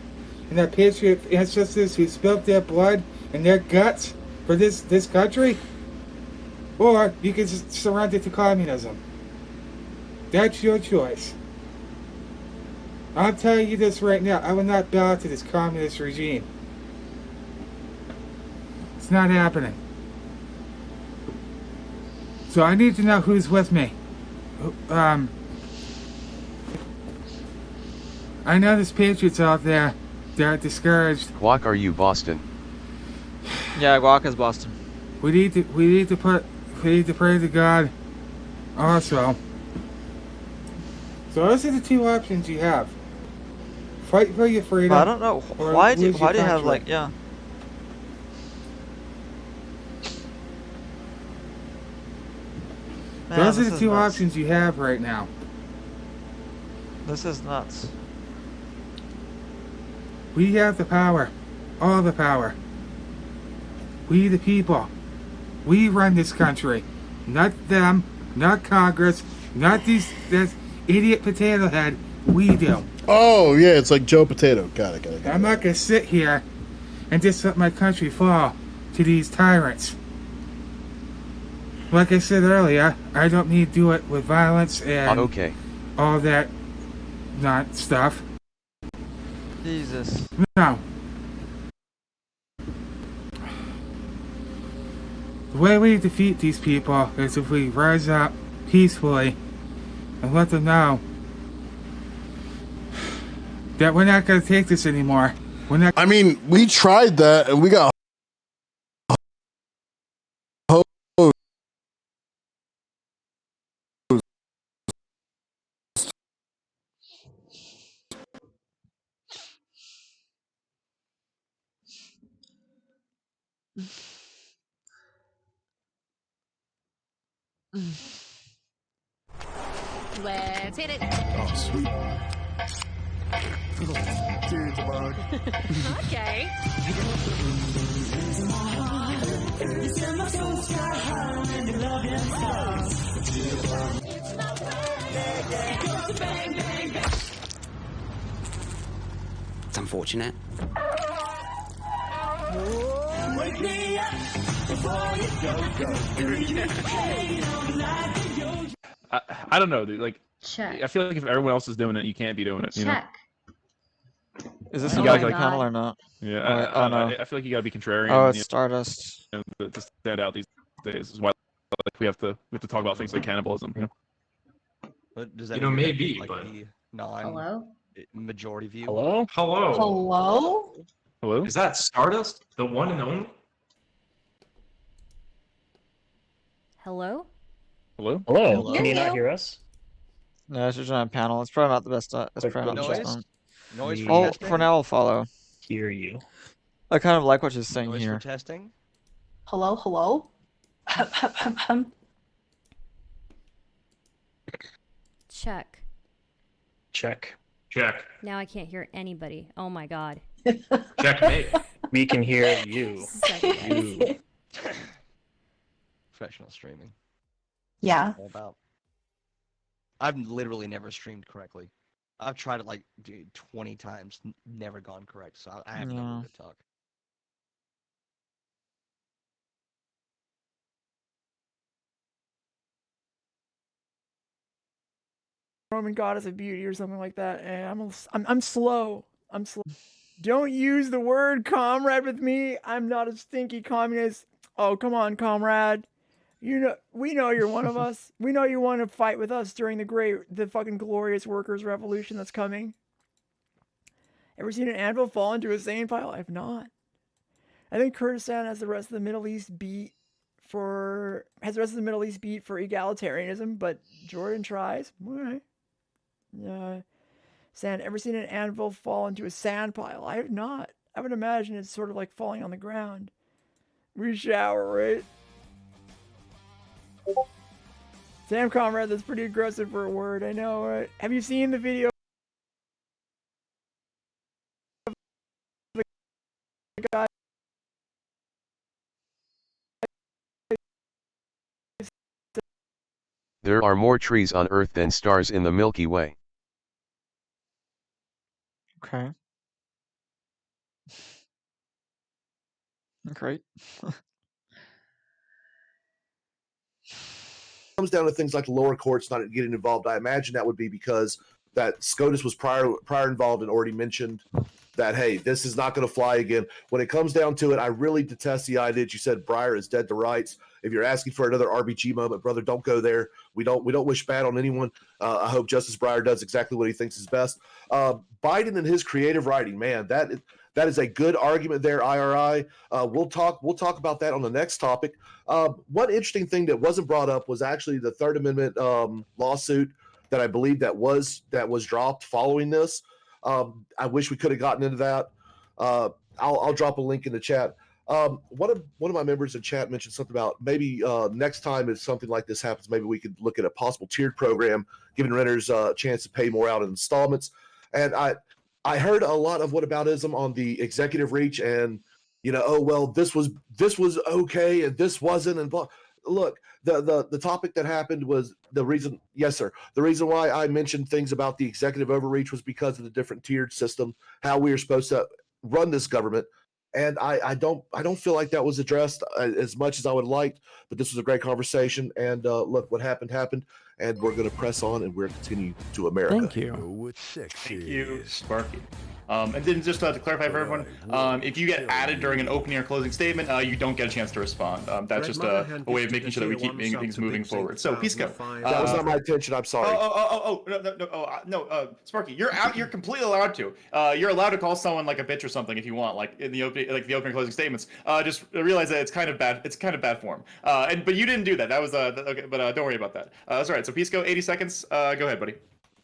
and our patriot ancestors who spilled their blood and their guts for this country. Or you can just surrender to communism. That's your choice. I'm telling you this right now, I will not bow to this communist regime. It's not happening. So I need to know who's with me. I know there's patriots out there that are discouraged. Guac, are you Boston? Yeah, Guac is Boston. We need to pray to God also. So those are the two options you have. Fight for your freedom. I don't know or why do lose your you have country. like yeah. Man, Those are this the is two nuts. options you have right now. This is nuts. We have the power. All the power. We the people. We run this country. Not them, not Congress, not this idiot potato head. We do. Oh, yeah, it's like Joe Potato. Got it. I'm not going to sit here and just let my country fall to these tyrants. Like I said earlier, I don't need to do it with violence and Okay. all that not stuff. Jesus. No. The way we defeat these people is if we rise up peacefully and let them know that we're not going to take this anymore. I mean, we tried that and we got Let's hit it. Oh, sweet. Okay. It's unfortunate. I don't know, dude. Like, Check. I feel like if everyone else is doing it, you can't be doing it. You know? Check. Is this You a gotta, like like, panel or not? Yeah. Oh, no. I feel like you gotta be contrarian. Oh, it's you know, Stardust. to stand out these days is why like we have to talk about things like cannibalism. You know? But does that You know, mean maybe, like but- the non Hello? majority view? Hello? Hello? Hello? Is that Stardust? The one and only? Hello? Hello? Hello? Can you not hear us? No, it's just on a panel. It's probably not the best. It's probably not the best Noise? one. Noise for Oh, testing? for now, I'll follow. Hear you. I kind of like what she's saying Noise here. for testing? Hello? Hello? Check. Check. Check. Now I can't hear anybody. Oh my god. Checkmate. We can hear you. You. Professional streaming. Yeah. All about. I've literally never streamed correctly. I've tried it like 20 times, never gone correct. So I have no Yeah. way to talk. Roman goddess of beauty or something like that. And I'm slow. I'm slow. Don't use the word comrade with me. I'm not a stinky communist. Oh, come on, comrade. You know, we know you're one of us. We know you want to fight with us during the fucking glorious workers' revolution that's coming. Ever seen an anvil fall into a sand pile? I've not. I think Kurdistan has the rest of the Middle East beat for egalitarianism, but Jordan tries. All right. Sand. Ever seen an anvil fall into a sand pile? I have not. I would imagine it's sort of like falling on the ground. We shower, right? Damn, comrade, that's pretty aggressive for a word. I know, right? Have you seen the video? Of the guy? There are more trees on Earth than stars in the Milky Way. Okay. Great. Comes down to things like the lower courts not getting involved. I imagine that would be because that SCOTUS was prior involved and already mentioned that, hey, this is not going to fly again. When it comes down to it, I really detest the idea that you said Breyer is dead to rights. If you're asking for another RBG moment, brother, don't go there. We don't wish bad on anyone. I hope Justice Breyer does exactly what he thinks is best. Biden and his creative writing, man, that is a good argument there, IRI. We'll talk about that on the next topic. One interesting thing that wasn't brought up was actually the Third Amendment lawsuit that I believe that was dropped following this. I wish we could have gotten into that. I'll drop a link in the chat. One of my members in chat mentioned something about maybe next time if something like this happens, maybe we could look at a possible tiered program, giving renters a chance to pay more out in installments. And I heard a lot of whataboutism on the executive reach, and oh well, this was okay and this wasn't, and blah. Look, the topic that happened was the reason. Yes, sir. The reason why I mentioned things about the executive overreach was because of the different tiered system, how we are supposed to run this government. And I don't feel like that was addressed as much as I would have liked, but this was a great conversation. And look, what happened, and we're going to press on and we're going to continue to America. Thank you. Thank you, Sparky. And then just to clarify for everyone, if you get added during an opening or closing statement, you don't get a chance to respond. That's just a way of making sure that we keep things moving forward. So, Pisco. That was not my intention. I'm sorry. No, Sparky, you're out. You're completely allowed to. You're allowed to call someone like a bitch or something if you want, like in the opening, like the opening and closing statements. Just realize that it's kind of bad. It's kind of bad form. But you didn't do that. That was okay. But don't worry about that. That's all right. So Pisco, 80 seconds. Go ahead, buddy.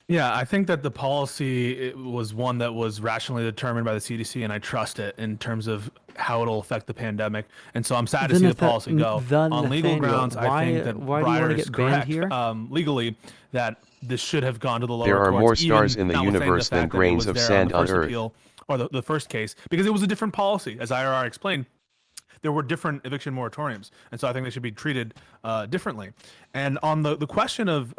Yeah, I think that the policy was one that was rationally determined by the CDC, and I trust it in terms of how it'll affect the pandemic. And so I'm sad to see the policy go. On legal grounds, I think that Breyer is correct legally that this should have gone to the lower courts. There are more stars in the notwithstanding universe the than fact that it grains was of there sand the on first Earth. appeal, or the first case, because it was a different policy, as IRR explained. There were different eviction moratoriums, and so I think they should be treated differently. And on the question of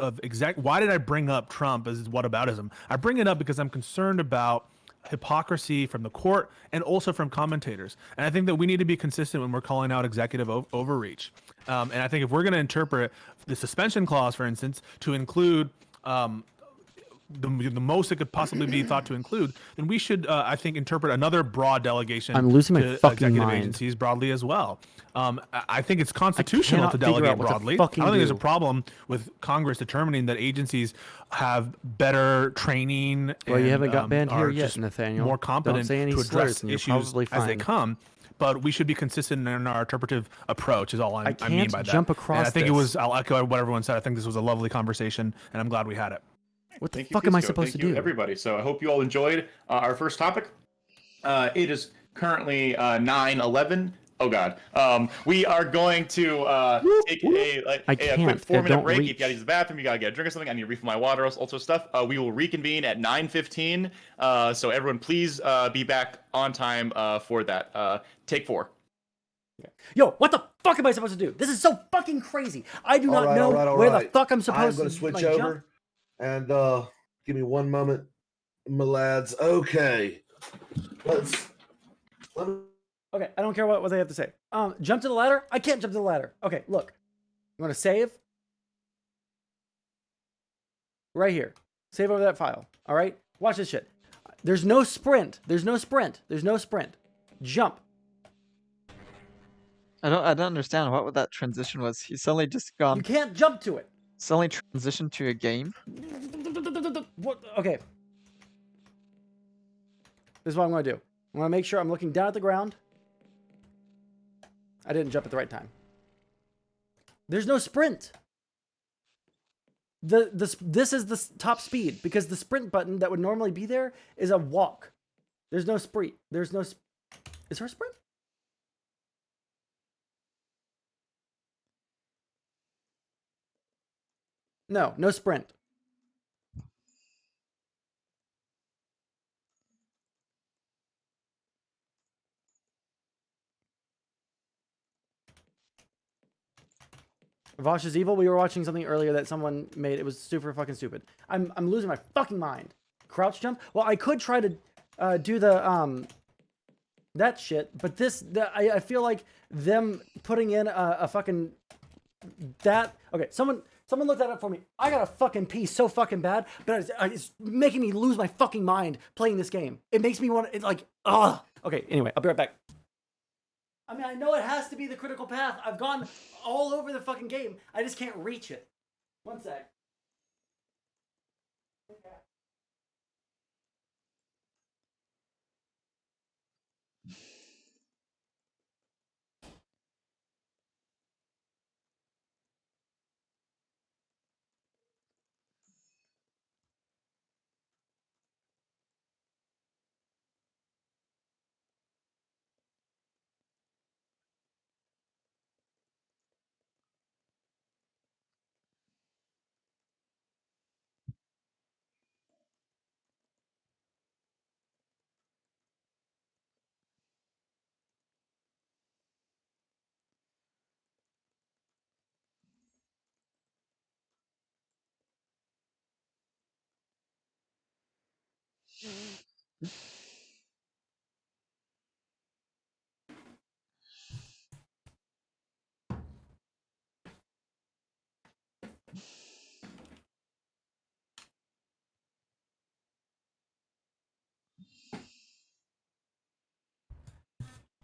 why did I bring up Trump as whataboutism? I bring it up because I'm concerned about hypocrisy from the court and also from commentators. And I think that we need to be consistent when we're calling out executive overreach. And I think if we're going to interpret the suspension clause, for instance, to include the most it could possibly be thought to include, then we should, I think, interpret another broad delegation I'm losing my to fucking executive mind. agencies broadly as well. I think it's constitutional to cannot figure delegate out what to broadly. I fucking don't think there's a do. problem with Congress determining that agencies have better training. Well, you and, haven't got banned here are yet, just Nathaniel. more Don't competent say any to address slurs and you're issues probably as they fine. come. But we should be consistent in our interpretive approach. Is all I mean can't by that. jump And across I think it this. was. I'll echo what everyone said. I think this was a lovely conversation, and I'm glad we had it. What the Thank you, fuck am I Pisco. supposed Thank to you, do? everybody? So I hope you all enjoyed our first topic. It is currently 9:11. Oh God. We are going to take a quick can't. 4-minute Don't break. reach. If you gotta use the bathroom, you gotta get a drink or something. I need to refill my water, also stuff. We will reconvene at 9:15. So everyone, please be back on time for that. Take 4. Yo, what the fuck am I supposed to do? This is so fucking crazy. I do All not right, know all where right. the fuck I'm supposed gonna to switch like, over and give me one moment, my lads. Okay. Let me Okay, I don't care what they have to say. Jump to the ladder? I can't jump to the ladder. Okay, look. I'm gonna save. Right here. Save over that file. Alright? Watch this shit. There's no sprint. There's no sprint. There's no sprint. Jump. I don't understand what that transition was. He suddenly just gone. You can't jump to it. Suddenly transitioned to a game. What? Okay. This is what I'm gonna do. I'm gonna make sure I'm looking down at the ground. I didn't jump at the right time. There's no sprint. This is the top speed because the sprint button that would normally be there is a walk. There's no sprint. There's no. Is there a sprint? No, no sprint. Vosh is evil. We were watching something earlier that someone made. It was super fucking stupid. I'm losing my fucking mind. Crouch jump. Well, I could try to do the that shit, but I feel like them putting in a fucking that. Okay, someone look that up for me. I got a fucking pee so fucking bad, but it's making me lose my fucking mind playing this game. It makes me want to, like, ugh. Okay, anyway, I'll be right back. I mean, I know it has to be the critical path. I've gone all over the fucking game. I just can't reach it. One sec.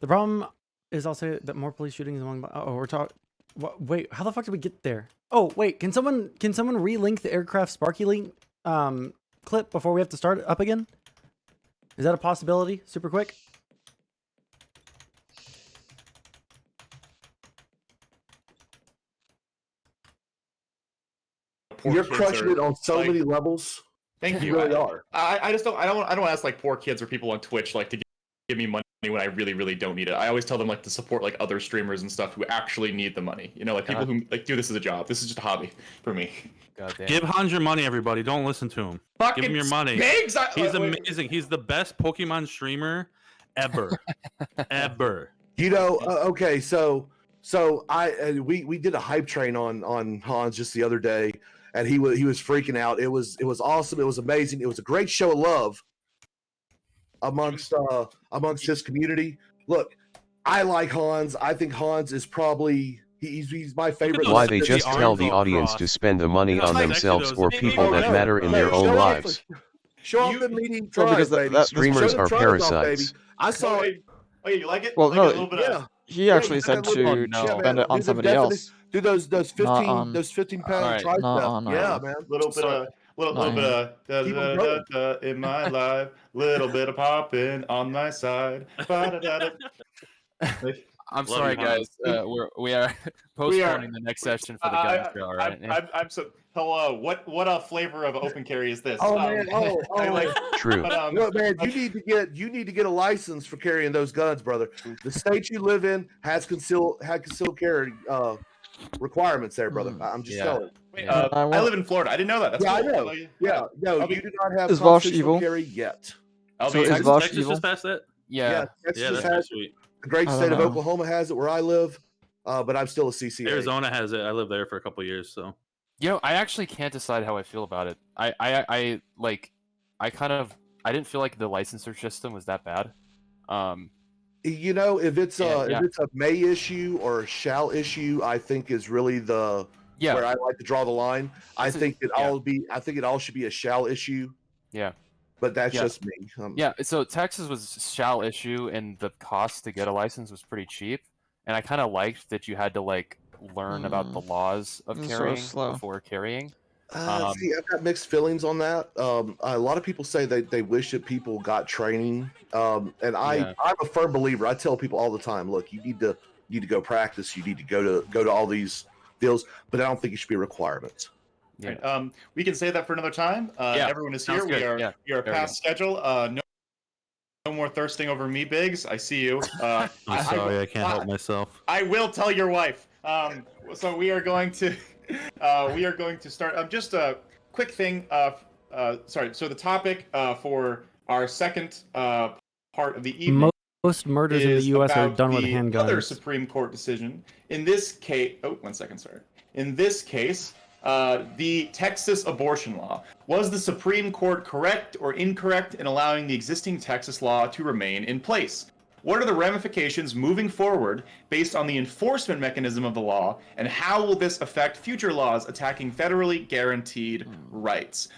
The problem is also that more police shootings among. Oh, we're talking. Wait, how the fuck did we get there? Oh, wait, can someone relink the aircraft Sparky link clip before we have to start it up again? Is that a possibility? Super quick. You're kids crushing are, it on so like- many levels. Thank you. You really are. I just don't. I don't ask like poor kids or people on Twitch like to give me money when I really don't need it. I always tell them like to support like other streamers and stuff who actually need the money. You know, like people who like do this as a job. This is just a hobby for me. Give Hans your money, everybody. Don't listen to him. Give him your money. Pigs! He's wait. amazing. He's the best Pokemon streamer ever. ever. You know, okay, so we did a hype train on Hans just the other day, and he was freaking out. It was awesome. It was amazing. It was a great show of love amongst his community. Look, I like Hans. I think Hans is probably he's my favorite. Why they just tell the audience to spend the money on themselves or people that matter in their own lives. Show off the meeting Well, because tribes, baby. Streamers Show the are tribes off, parasites. baby. I saw it. Oh yeah, you like it? Well, Like no, a little bit of- he actually said to spend it on somebody else. Do those 15 Not on- those 15-pound Alright, tricep. not on, Yeah, man. little bit of Keep 'em going. in my life, little bit of popping on my side. Ba-da-da-da. I'm Love sorry, you, guys. Hans. We are postponing the next session for the gun show. All right. I'm so hello. What flavor of open carry is this? Oh man, I like True. But, Look, man, you need to get a license for carrying those guns, brother. The state you live in had concealed carry requirements there, brother. I'm just telling. Wait, I live in Florida. I didn't know that. That's Yeah, cool. I know. Like, Yeah, no, I'll be- you do not have Is Vosh constitutional evil? carry yet. I'll So be is Texas, Vosh Texas evil? just passed that? Yeah, Texas Yeah, just that's has sweet. the great I state don't of know. Oklahoma has it where I live, but I'm still a CCA. Arizona has it. I lived there for a couple of years, so. I actually can't decide how I feel about it. I didn't feel like the licensure system was that bad. You know, if it's Yeah, if it's a may issue or a shall issue, I think is really the where I like to draw the line. I think it all should be a shall issue. Yeah. But that's Yeah. just me. Yeah, so Texas was shall issue, and the cost to get a license was pretty cheap. And I kind of liked that you had to like learn about the laws of It's so carrying slow. before carrying. See, I've got mixed feelings on that. A lot of people say they wish that people got training, and I'm a firm believer. I tell people all the time, look, you need to go practice. You need to go to all these deals, but I don't think it should be requirements. Right. We can say that for another time. Everyone is here. Sounds good. Yeah, We are very past schedule. No more thirsting over me, Biggs. I see you. I'm sorry, I can't help myself. I will tell your wife. So we are going to start. Just a quick thing. Sorry. So the topic for our second part of the evening. Most murders in the is U.S. are about done with the Other handguns. Supreme Court decision. In this case, In this case, the Texas abortion law. Was the Supreme Court correct or incorrect in allowing the existing Texas law to remain in place? What are the ramifications moving forward based on the enforcement mechanism of the law, and how will this affect future laws attacking federally guaranteed rights?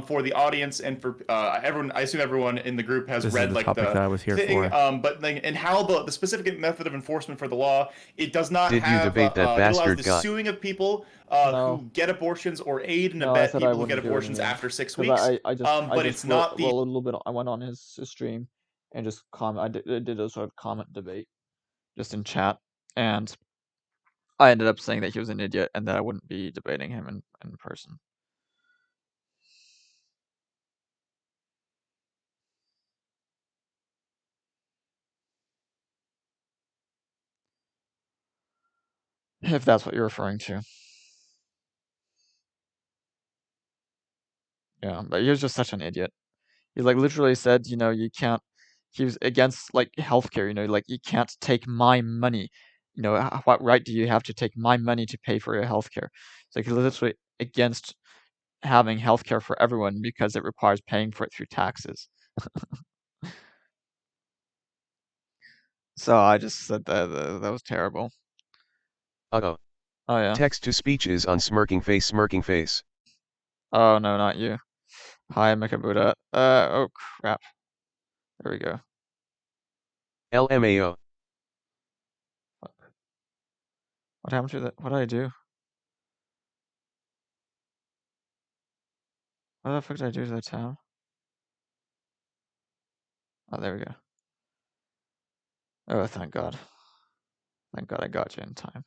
For the audience and for everyone, I assume everyone in the group has This is read the like topic the that I was here thing, for. and how the specific method of enforcement for the law, it does not Did you have debate that it allows bastard the guy? suing of people who get abortions or aid and No, I abet said I people who get wouldn't do it abortions anymore. after 6 'Cause weeks. I But just it's not the a little bit. I went on his stream and just comment. I did a sort of comment debate just in chat, and I ended up saying that he was an idiot and that I wouldn't be debating him in person. If that's what you're referring to. Yeah, but he was just such an idiot. He like literally said, you can't. He was against like healthcare. Like you can't take my money. What right do you have to take my money to pay for your healthcare? It's like he's literally against having healthcare for everyone because it requires paying for it through taxes. So I just said that was terrible. Uh-oh. Oh yeah. Text to speech is on smirking face. Oh no, not you. Hi, Mekabuda. Oh crap. There we go. LMAO. What happened to that? What did I do? What the fuck did I do to the tab? Oh, there we go. Oh, thank God. Thank God I got you in time.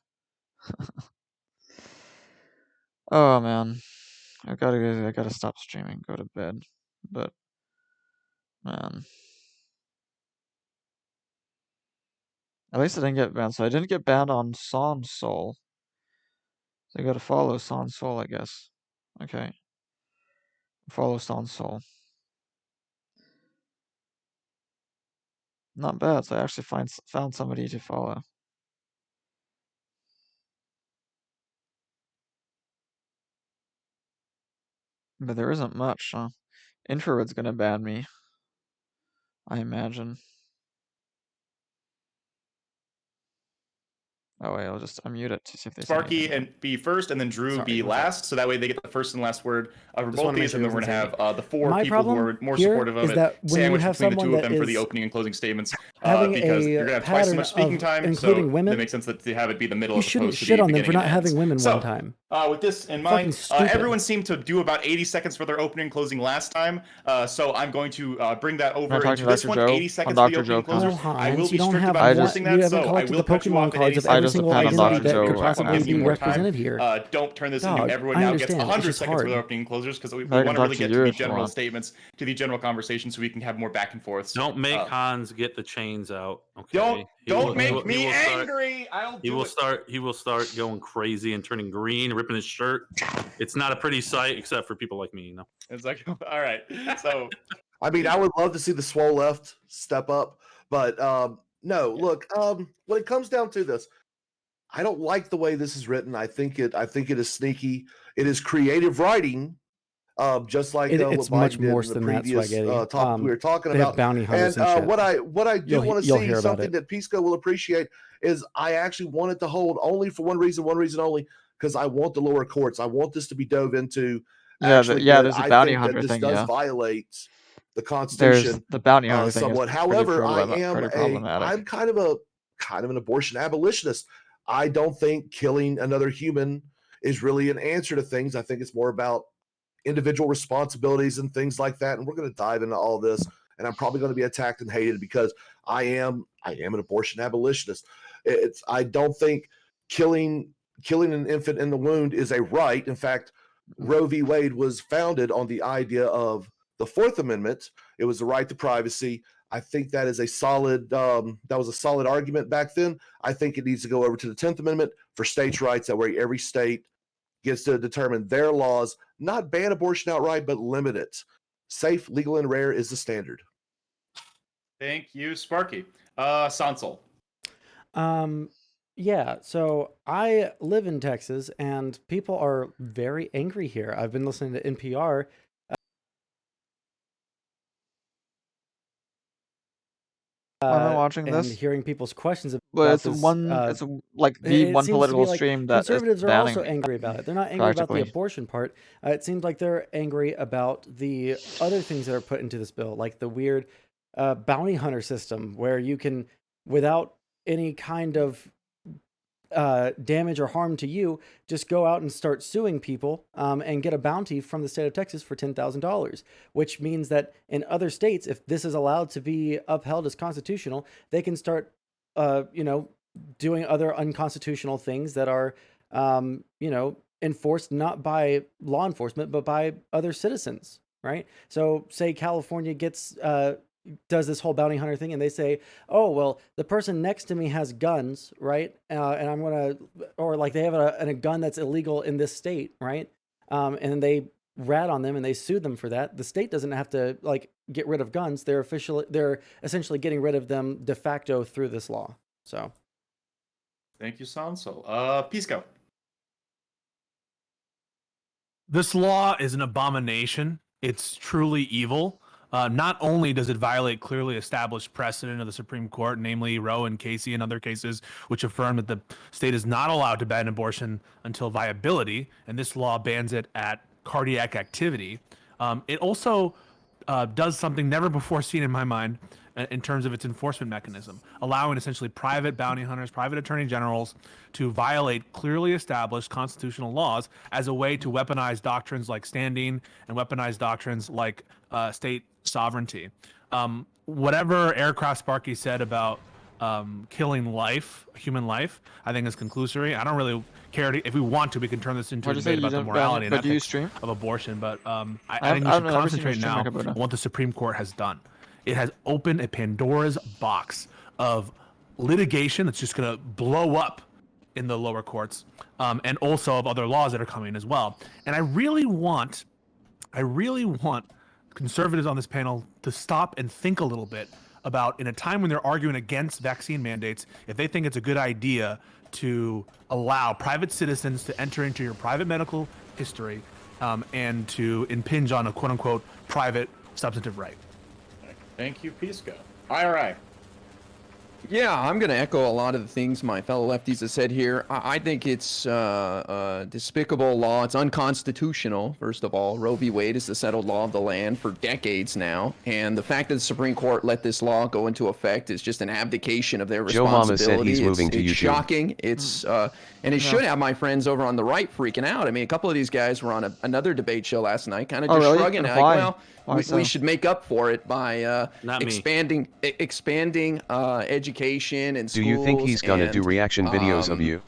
Oh man, I gotta stop streaming, go to bed. But man, at least I didn't get banned. So I didn't get banned on Sans Soul. So I gotta follow Sans Soul, I guess. Okay, follow Sans Soul. Not bad. So I actually found somebody to follow. But there isn't much. Infrared's gonna ban me, I imagine. Oh wait, I'll just unmute it to see if they say Sparky anything. and be first, and then Drew Sorry, be what's that? last, so that way they get the first and last word for Just both wanna make these, sure and then we're it gonna doesn't have the four My people who problem are more here supportive of is it that when you sandwiched have between the two someone of them that for the is opening and closing statements, having because a you're gonna have twice as pattern much speaking of time, so including women, it makes sense that to have it be the middle you as shouldn't opposed to shit the on them for beginning not and having ends. women So, one time. with this in Fucking mind, stupid. everyone seemed to do about 80 seconds for their opening and closing last time, so I'm going to bring that Can I over talk into to this Dr. one, Joe? 80 On seconds for the Dr. opening and Joe closers. Combs? I will Hines, be you don't strict have about one. enforcing You that, haven't so I collected will the cut you off Pokemon at cards any of I every just single depend on identity Dr. that Joe could on possibly give me be more time. represented here. Don't turn this Dog, into everyone I now gets understand. It's 100 just seconds for hard. their opening and closers, because we I can want to talk really to get you to the if you general want. statements, to the general conversation, so we can have more back and forths. Don't make Hans get the chains out. Okay. Don't He will- make he will- me he will start- angry. He will start. He will start going crazy and turning green, ripping his shirt. It's not a pretty sight, except for people like me. You know. It's like, all right. So, I mean, I would love to see the swole left step up, but no. Look, when it comes down to this, I don't like the way this is written. I think it is sneaky. It is creative writing, just like what It's Biden much did worse in the than that, previous Spaghetti. topic we were talking They have about. bounty hunters And and shit. what I do You'll want to hear see, about something it. that Pisco will appreciate, is I actually wanted to hold only for one reason only, because I want the lower courts. I want this to be dove into. Yeah, Actually, yeah. good. There's a I bounty think that hunter this thing. does Yeah. violate the There's Constitution the bounty hunter thing is somewhat. pretty However, I am pretty problematic. I'm kind of an abortion abolitionist. I don't think killing another human is really an answer to things. I think it's more about individual responsibilities and things like that. And we're going to dive into all this. And I'm probably going to be attacked and hated because I am an abortion abolitionist. I don't think killing an infant in the womb is a right. In fact, Roe v. Wade was founded on the idea of the Fourth Amendment. It was the right to privacy. I think that is a solid. That was a solid argument back then. I think it needs to go over to the 10th Amendment for states' rights. That way, every state gets to determine their laws, not ban abortion outright, but limit it. Safe, legal, and rare is the standard. thank you, Sparky. Sansol. Yeah, so I live in Texas and people are very angry here. I've been listening to NPR. I'm watching And this. hearing people's questions about But it's this. it's like the it one seems to be political like stream that is conservatives are banning also me, angry about it. They're not angry about the practically. abortion part. It seems like they're angry about the other things that are put into this bill, like the weird bounty hunter system where you can, without any kind of damage or harm to you, just go out and start suing people and get a bounty from the state of Texas for $10,000, which means that in other states, if this is allowed to be upheld as constitutional, they can start, doing other unconstitutional things that are, enforced not by law enforcement, but by other citizens, right? So say California does this whole bounty hunter thing and they say, oh, well, the person next to me has guns, right? And I'm going to, or like they have a gun that's illegal in this state, right? And they rat on them and they sue them for that. The state doesn't have to like get rid of guns. They're essentially getting rid of them de facto through this law. So. Thank you, Sansol. Pisco. This law is an abomination. It's truly evil. Not only does it violate clearly established precedent of the Supreme Court, namely Roe and Casey and other cases, which affirm that the state is not allowed to ban abortion until viability, and this law bans it at cardiac activity. It also does something never before seen in my mind in terms of its enforcement mechanism, allowing essentially private bounty hunters, private attorney generals to violate clearly established constitutional laws as a way to weaponize doctrines like standing and weaponize doctrines like state sovereignty. Whatever Aircraft Sparky said about killing life, human life, I think is conclusory. I don't really care if we want to. We can turn this into a debate about the morality and ethics of abortion. But I think we should concentrate now on what the Supreme Court has done. It has opened a Pandora's box of litigation that's just going to blow up in the lower courts, and also of other laws that are coming as well. And I really want conservatives on this panel to stop and think a little bit about, in a time when they're arguing against vaccine mandates, if they think it's a good idea to allow private citizens to enter into your private medical history and to impinge on a quote-unquote private substantive right. Thank you, Pisco. IRI. Yeah, I'm going to echo a lot of the things my fellow lefties have said here. I think it's a despicable law. It's unconstitutional, first of all. Roe v. Wade is the settled law of the land for decades now. And the fact that the Supreme Court let this law go into effect is just an abdication of their Joe responsibility. Mama said he's moving to it's YouTube. Shocking. It's and it should have my friends over on the right freaking out. I mean, a couple of these guys were on another debate show last night, kind of just really? shrugging. Like, Why? well, Why we so? should make up for it by Not me. expanding education and Do schools. you think he's gonna do and, reaction videos of you?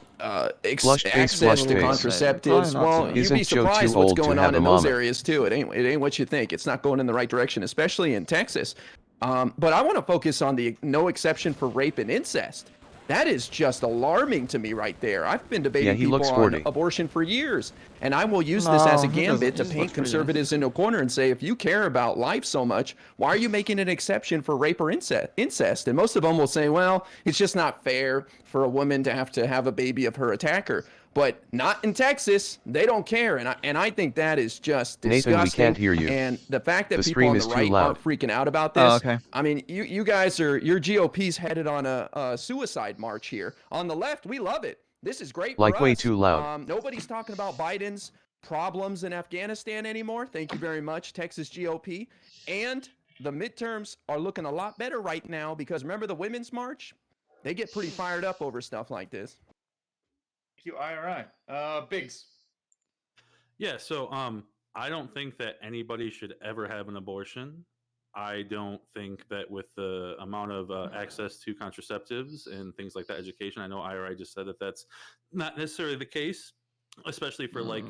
Flush face, access to face. contraceptives. Probably not Well, so. you'd Isn't be Joe too surprised what's old to going have on a in those mama? areas too. It ain't what you think. It's not going in the right direction, especially in Texas. But I want to focus on the no exception for rape and incest. That is just alarming to me right there. I've been debating he people looks on 40. abortion for years, and I will use this as a No, he gambit doesn't. to He paint looks pretty conservatives into a corner and say, if you care about life so much, why are you making an exception for rape or incest? And most of them will say, well, it's just not fair for a woman to have a baby of her attacker. But not in Texas. They don't care, and I think that is just disgusting. Nathan, we can't hear you. And the fact that The people stream on the is too right loud. aren't freaking out about this. Oh, okay. I mean, you guys your GOP's headed on a suicide march here. On the left, we love it. This is great. Like, for way us. too loud. Nobody's talking about Biden's problems in Afghanistan anymore. Thank you very much, Texas GOP. And the midterms are looking a lot better right now because remember the Women's March? They get pretty fired up over stuff like this. Thank you, IRI. Biggs. Yeah, so I don't think that anybody should ever have an abortion. I don't think that with the amount of access to contraceptives and things like that, education, I know IRI just said that that's not necessarily the case, especially for like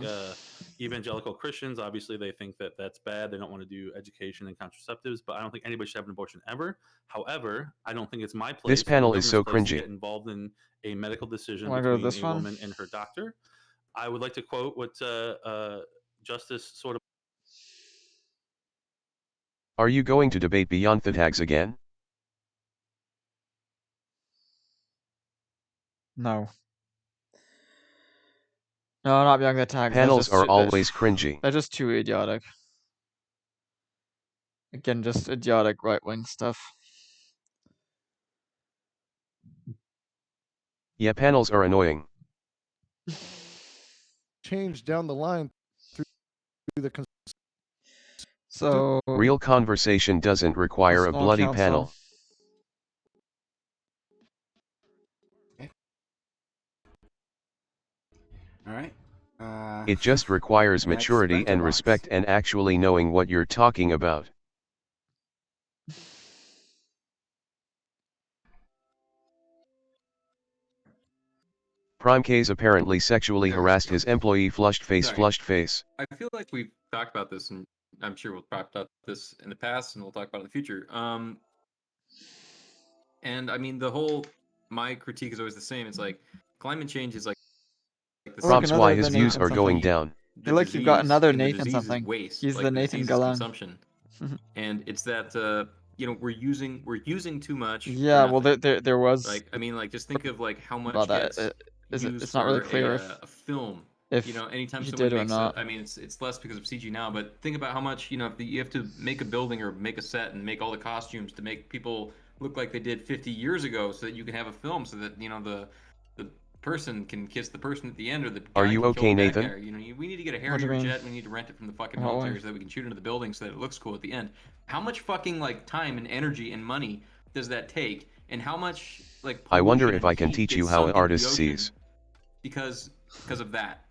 evangelical Christians. Obviously, they think that that's bad. They don't want to do education and contraceptives, but I don't think anybody should have an abortion ever. However, I don't think it's my place. This panel or the is so government's place to cringy. get involved in a medical decision Wanna go to between this a one? woman and her doctor. I would like to quote what Justice sort of. Are you going to debate Beyond the Tags again? No. No, not Beyond the Tags. Panels are always cringy. They're just too idiotic. Again, just idiotic right-wing stuff. Yeah, panels are annoying. Change down the line through the So Real conversation doesn't require a Small bloody council. panel. All right. It just requires Next, maturity rental and box. respect and actually knowing what you're talking about. Prime K's apparently sexually harassed his employee flushed face. I feel like we've talked about this, and I'm sure we'll talk about this in the past, and we'll talk about it in the future. And I mean, my critique is always the same. It's like climate change is like the Prompts another why his Nathan views are going something. down. I feel like you've got disease another and the Nathan disease is something. waste. He's Like, the the Nathan disease is Galan. consumption. And it's that we're using too much. for Yeah, well, nothing. there was Like, I mean, like, just think of like how much about that. gets used It's not really for clear a film. if Anytime you someone did or makes not. I mean, it's less because of CG now, but think about how much if you have to make a building or make a set and make all the costumes to make people look like they did 50 years ago, so that you can have a film, so that the person can kiss the person at the end, or the Are guy you can okay, kill the bad Nathan? guy, or, you know, we need to get a What do you Harrier mean? jet. We need to rent it from the fucking What? military so that we can shoot into the building so that it looks cool at the end. How much fucking like time and energy and money does that take? And how much like I wonder pollution if and I can heat teach gets you how sunk an into the artist ocean sees. because of that.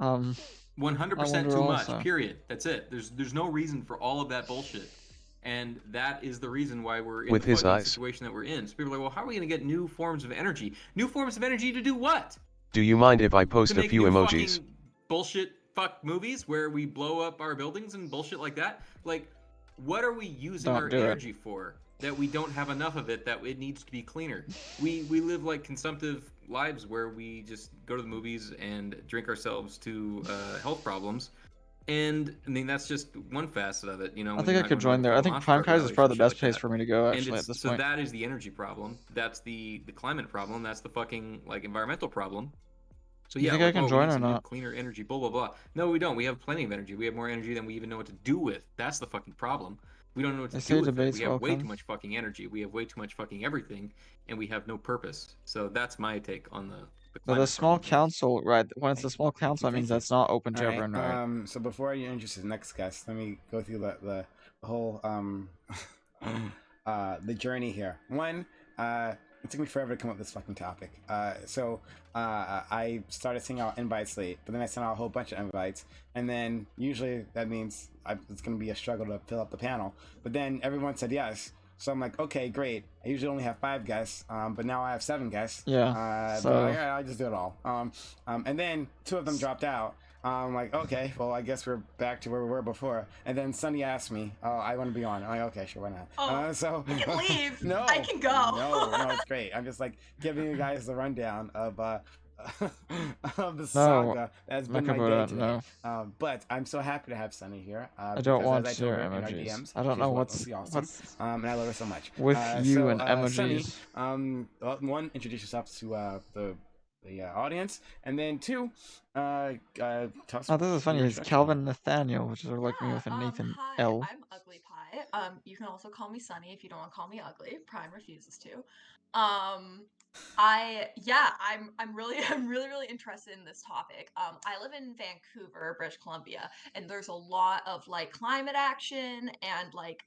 100% 100% too much. also. Period. That's it. There's no reason for all of that bullshit, and that is the reason why we're in With the his fucking eyes. situation that we're in. So people are like, well, how are we going to get new forms of energy? New forms of energy to do what? Do you mind if I To post a make few new emojis? fucking bullshit fuck movies where we blow up our buildings and bullshit like that? Like, what are we using Don't our do it. energy for? That we don't have enough of it, that it needs to be cleaner. We live like consumptive lives where we just go to the movies and drink ourselves to health problems. And I mean, that's just one facet of it, you know. I when think you're I not could going join to there. I full think monster Prime Kai's is rallies probably and the shit best like place that. for me to go, And actually, it's- at this so point. that is the energy problem. That's the climate problem. That's the fucking like environmental problem. So You yeah, think I like, can oh, we join need or some new not? cleaner energy, blah blah blah. No, we don't. We have plenty of energy. We have more energy than we even know what to do with. That's the fucking problem. We don't know what to They do say with it. debate's We have way welcome. too much fucking energy. We have way too much fucking everything, and we have no purpose. So that's my take on the But climate the small problem. council, right? When it's a small council, that means Thank you. that's not open to All right, everyone, right? So before you introduce the next guest, let me go through the whole the journey here. One, it took me forever to come up with this fucking topic. I started sending out invites late, but then I sent out a whole bunch of invites, and then usually that means it's going to be a struggle to fill up the panel. But then everyone said yes. So I'm like, okay, great. I usually only have 5 guests, but now I have 7 guests. Yeah, But so- yeah, I'll just do it all. And then 2 of them dropped out. I'm like, okay, well, I guess we're back to where we were before. And then Sunny asked me, oh, I want to be on. I'm like, okay, sure, why not? Oh, you can leave. No, I can go. no, it's great. I'm just like giving you guys the rundown of of the saga that's been my day Macabre, today. no. But I'm so happy to have Sunny here. I don't because want as I told your her in our emojis. DMs, I don't she's know mostly awesome. what's and I love her so much. with you and Sunny, emojis. one, introduce yourself to the audience, and then 2, tell us Oh, this is funny. your It's introduction. Calvin Nathaniel, which is like me with a Nathan Hi, L. I'm Ugly Pie. You can also call me Sunny if you don't want to call me ugly. Prime refuses to. I'm really interested in this topic. I live in Vancouver, British Columbia, and there's a lot of like climate action and like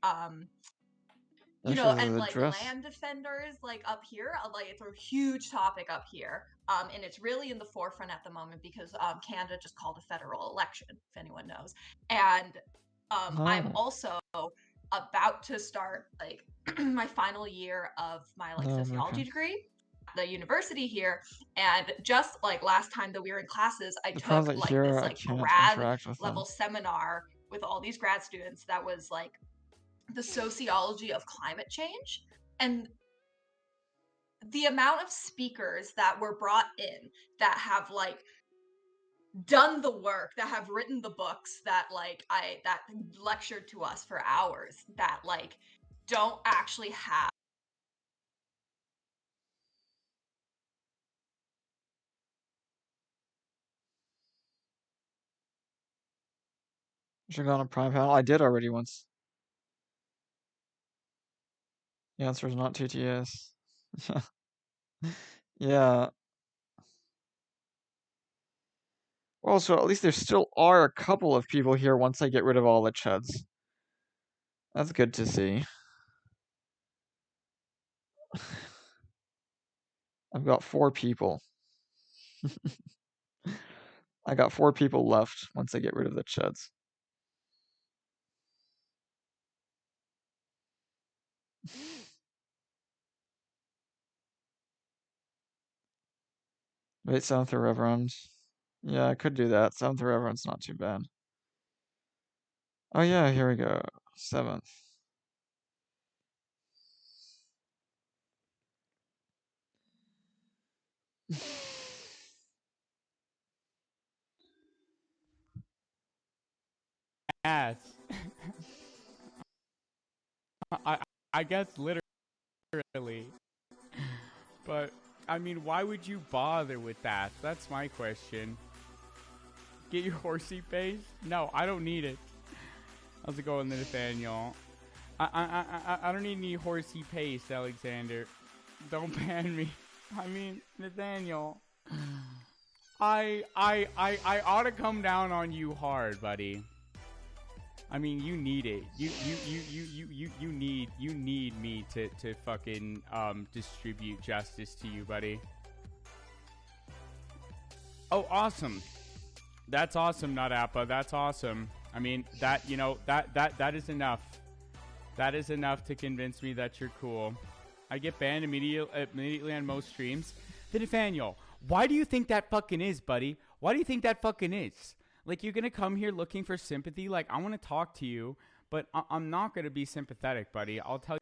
you know, Actually, and the like dress. land defenders like up here. Like it's a huge topic up here. And it's really in the forefront at the moment because Canada just called a federal election, if anyone knows. And I'm Oh. also about to start like my final year of my like Oh, sociology okay. degree at the university here. And just like last time that we were in classes, I The took problem's like here, this I like can't grad interact with them. level seminar with all these grad students that was like the sociology of climate change. And the amount of speakers that were brought in that have like done the work, that have written the books, that like that lectured to us for hours, that like don't actually have Should go on a prime panel. I did already once. The answer is not TTS. Yeah. Well, so at least there still are a couple of people here once I get rid of all the chuds. That's good to see. I've got 4 people. I got 4 people left once I get rid of the chuds. Wait, 7th Reverend. Yeah, I could do that. 7th Reverend's not too bad. Oh yeah, here we go. 7th. Ass. I guess literally. But I mean, why would you bother with that? That's my question. Get your horsey pace? No, I don't need it. How's it going, Nathaniel? I don't need any horsey pace, Alexander. Don't ban me. I mean, Nathaniel. I ought to come down on you hard, buddy. I mean, you need it. You need me to fucking distribute justice to you, buddy. Oh, awesome. That's awesome, Not Appa. That's awesome. I mean, that, you know, that is enough. That is enough to convince me that you're cool. I get banned immediately on most streams. Then Nathaniel, why do you think that fucking is, buddy? Why do you think that fucking is? Like, you're gonna come here looking for sympathy? Like, I want to talk to you, but I'm not gonna be sympathetic, buddy. I'll tell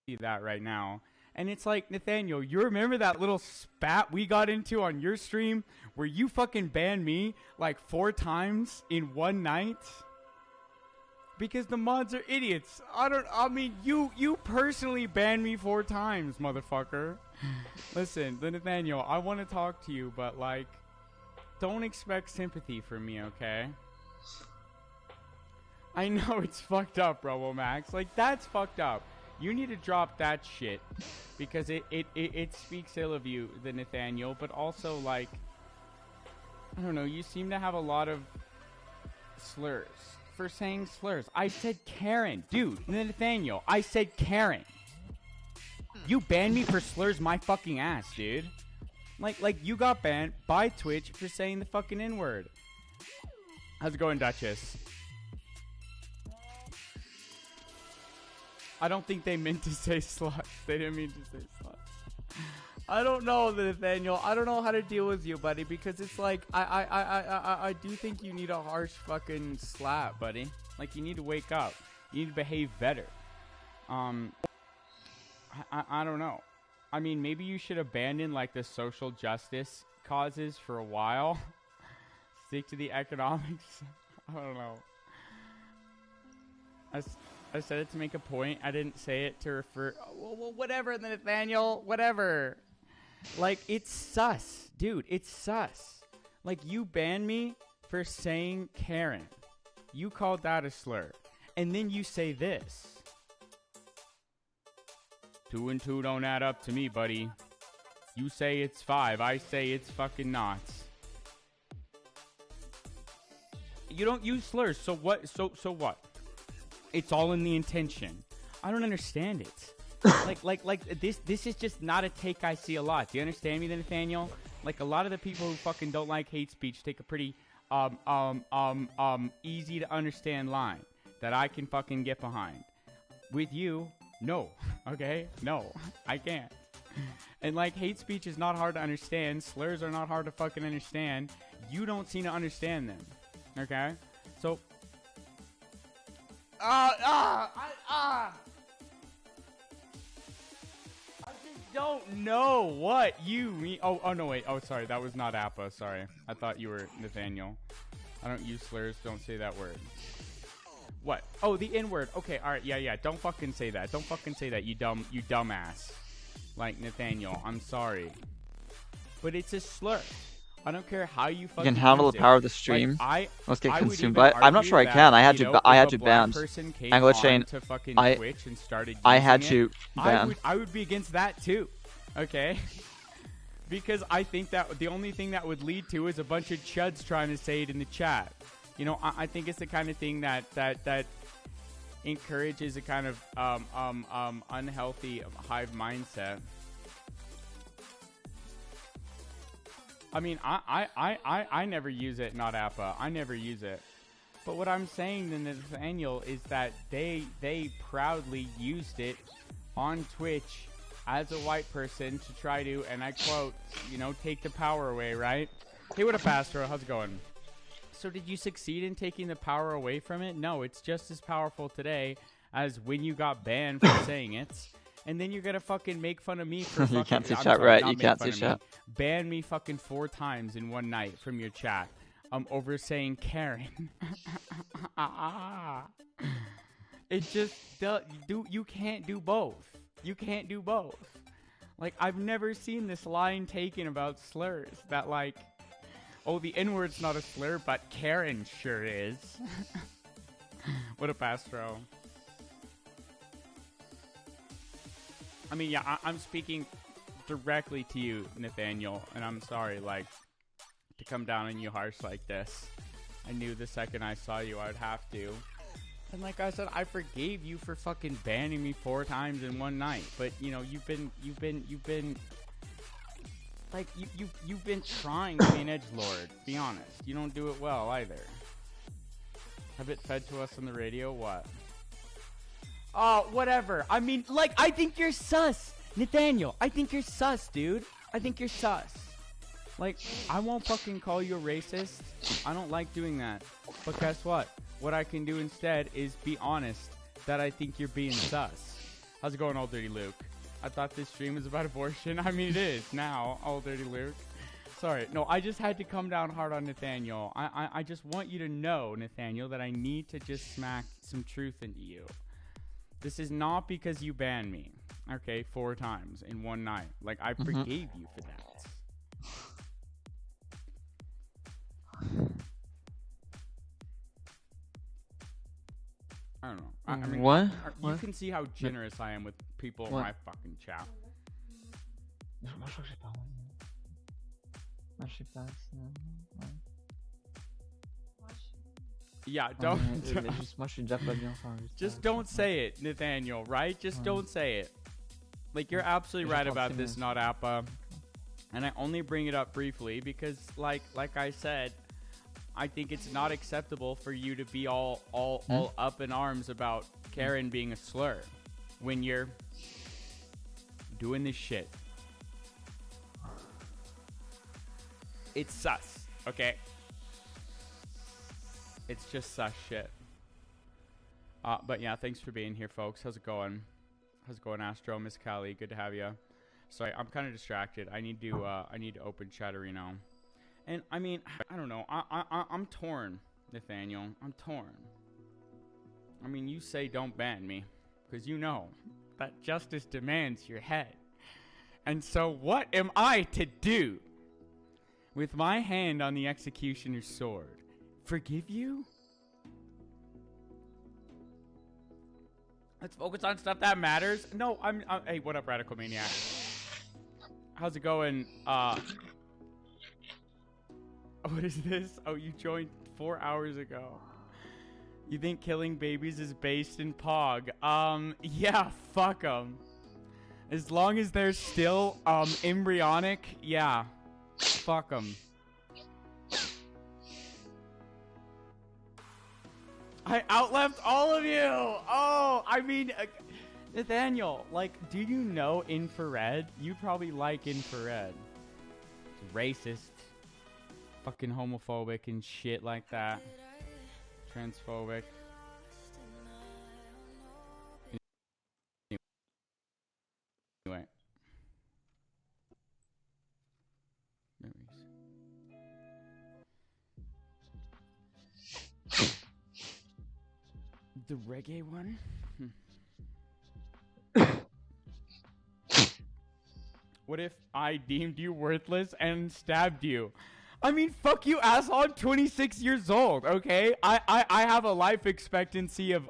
you that right now. And it's like, Nathaniel, you remember that little spat we got into on your stream where you fucking banned me like 4 times in one night? Because the mods are idiots. I mean, you personally banned me 4 times, motherfucker. Listen, Nathaniel, I want to talk to you, but like, don't expect sympathy from me, okay? I know it's fucked up, RoboMax. Like, that's fucked up. You need to drop that shit because it speaks ill of you, the Nathaniel, but also, like, I don't know, you seem to have a lot of slurs for saying slurs. I said Karen. Dude, Nathaniel, I said Karen. You banned me for slurs my fucking ass, dude. Like you got banned by Twitch for saying the fucking N-word. How's it going, Duchess? I don't think they meant to say sluts. They didn't mean to say sluts. I don't know, Nathaniel. I don't know how to deal with you, buddy, because it's like I do think you need a harsh fucking slap, buddy. Like, you need to wake up. You need to behave better. I don't know. I mean, maybe you should abandon like the social justice causes for a while. Stick to the economics. I don't know. I said it to make a point. I didn't say it to refer. Well, whatever, Nathaniel. Whatever. Like, it's sus. Dude, it's sus. Like, you banned me for saying Karen. You called that a slur. And then you say this. 2 and 2 don't add up to me, buddy. You say it's 5. I say it's fucking not. You don't use slurs. So what? So what? It's all in the intention. I don't understand it. like this is just not a take I see a lot. Do you understand me, Nathaniel? Like, a lot of the people who fucking don't like hate speech take a pretty easy to understand line that I can fucking get behind. With you, no. Okay? No, I can't. And like, hate speech is not hard to understand. Slurs are not hard to fucking understand. You don't seem to understand them. Okay? So I just don't know what you mean. Oh no, wait. Oh, sorry. That was not Appa. Sorry. I thought you were Nathaniel. I don't use slurs. Don't say that word. What? Oh, the N-word. Okay, alright, yeah. Don't fucking say that. Don't fucking say that, you dumbass. Like, Nathaniel, I'm sorry. But it's a slur. I don't care how you fucking You can handle use the power it. of the stream. Like, Let's get I would consumed even by it. I'm not argue sure I that, can. I had you to. know, I if had a to black ban. person came I'm glitch on chain. to fucking Twitch and started I had using to it, ban. I would be against that too. Okay? Because I think that the only thing that would lead to is a bunch of chuds trying to say it in the chat. You know, I think it's the kind of thing that encourages a kind of unhealthy hive mindset. I mean, I never use it, not Appa. I never use it. But what I'm saying to Nathaniel is that they proudly used it on Twitch as a white person to try to, and I quote, you know, take the power away, right? Hey, what up, Astro? How's it going? So did you succeed in taking the power away from it? No, it's just as powerful today as when you got banned for saying it. And then you're gonna fucking make fun of me for fucking... You can't see I'm chat, sorry, right? not You make can't fun see of me. chat. Ban me fucking 4 times in one night from your chat. Over saying Karen. It just... You can't do both. You can't do both. Like, I've never seen this line taken about slurs. That, like... Oh, the N-word's not a slur, but Karen sure is. What up, Astro? I mean, yeah, I'm speaking directly to you, Nathaniel, and I'm sorry, like, to come down on you harsh like this. I knew the second I saw you, I'd have to. And like I said, I forgave you for fucking banning me 4 times in one night. But you know, you've been like you've been trying to be an edgelord. Be honest, you don't do it well either. Have it fed to us on the radio? What? Oh, whatever. I mean, like, I think you're sus, Nathaniel. I think you're sus, dude. I think you're sus. Like, I won't fucking call you a racist. I don't like doing that. But guess what? What I can do instead is be honest that I think you're being sus. How's it going, Old Dirty Luke? I thought this stream was about abortion. I mean, it is now, Old Dirty Luke. Sorry. No, I just had to come down hard on Nathaniel. I just want you to know, Nathaniel, that I need to just smack some truth into you. This is not because you banned me, okay, 4 times in one night. Like, I forgave you for that. I don't know. I mean, What? You can see how generous I am with people in my fucking chat. Yeah, don't. Just don't say it, Nathaniel, right? Just don't say it. Like, you're absolutely right about this, not Appa. And I only bring it up briefly because, like I said, I think it's not acceptable for you to be all up in arms about Karen being a slur when you're doing this shit. It's sus, okay? It's just sus shit. But yeah, thanks for being here, folks. How's it going? How's it going, Astro? Miss Callie, good to have you. Sorry, I'm kind of distracted. I need to open Chatterino. And I mean, I don't know. I'm torn, Nathaniel. I'm torn. I mean, you say don't ban me because you know that justice demands your head. And so what am I to do with my hand on the executioner's sword? Forgive you? Let's focus on stuff that matters. No, I'm hey, what up, Radical Maniac? How's it going? What is this? Oh, you joined 4 hours ago. You think killing babies is based in Pog? Yeah, fuck them. As long as they're still, embryonic, yeah. Fuck them. I outleft all of you! Oh, I mean, Nathaniel, like, do you know infrared? You probably like infrared. It's racist. Fucking homophobic and shit like that. Transphobic. Anyway. The reggae one? What if I deemed you worthless and stabbed you? I mean, fuck you, asshole. I'm 26 years old, okay? I have a life expectancy of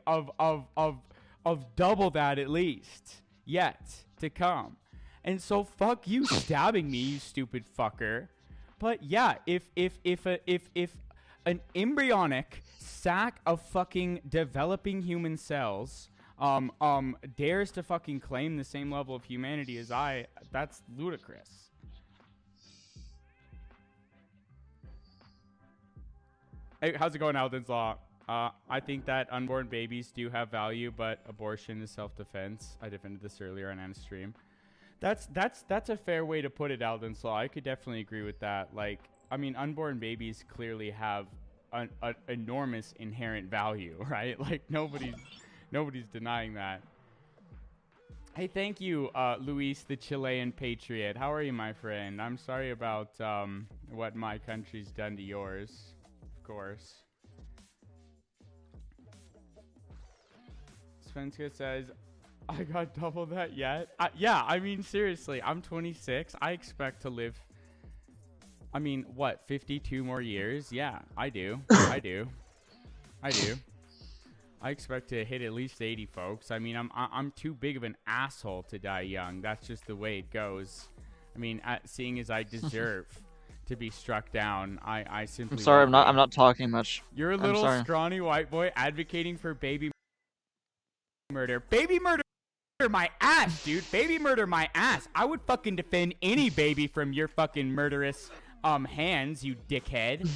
double that at least yet to come. And so fuck you stabbing me, you stupid fucker. But yeah, if an embryonic sack of fucking developing human cells dares to fucking claim the same level of humanity as I, that's ludicrous. Hey, how's it going, Alden's Law? I think that unborn babies do have value, but abortion is self-defense. I defended this earlier on Anna's stream. That's a fair way to put it, Alden's Law. I could definitely agree with that. Like, I mean, unborn babies clearly have an enormous inherent value, right? Like, nobody's denying that. Hey, thank you, Luis, the Chilean patriot. How are you, my friend? I'm sorry about what my country's done to yours. Course. Svenska says, I got double that yet? Yeah, I mean, seriously, I'm 26. I expect to live, I mean, what, 52 more years? Yeah, I do. I do. I expect to hit at least 80, folks. I mean, I'm too big of an asshole to die young. That's just the way it goes. I mean, seeing as I deserve to be struck down, I simply. I'm sorry, won't I'm not talking much. You're a I'm little sorry. scrawny white boy advocating for baby murder. Baby murder my ass, dude. Baby murder my ass. I would fucking defend any baby from your fucking murderous hands, you dickhead.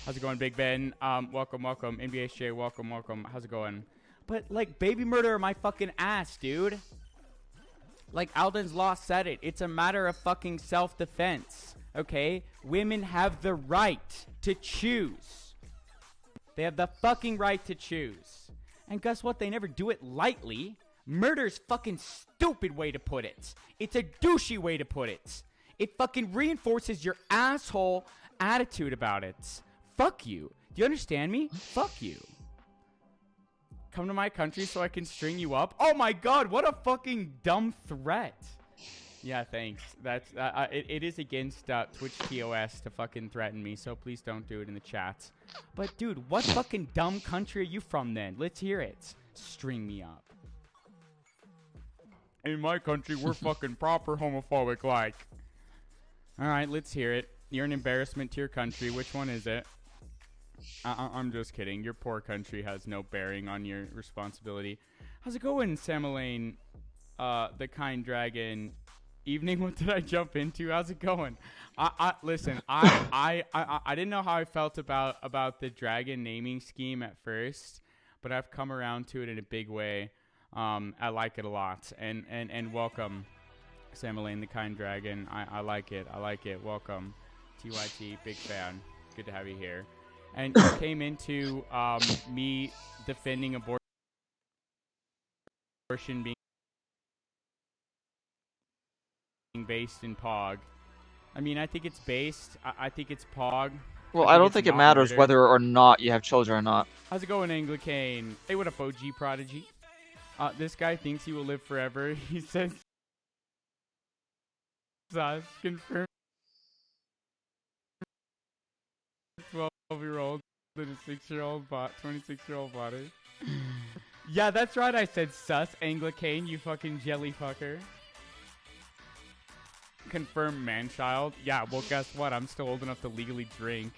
How's it going, Big Ben? Welcome. NBHJ, welcome. How's it going? But, like, baby murder my fucking ass, dude. Like Alden's Law said it. It's a matter of fucking self-defense, okay? Women have the right to choose. They have the fucking right to choose. And guess what? They never do it lightly. Murder's fucking stupid way to put it. It's a douchey way to put it. It fucking reinforces your asshole attitude about it. Fuck you. Do you understand me? Fuck you. Come to my country so I can string you up? Oh my god, what a fucking dumb threat. Yeah, thanks. That's it is against Twitch TOS to fucking threaten me, so please don't do it in the chat. But dude, what fucking dumb country are you from then? Let's hear it. String me up. In my country, we're fucking proper homophobic like. Alright, let's hear it. You're an embarrassment to your country. Which one is it? I'm just kidding. Your poor country has no bearing on your responsibility. How's it going, Samalaine? The Kind Dragon. Evening, what did I jump into? How's it going? Listen, I didn't know how I felt about the dragon naming scheme at first, but I've come around to it in a big way. I like it a lot. And welcome, Samalaine, the Kind Dragon. I like it. Welcome. TYT, big fan. Good to have you here. And you came into me defending abortion being based in POG. I mean, I think it's based. I think it's POG. Well, I don't think it matters murder. whether or not you have children or not. How's it going, Anglicane? Hey, what up, OG Prodigy? This guy thinks he will live forever. He says, confirm 12-year-old and a 6-year-old bot, 26-year-old body. Yeah, that's right. I said sus, Anglicane, you fucking jelly fucker. Confirm man-child. Yeah, well, guess what? I'm still old enough to legally drink.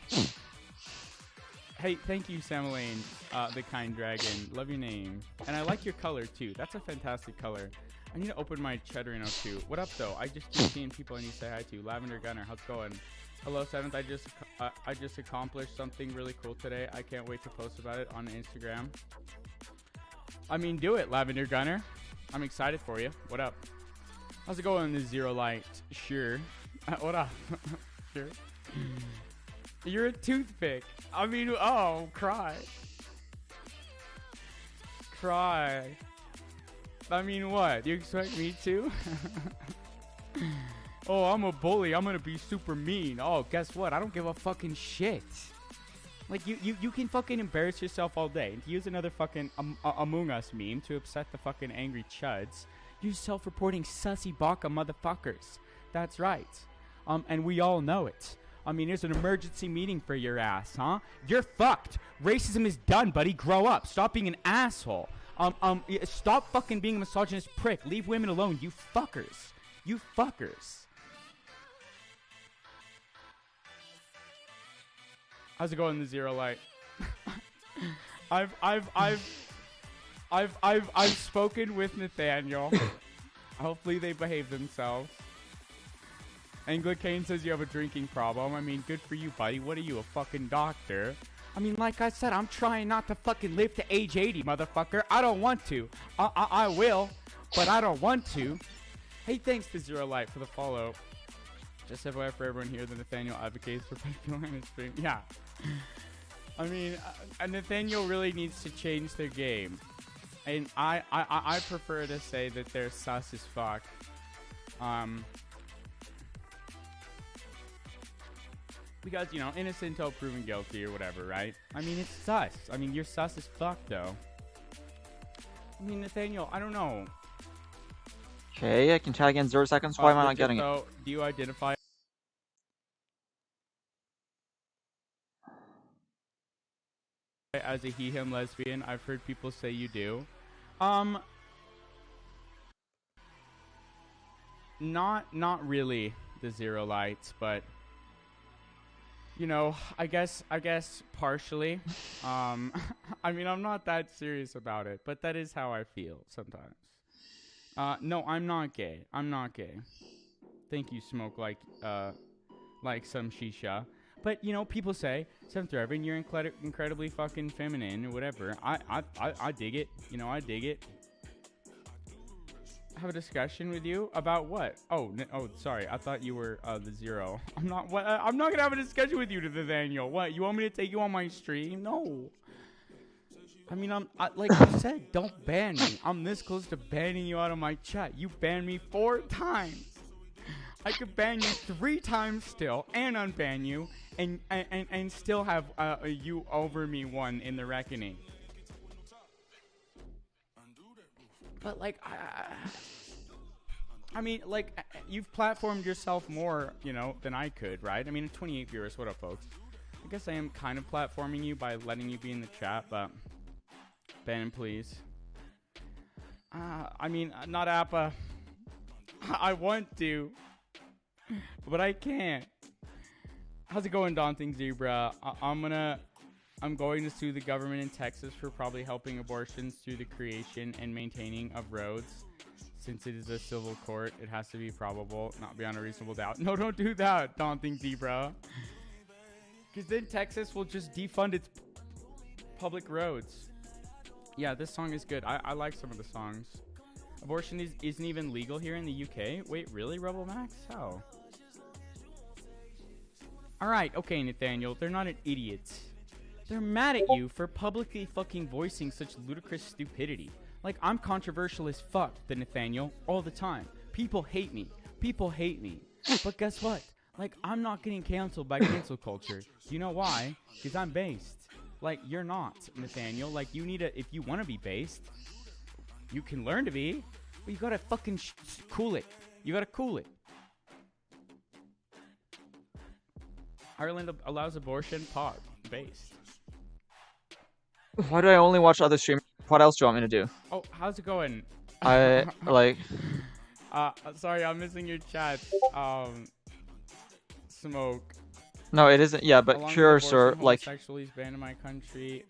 Hey, thank you, Samalaine, the Kind Dragon. Love your name. And I like your color, too. That's a fantastic color. I need to open my Cheddarino, too. What up, though? I just keep seeing people I need to say hi to. Lavender Gunner, how's it going? Hello, 7th. I just accomplished something really cool today. I can't wait to post about it on Instagram. I mean, do it, Lavender Gunner. I'm excited for you. What up? How's it going, the Zero Light? Sure. What up? Sure. You're a toothpick. I mean, oh, cry. Cry. I mean, what? You expect me to? Oh, I'm a bully. I'm gonna be super mean. Oh, guess what? I don't give a fucking shit. Like, you can fucking embarrass yourself all day. And to use another fucking Among Us meme to upset the fucking angry chuds, you self-reporting sussy baka motherfuckers. That's right. And we all know it. I mean, there's an emergency meeting for your ass, huh? You're fucked. Racism is done, buddy. Grow up. Stop being an asshole. Stop fucking being a misogynist prick. Leave women alone, you fuckers. You fuckers. How's it going, the Zero Light? I've spoken with Nathaniel. Hopefully they behave themselves. Anglicane says you have a drinking problem. I mean, good for you, buddy. What are you, a fucking doctor? I mean, like I said, I'm trying not to fucking live to age 80, motherfucker. I don't want to. I will, but I don't want to. Hey, thanks to Zero Light for the follow. Just FYI for everyone here, the Nathaniel advocates for pedophilia on his stream. Yeah. I mean, Nathaniel really needs to change their game. And I prefer to say that they're sus as fuck. Because, you know, innocent until proven guilty or whatever, right? I mean, it's sus. I mean, you're sus as fuck, though. I mean, Nathaniel, I don't know. Okay, I can tag in 0 seconds. Why am I not getting it? Do you identify as a he/him lesbian. I've heard people say you do. Not really the zero lights, but you know, I guess partially. I mean, I'm not that serious about it, but that is how I feel sometimes. No, I'm not gay. I'm not gay. Think you smoke like some shisha. But you know, people say, Seventh Reverend, you're incredibly fucking feminine or whatever. I dig it. You know, I dig it. Have a discussion with you about what? Oh, sorry. I thought you were the zero. I'm not. What? I'm not gonna have a discussion with you, Nathaniel. What? You want me to take you on my stream? No. I mean, like you said, don't ban me. I'm this close to banning you out of my chat. You banned me 4 times. I could ban you 3 times still, and unban you, and still have you over me 1 in the reckoning. But like, I mean, like, you've platformed yourself more, you know, than I could, right? I mean, 28 viewers. What up, folks? I guess I am kind of platforming you by letting you be in the chat, but ban, please. I mean, not Appa. I want to, but I can't. How's it going, Daunting Zebra? I'm going to sue the government in Texas for probably helping abortions through the creation and maintaining of roads. Since it is a civil court, it has to be probable, not beyond a reasonable doubt. No, don't do that, Daunting Zebra. Because then Texas will just defund its public roads. Yeah, this song is good. I like some of the songs. Abortion isn't even legal here in the UK? Wait, really, Rebel Max? How? Alright, okay, Nathaniel, they're not an idiot. They're mad at you for publicly fucking voicing such ludicrous stupidity. Like, I'm controversial as fuck, the Nathaniel, all the time. People hate me. People hate me. But guess what? Like, I'm not getting canceled by cancel culture. You know why? Because I'm based. Like, you're not, Nathaniel. Like, you need if you want to be based, you can learn to be, but you gotta fucking cool it. You gotta cool it. Ireland allows abortion, based. Why do I only watch other streamers? What else do you want me to do? Oh, how's it going? I like. Sorry, I'm missing your chat. Smoke. No, it isn't. Yeah, but Cure, sir, like. Homosexually is banned in my country.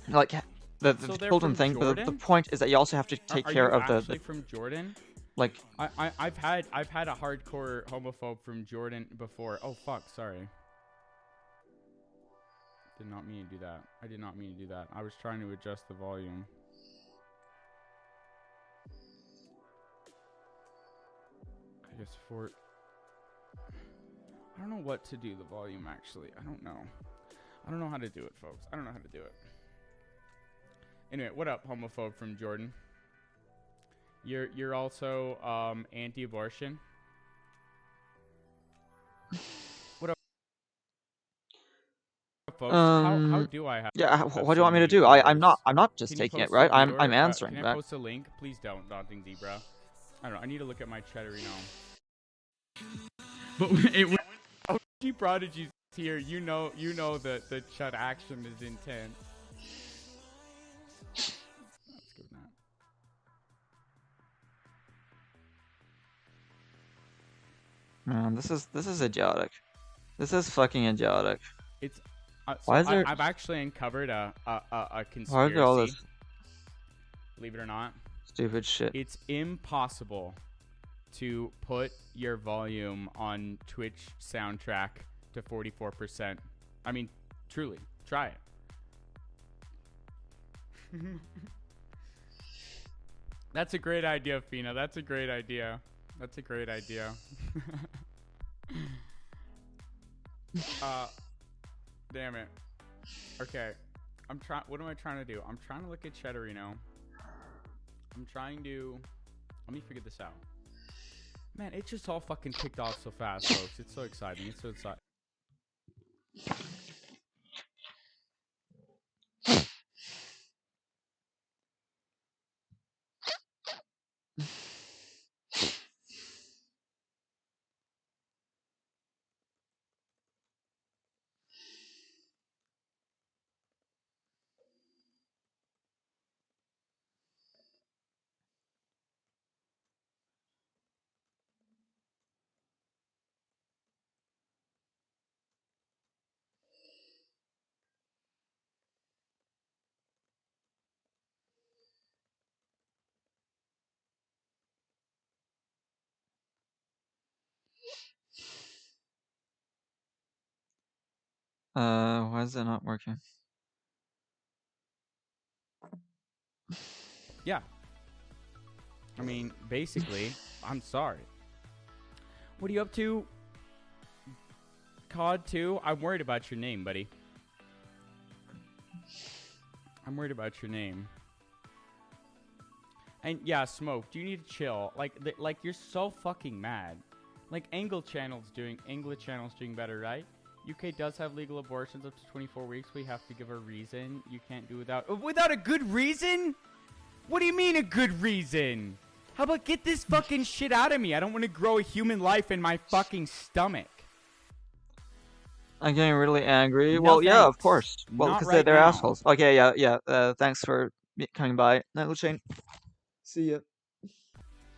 Like the So they're children from thing, but the Jordan? point is that you also have to take Are care you of the actually from Jordan? like. I've had a hardcore homophobe from Jordan before. Oh fuck, sorry. Did not mean to do that. I did not mean to do that. I was trying to adjust the volume. I guess I don't know what to do the volume actually. I don't know. I don't know how to do it, folks. I don't know how to do it. Anyway, what up, homophobe from Jordan? You're also anti-abortion. What up, folks? How do I have? Yeah, have what do you want me to so many do? I'm viewers? not just Can you taking it, post right? a I'm viewer? answering Can I back. post a link? Please don't, Daunting Zebra. I don't know. I need to look at my chat every now. But OG Prodigy's here. You know that the chat action is intense. Let's go with that. Man, this is idiotic. This is fucking idiotic. It's Why is there? I've actually uncovered a conspiracy. Why is there all this Believe it or not, stupid shit? it's impossible to put your volume on Twitch soundtrack to 44%. I mean, truly, try it. That's a great idea, Fina. That's a great idea. That's a great idea. Damn it. Okay. What am I trying to do? I'm trying to look at Cheddarino. Let me figure this out. Man, it's just all fucking kicked off so fast, folks. It's so exciting. It's so exciting. Why is that not working? Yeah. I mean, basically, I'm sorry. What are you up to? COD 2? I'm worried about your name, buddy. I'm worried about your name. And yeah, Smoke, do you need to chill? Like you're so fucking mad. Like English Channel's doing better, right? UK does have legal abortions up to 24 weeks. We have to give a reason. You can't do without a good reason? What do you mean a good reason? How about get this fucking shit out of me? I don't want to grow a human life in my fucking stomach. I'm getting really angry. No, Well, yeah, of thanks. course. Well, Not because right they're now. assholes. Okay, yeah. Thanks for coming by. Night Chain. See ya.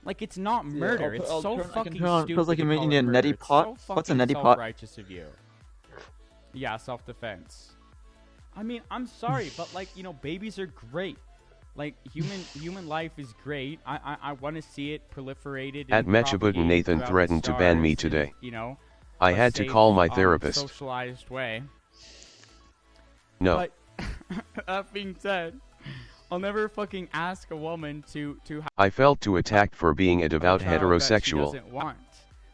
Like, it's not murder. It's so fucking stupid. Feels like to you're call making it a murder. neti It's pot. so What's a fucking neti pot? self-righteous of you. Yeah, self-defense. I mean, I'm sorry, but like, you know, babies are great. Like human life is great. I want to see it proliferated. At and Mechabutin, propagated Nathan throughout threatened the to ban me stars in, today. you know, I a had to safe, call my therapist. socialized way. No. But that being said, I'll never fucking ask a woman to I felt too attacked for being a devout child that she heterosexual. doesn't want,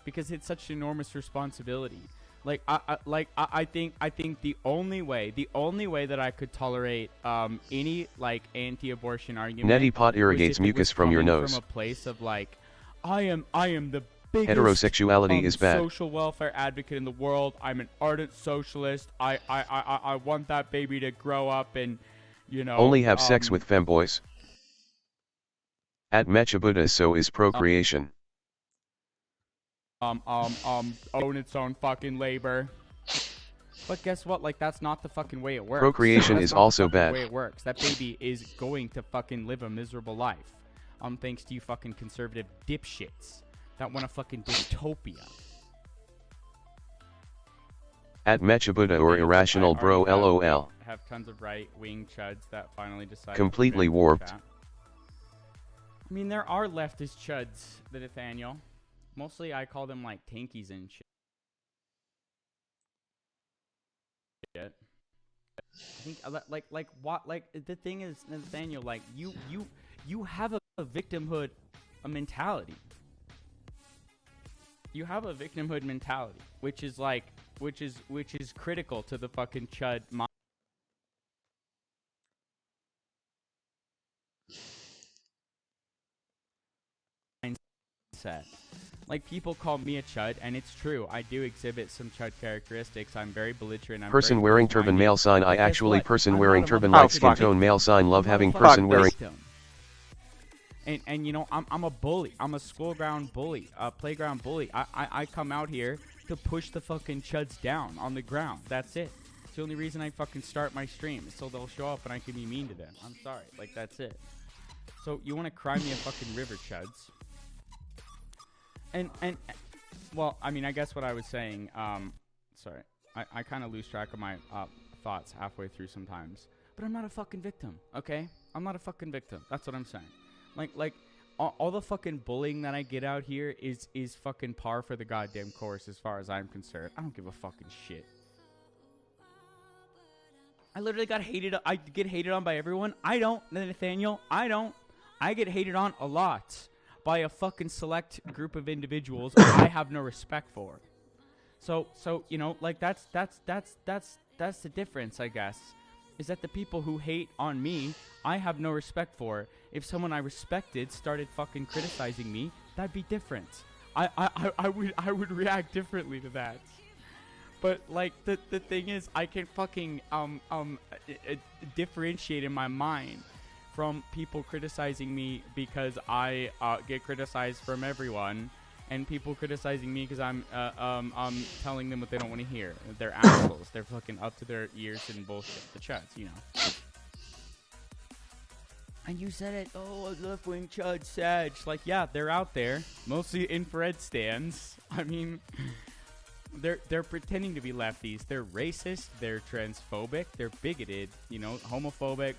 because it's such an enormous responsibility. I think the only way that I could tolerate any like anti-abortion argument Neti pot was irrigates if it mucus was from your coming nose. from a place of like, I am the biggest Heterosexuality is bad. social welfare advocate in the world. I'm an ardent socialist. I want that baby to grow up and, you know, Only have sex with femboys. At Mechabuddha, so is procreation. own its own fucking labor. But guess what? Like, that's not the fucking way it works. Procreation That's is not the also fucking bad. way it works. That baby is going to fucking live a miserable life. Thanks to you fucking conservative dipshits that want a fucking dystopia. At Mechabuddha or irrational bro lol. Have tons of right-wing chuds that finally decide. Completely warped. I mean, there are leftist chuds, the Nathaniel. Mostly, I call them like tankies and shit. I think like what like the thing is, Nathaniel, like you have a victimhood mentality. You have a victimhood mentality, which is like which is critical to the fucking chud mindset. Like, people call me a chud, and it's true. I do exhibit some chud characteristics. I'm very belligerent. I'm Person very wearing turban close-minded. male sign. I But guess actually what? person I'm wearing not a turban motherfucking light skin victim. tone male sign. Love I'm having a person motherfucking wearing. victim. And you know, I'm a bully. I'm a school ground bully, a playground bully. I come out here to push the fucking chuds down on the ground. That's it. It's the only reason I fucking start my stream, so they'll show up and I can be mean to them. I'm sorry. Like, that's it. So you want to cry me a fucking river, chuds? And well, I mean, I guess what I was saying, sorry, I kind of lose track of my thoughts halfway through sometimes. But I'm not a fucking victim, okay? I'm not a fucking victim. That's what I'm saying. Like all the fucking bullying that I get out here is fucking par for the goddamn course as far as I'm concerned. I don't give a fucking shit. I literally I get hated on by everyone. I don't, Nathaniel. I don't. I get hated on a lot by a fucking select group of individuals I have no respect for. So you know, like that's the difference, I guess. Is that the people who hate on me, I have no respect for. If someone I respected started fucking criticizing me, that'd be different. I would react differently to that. But like the thing is, I can fucking differentiate in my mind from people criticizing me because I get criticized from everyone, and people criticizing me because I'm telling them what they don't want to hear. They're assholes. They're fucking up to their ears in bullshit. The chuds, you know. And you said it. Oh, left-wing chud sag. Like, yeah, they're out there, mostly infrared stands. I mean, they're pretending to be lefties. They're racist. They're transphobic. They're bigoted. You know, homophobic.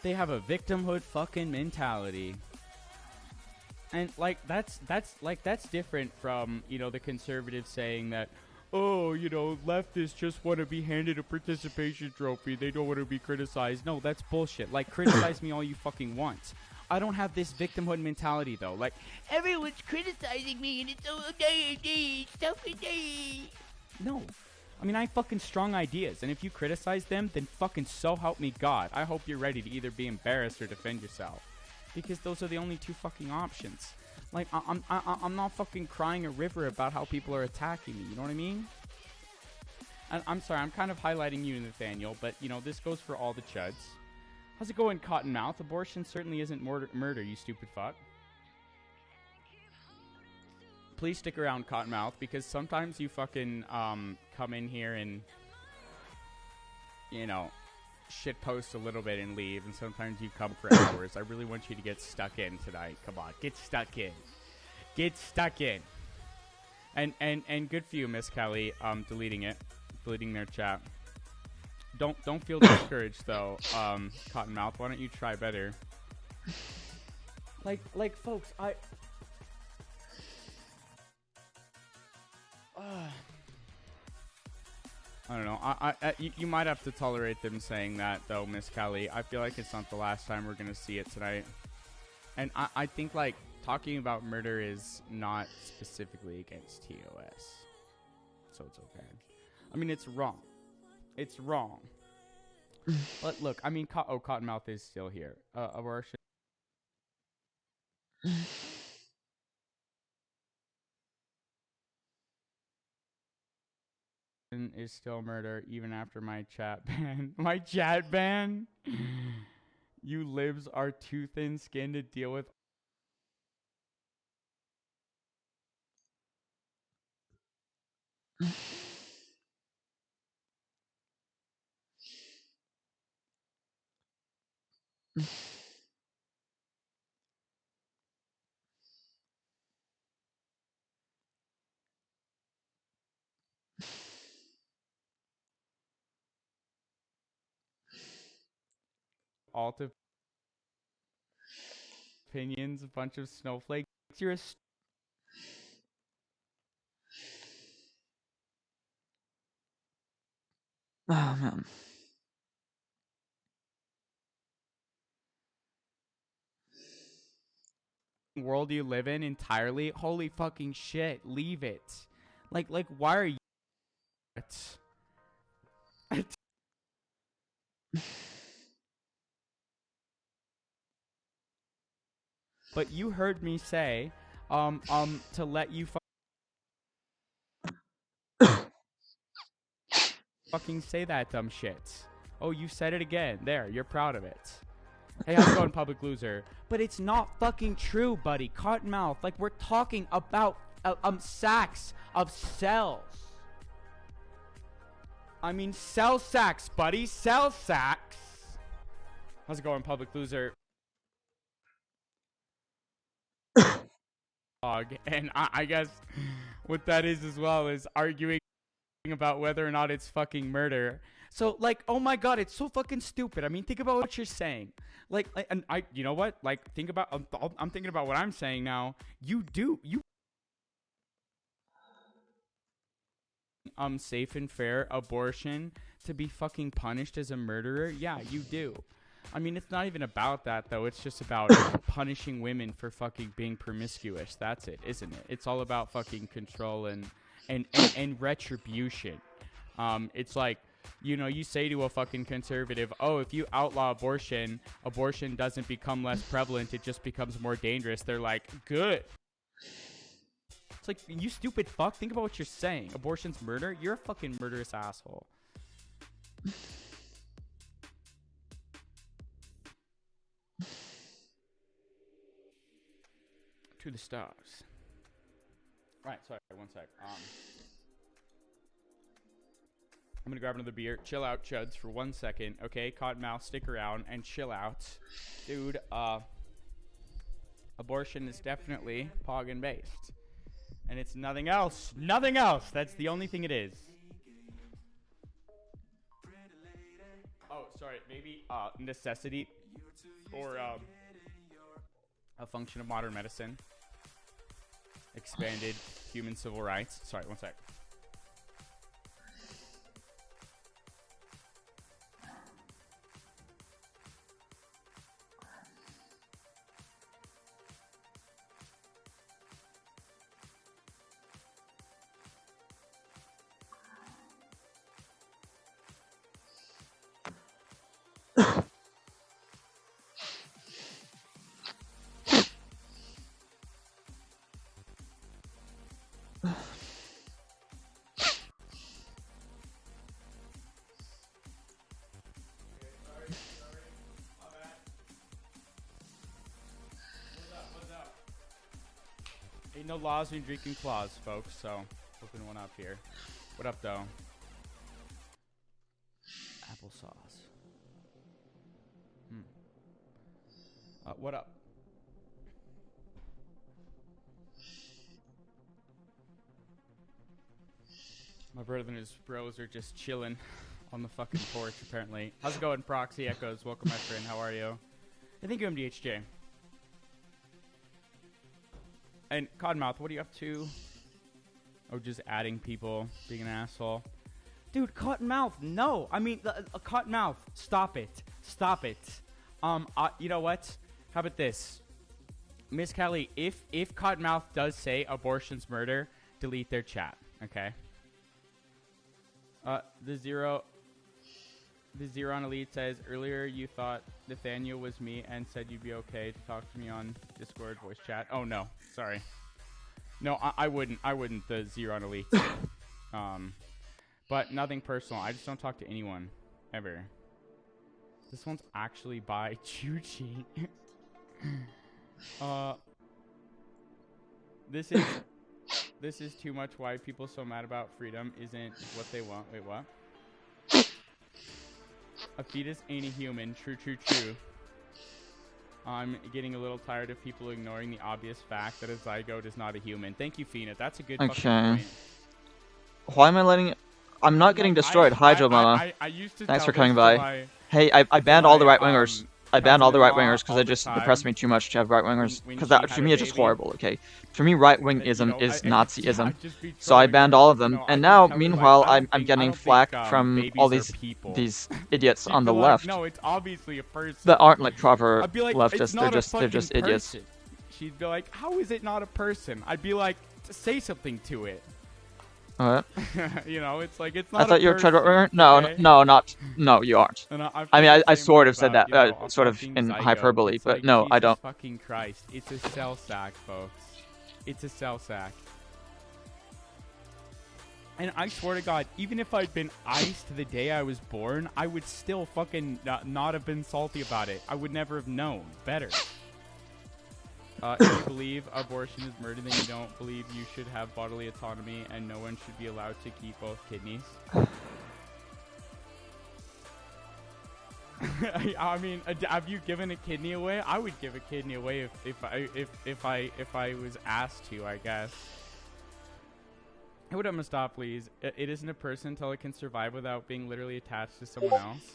They have a victimhood fucking mentality. And like that's different from, you know, the conservatives saying that, oh, you know, leftists just want to be handed a participation trophy. They don't want to be criticized. No, that's bullshit. Like, criticize me all you fucking want. I don't have this victimhood mentality, though. Like, everyone's criticizing me and it's so no. I mean, I have fucking strong ideas, and if you criticize them, then fucking so help me God. I hope you're ready to either be embarrassed or defend yourself. Because those are the only two fucking options. Like, I'm not fucking crying a river about how people are attacking me, you know what I mean? And I'm sorry, I'm kind of highlighting you, Nathaniel, but, you know, this goes for all the chuds. How's it going, Cottonmouth? Abortion certainly isn't murder, you stupid fuck. Please stick around, Cottonmouth, because sometimes you fucking come in here and, you know, shit post a little bit and leave, and sometimes you come for hours. I really want you to get stuck in tonight. Come on, get stuck in. Get stuck in. And good for you, Miss Kelly, deleting their chat. Don't feel discouraged though, Cottonmouth. Why don't you try better? Like folks, I don't know. You might have to tolerate them saying that, though, Miss Kelly. I feel like it's not the last time we're gonna see it tonight. And I think, like, talking about murder is not specifically against TOS. So it's okay. I mean, it's wrong. It's wrong. But look, I mean, Cottonmouth is still here. Abortion is still murder even after my chat ban. My chat ban? You libs are too thin-skinned to deal with. Alt opinions, a bunch of snowflakes. You're a Oh man. world you live in entirely. Holy fucking shit, leave it. Like why are you But you heard me say to let you fucking say that dumb shit. Oh, you said it again. There, you're proud of it. Hey, how's it going, public loser? But it's not fucking true, buddy. Cottonmouth. Like, we're talking about sacks of cells. I mean, cell sacks, buddy. Cell sacks. How's it going, public loser? And I guess what that is as well is arguing about whether or not it's fucking murder. So, like, oh my god, it's so fucking stupid. I mean, think about what you're saying. Like, and you know what? Like, think about, I'm thinking about what I'm saying now. You safe and fair abortion to be fucking punished as a murderer? Yeah, you do. I mean, it's not even about that, though. It's just about punishing women for fucking being promiscuous. That's it, isn't it? It's all about fucking control and retribution. It's like, you know, you say to a fucking conservative, oh, if you outlaw abortion, abortion doesn't become less prevalent, it just becomes more dangerous. They're like, good. It's like, you stupid fuck, think about what you're saying. Abortion's murder? You're a fucking murderous asshole. To the stars. Right, sorry, one sec. I'm gonna grab another beer. Chill out, chuds, for 1 second. Okay, Cottonmouth, stick around and chill out. Dude, abortion is definitely Poggin based. And it's nothing else. Nothing else! That's the only thing it is. Oh, sorry, maybe necessity or a function of modern medicine. Expanded human civil rights. Sorry, one sec. Ain't no laws when drinking claws, folks. So open one up here. What up, though? Applesauce. What up? My brother and his bros are just chilling on the fucking porch, apparently. How's it going, Proxy Echoes? Welcome, my friend. How are you? I think MDHJ. And Codmouth, what are you up to? Oh, just adding people, being an asshole. Dude, Cottonmouth, no. I mean, Cottonmouth, stop it. Stop it. You know what? How about this? Miss Kelly, if Cottonmouth does say abortion's murder, delete their chat, okay? The Zero on Elite says, earlier you thought Nathaniel was me and said you'd be okay to talk to me on Discord voice chat. Oh, no. Sorry. No, I wouldn't. The Zero on Elite. But nothing personal. I just don't talk to anyone. Ever. This one's actually by Chuchi. This is too much. Why people so mad about freedom isn't what they want. Wait, what? A fetus ain't a human. True, true, true. I'm getting a little tired of people ignoring the obvious fact that a zygote is not a human. Thank you, Fina. That's a good fucking point. Why am I letting it? I'm not getting destroyed. Hi, Joe Mama. Thanks for coming by. Hey, I banned all the right-wingers. I banned all the right-wingers because it just depressed me too much to have right-wingers. Because that, for me, it's just horrible, okay? For me, right-wingism is Nazism. So I banned all of them. And now, meanwhile, I'm getting flack from all these idiots on the left. No, it's obviously a person. That aren't like proper leftists. They're just idiots. She'd be like, how is it not a person? I'd be like, say something to it. What? You know, it's like, it's not I thought you were a right-winger? No, no, you aren't. I mean, I sort of said that, sort of in hyperbole, but like, no, I Jesus don't. Fucking Christ. It's a cell sack, folks. It's a cell sack. And I swear to God, even if I'd been iced the day I was born, I would still fucking not have been salty about it. I would never have known better. If you believe abortion is murder, then you don't believe you should have bodily autonomy and no one should be allowed to keep both kidneys. I mean, have you given a kidney away? I would give a kidney away if I was asked to, I guess. Hey, what up, Mustaf, please? It isn't a person until it can survive without being literally attached to someone else.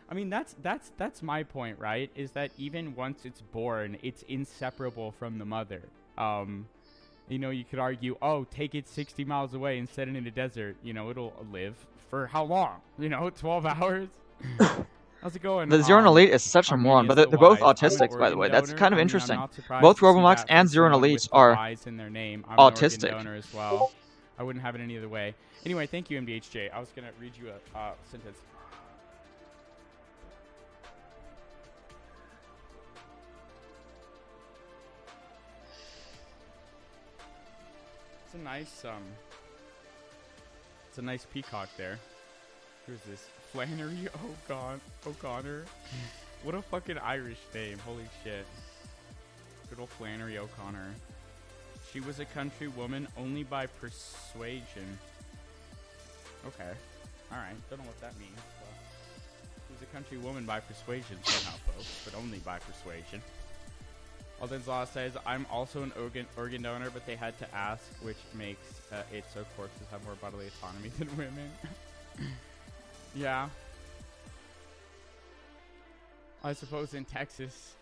I mean, that's my point, right? Is that even once it's born, it's inseparable from the mother. You know, you could argue, oh, take it 60 miles away and set it in a desert. You know, it'll live for how long? You know, 12 hours? How's it going? The Zero and Elite is such a moron, but they're both autistic, by the way. That's kind of interesting. Both Roblox and Zero and Elite are autistic. As well. I wouldn't have it any other way. Anyway, thank you, MDHJ. I was going to read you a sentence. It's a nice peacock there. Who's this? Flannery O'Connor. What a fucking Irish name. Holy shit. Good old Flannery O'Connor. She was a country woman only by persuasion. Okay. Alright. Don't know what that means. She was a country woman by persuasion somehow, folks. But only by persuasion. Alden's Law says, I'm also an organ donor, but they had to ask, which makes it so corpses have more bodily autonomy than women. Yeah. I suppose in Texas.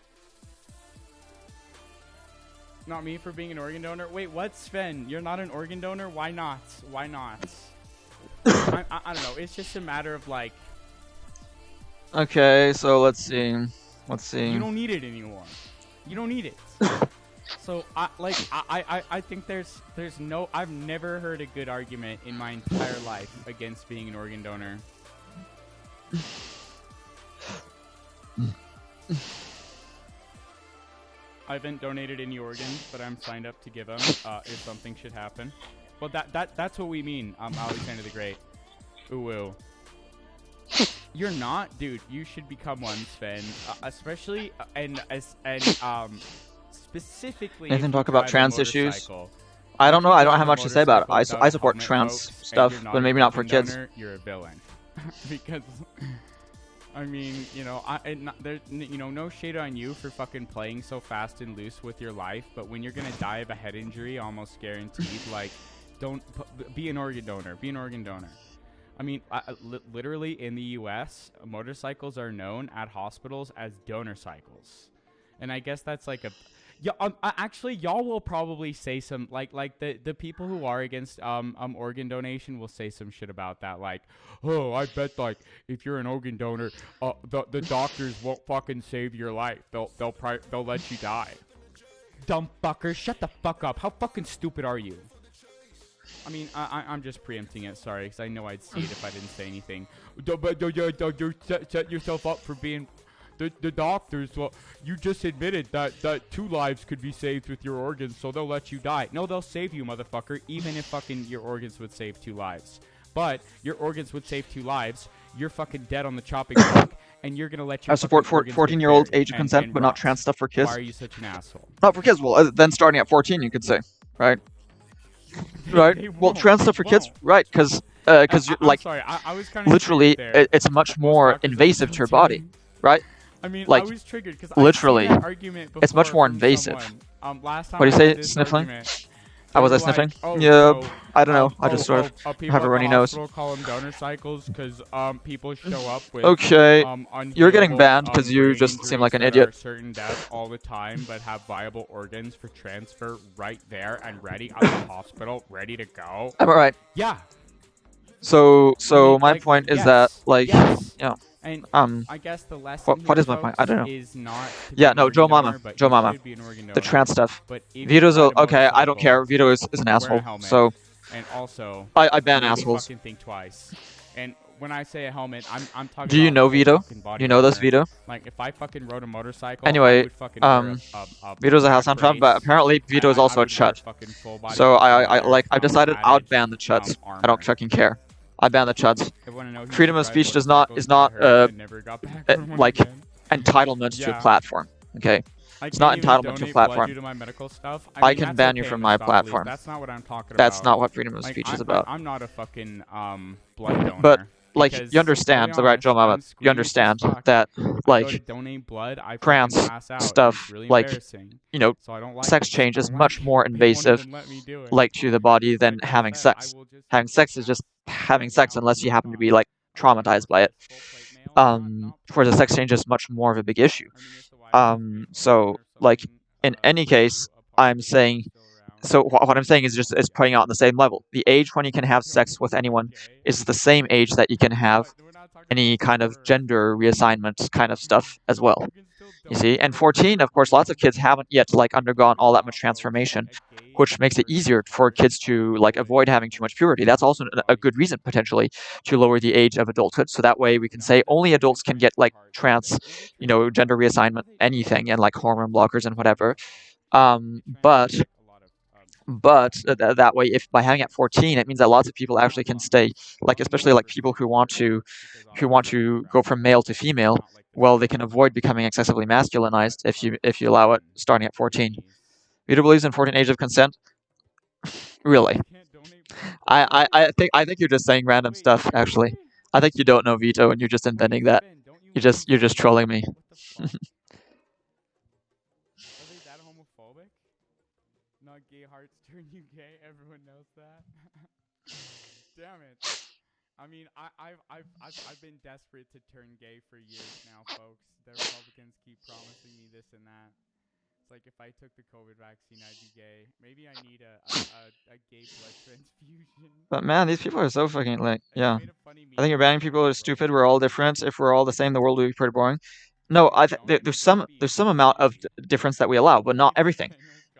Not me for being an organ donor? Wait, what, Sven? You're not an organ donor? Why not? Why not? I don't know. It's just a matter of, like... Okay, so let's see. You don't need it anymore. You don't need it. So I think there's no, I've never heard a good argument in my entire life against being an organ donor. I haven't donated any organs, but I'm signed up to give them if something should happen. Well, that's what we mean, Alexander the Great. Ooh. You're not, dude. You should become one, Sven. Especially and specifically. Nathan, talk about trans issues. I don't if know. you I don't drive have a much to say about it. motorcycle I without a support helmet, trans folks, and stuff, you're but a maybe not for organ kids. donor, you're a villain. Because I mean, you know, there's you know, no shade on you for fucking playing so fast and loose with your life, but when you're gonna die of a head injury, almost guaranteed, like, don't be an organ donor. Be an organ donor. I mean, literally in the U.S., motorcycles are known at hospitals as donor cycles, and I guess that's like a. Yeah, actually, y'all will probably say some like the people who are against organ donation will say some shit about that, like, oh, I bet like if you're an organ donor, the doctors won't fucking save your life. They'll let you die. Dumb fuckers, shut the fuck up. How fucking stupid are you? I mean, I'm just preempting it. Sorry, because I know I'd see it if I didn't say anything. But you set yourself up for being. The doctors, well, you just admitted that 2 lives could be saved with your organs, so they'll let you die. No, they'll save you, motherfucker, even if fucking your organs would save 2 lives. But your organs would save 2 lives, you're fucking dead on the chopping block, and you're gonna let your I support fucking organs get 14-year-old buried age of and consent, but not rot. trans stuff for kids. Why are you such an asshole? Not for kids. Well, then starting at 14, you could say, right? Right. Well, trans stuff for kids, right? Because you're I'm like, sorry, I was kinda literally, triggered there. it's much more invasive to your body, right? I mean, like, I was triggered because literally, I seen that argument it's much before more from invasive. someone. Last time What do you I say? had this Sniffling? argument, I was they I were like, sniffling? oh, Yep. so, I don't know. I just sort of people have a at runny the nose. hospital call them donor cycles because people show up with Okay, you're getting unhealable, banned because you brain just seem like an injuries that idiot. are certain death all the time, but have viable organs for transfer right there and ready at the hospital, ready to go. Am I right? Yeah. So I mean, my like, point is that, yes, like, yes. you know, And I guess the lesson what here, is my point? I folks, don't know. is not to be Yeah, an no, Joe organ Mama, donor, but Joe you Mama, should be an organ the donor. trans stuff. But if you Vito's ride a okay. I don't care. motorcycle, Vito is an wear a asshole. helmet. So And also, I ban maybe assholes. fucking think twice. And when I say a helmet, I'm talking Do you about know full Vito? fucking body You know this armor. Vito? Like if I fucking rode a motorcycle, I Anyway, would fucking wear a Vito's a house back on top, but brace, apparently Vito is I also a would wear chut. fucking full body So fucking I like I've decided I'll padded, ban the chuts. I armor. don't fucking care. I ban the chuts. I wanna know who Freedom should of ride speech is motorcycles, not got hurt, and never got back on one like again. entitlement to a Yeah. platform. Okay, I it's can't not even entitlement to a donate blood platform. due to my medical stuff. I mean, can that's ban you okay, from Miss my Gottlieb. platform. That's not what I'm talking That's about. not what freedom of Like, speech is about. I'm not a fucking blood donor. But like because, you understand, to be right, honest, Joe Mama? I'm You squeamish as understand fuck. that I go to like donate blood, I fucking trans pass out, and stuff, it's really like embarrassing. you know, So I don't like sex it. change I is don't much like more it. They won't invasive, even let me do it. like to the body than Like I having said, I sex. will just Having sex is just having sex unless you happen to be like traumatized by it. Whereas a sex change is much more of a big issue. So like in any case, I'm saying. So what I'm saying is just is putting out on the same level. The age when you can have sex with anyone is the same age that you can have any kind of gender reassignment kind of stuff as well. You see, and 14, of course, lots of kids haven't yet like undergone all that much transformation, which makes it easier for kids to like avoid having too much puberty. That's also a good reason potentially to lower the age of adulthood. So that way we can say only adults can get like trans, you know, gender reassignment, anything, and like hormone blockers and whatever. But that way, if by having it 14, it means that lots of people actually can stay, like especially like people who want to go from male to female. Well, they can avoid becoming excessively masculinized if you allow it starting at 14. Vito believes in 14 age of consent. Really? I think you're just saying random stuff. Actually, I think you don't know Vito and you're just inventing that. You're just trolling me. Not gay hearts turn you gay. Everyone knows that. Damn it. I mean, I've been desperate to turn gay for years now, folks. The Republicans keep promising me this and that. It's like if I took the COVID vaccine, I'd be gay. Maybe I need a gay blood transfusion. But man, these people are so fucking like, yeah. I think you're banning people who are stupid. We're all different. If we're all the same, the world would be pretty boring. No, there's some amount of difference that we allow, but not everything.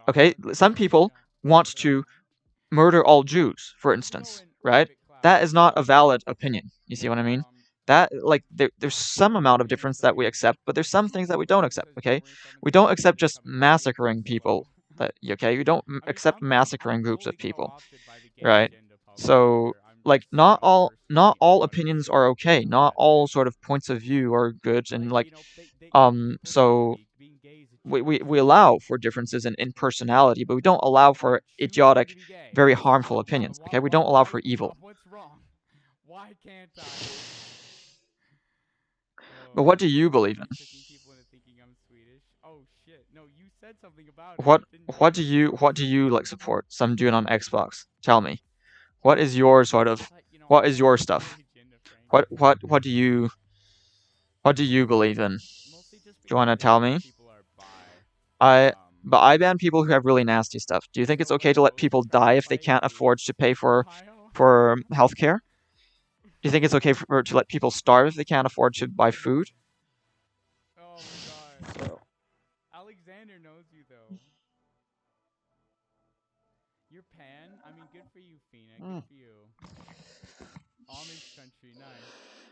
Okay, some people want to murder all Jews, for instance, right? That is not a valid opinion. You see what I mean? That like there's some amount of difference that we accept, but there's some things that we don't accept. Okay, we don't accept just massacring people. Okay, we don't accept massacring groups of people, right? So like not all opinions are okay. Not all sort of points of view are good, and like so we allow for differences in personality, but we don't allow for idiotic, very harmful opinions. Okay, we don't allow for evil. What's wrong? Why can't I? But what do you believe in? Tricking people into thinking I'm Swedish. Oh shit! No, you said something about it. What do you like support? Some dude on Xbox. Tell me, what is your sort of what is your stuff? What do you believe in? Do you want to tell me? But I ban people who have really nasty stuff. Do you think it's okay to let people die if they can't afford to pay for healthcare? Do you think it's okay to let people starve if they can't afford to buy food? Oh my god. Alexander knows you though. You're Pan. I mean, good for you, Fina. Good for you. Amish country, nice.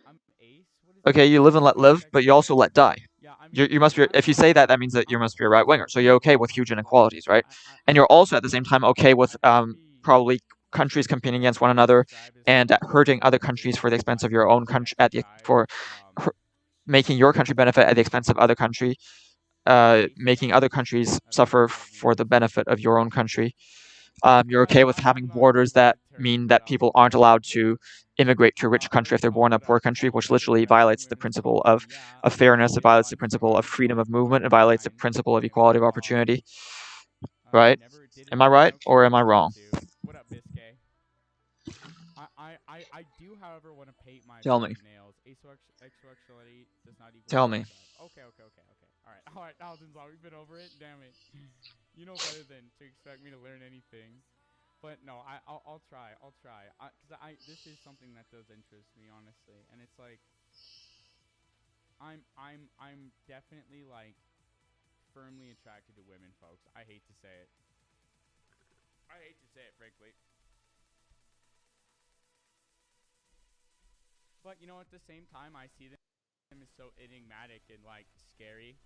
I'm Ace. What is Okay, you live and let live, but you also let die. You must be. If you say that, that means that you must be a right winger. So you're okay with huge inequalities, right? And you're also at the same time okay with probably countries competing against one another and hurting other countries for the expense of your own country making your country benefit at the expense of other country, making other countries suffer for the benefit of your own country. You're okay with having borders that mean that people aren't allowed to immigrate to a rich country if they're born in a poor country, which literally violates the principle of fairness. It violates the principle of freedom of movement. It violates the principle of equality of opportunity. Right? Am I right or am I wrong? What up, Biscay? I do, however, want to paint my Tell me. nails. Asexuality does not equal. Tell me. Okay. All right, Aldenslaw, we've been over it. Damn it. You know better than to expect me to learn anything. But no, I'll try. Cause this is something that does interest me, honestly. And it's like, I'm definitely like firmly attracted to women, folks. I hate to say it. Frankly. But you know, at the same time, I see them as so enigmatic and like scary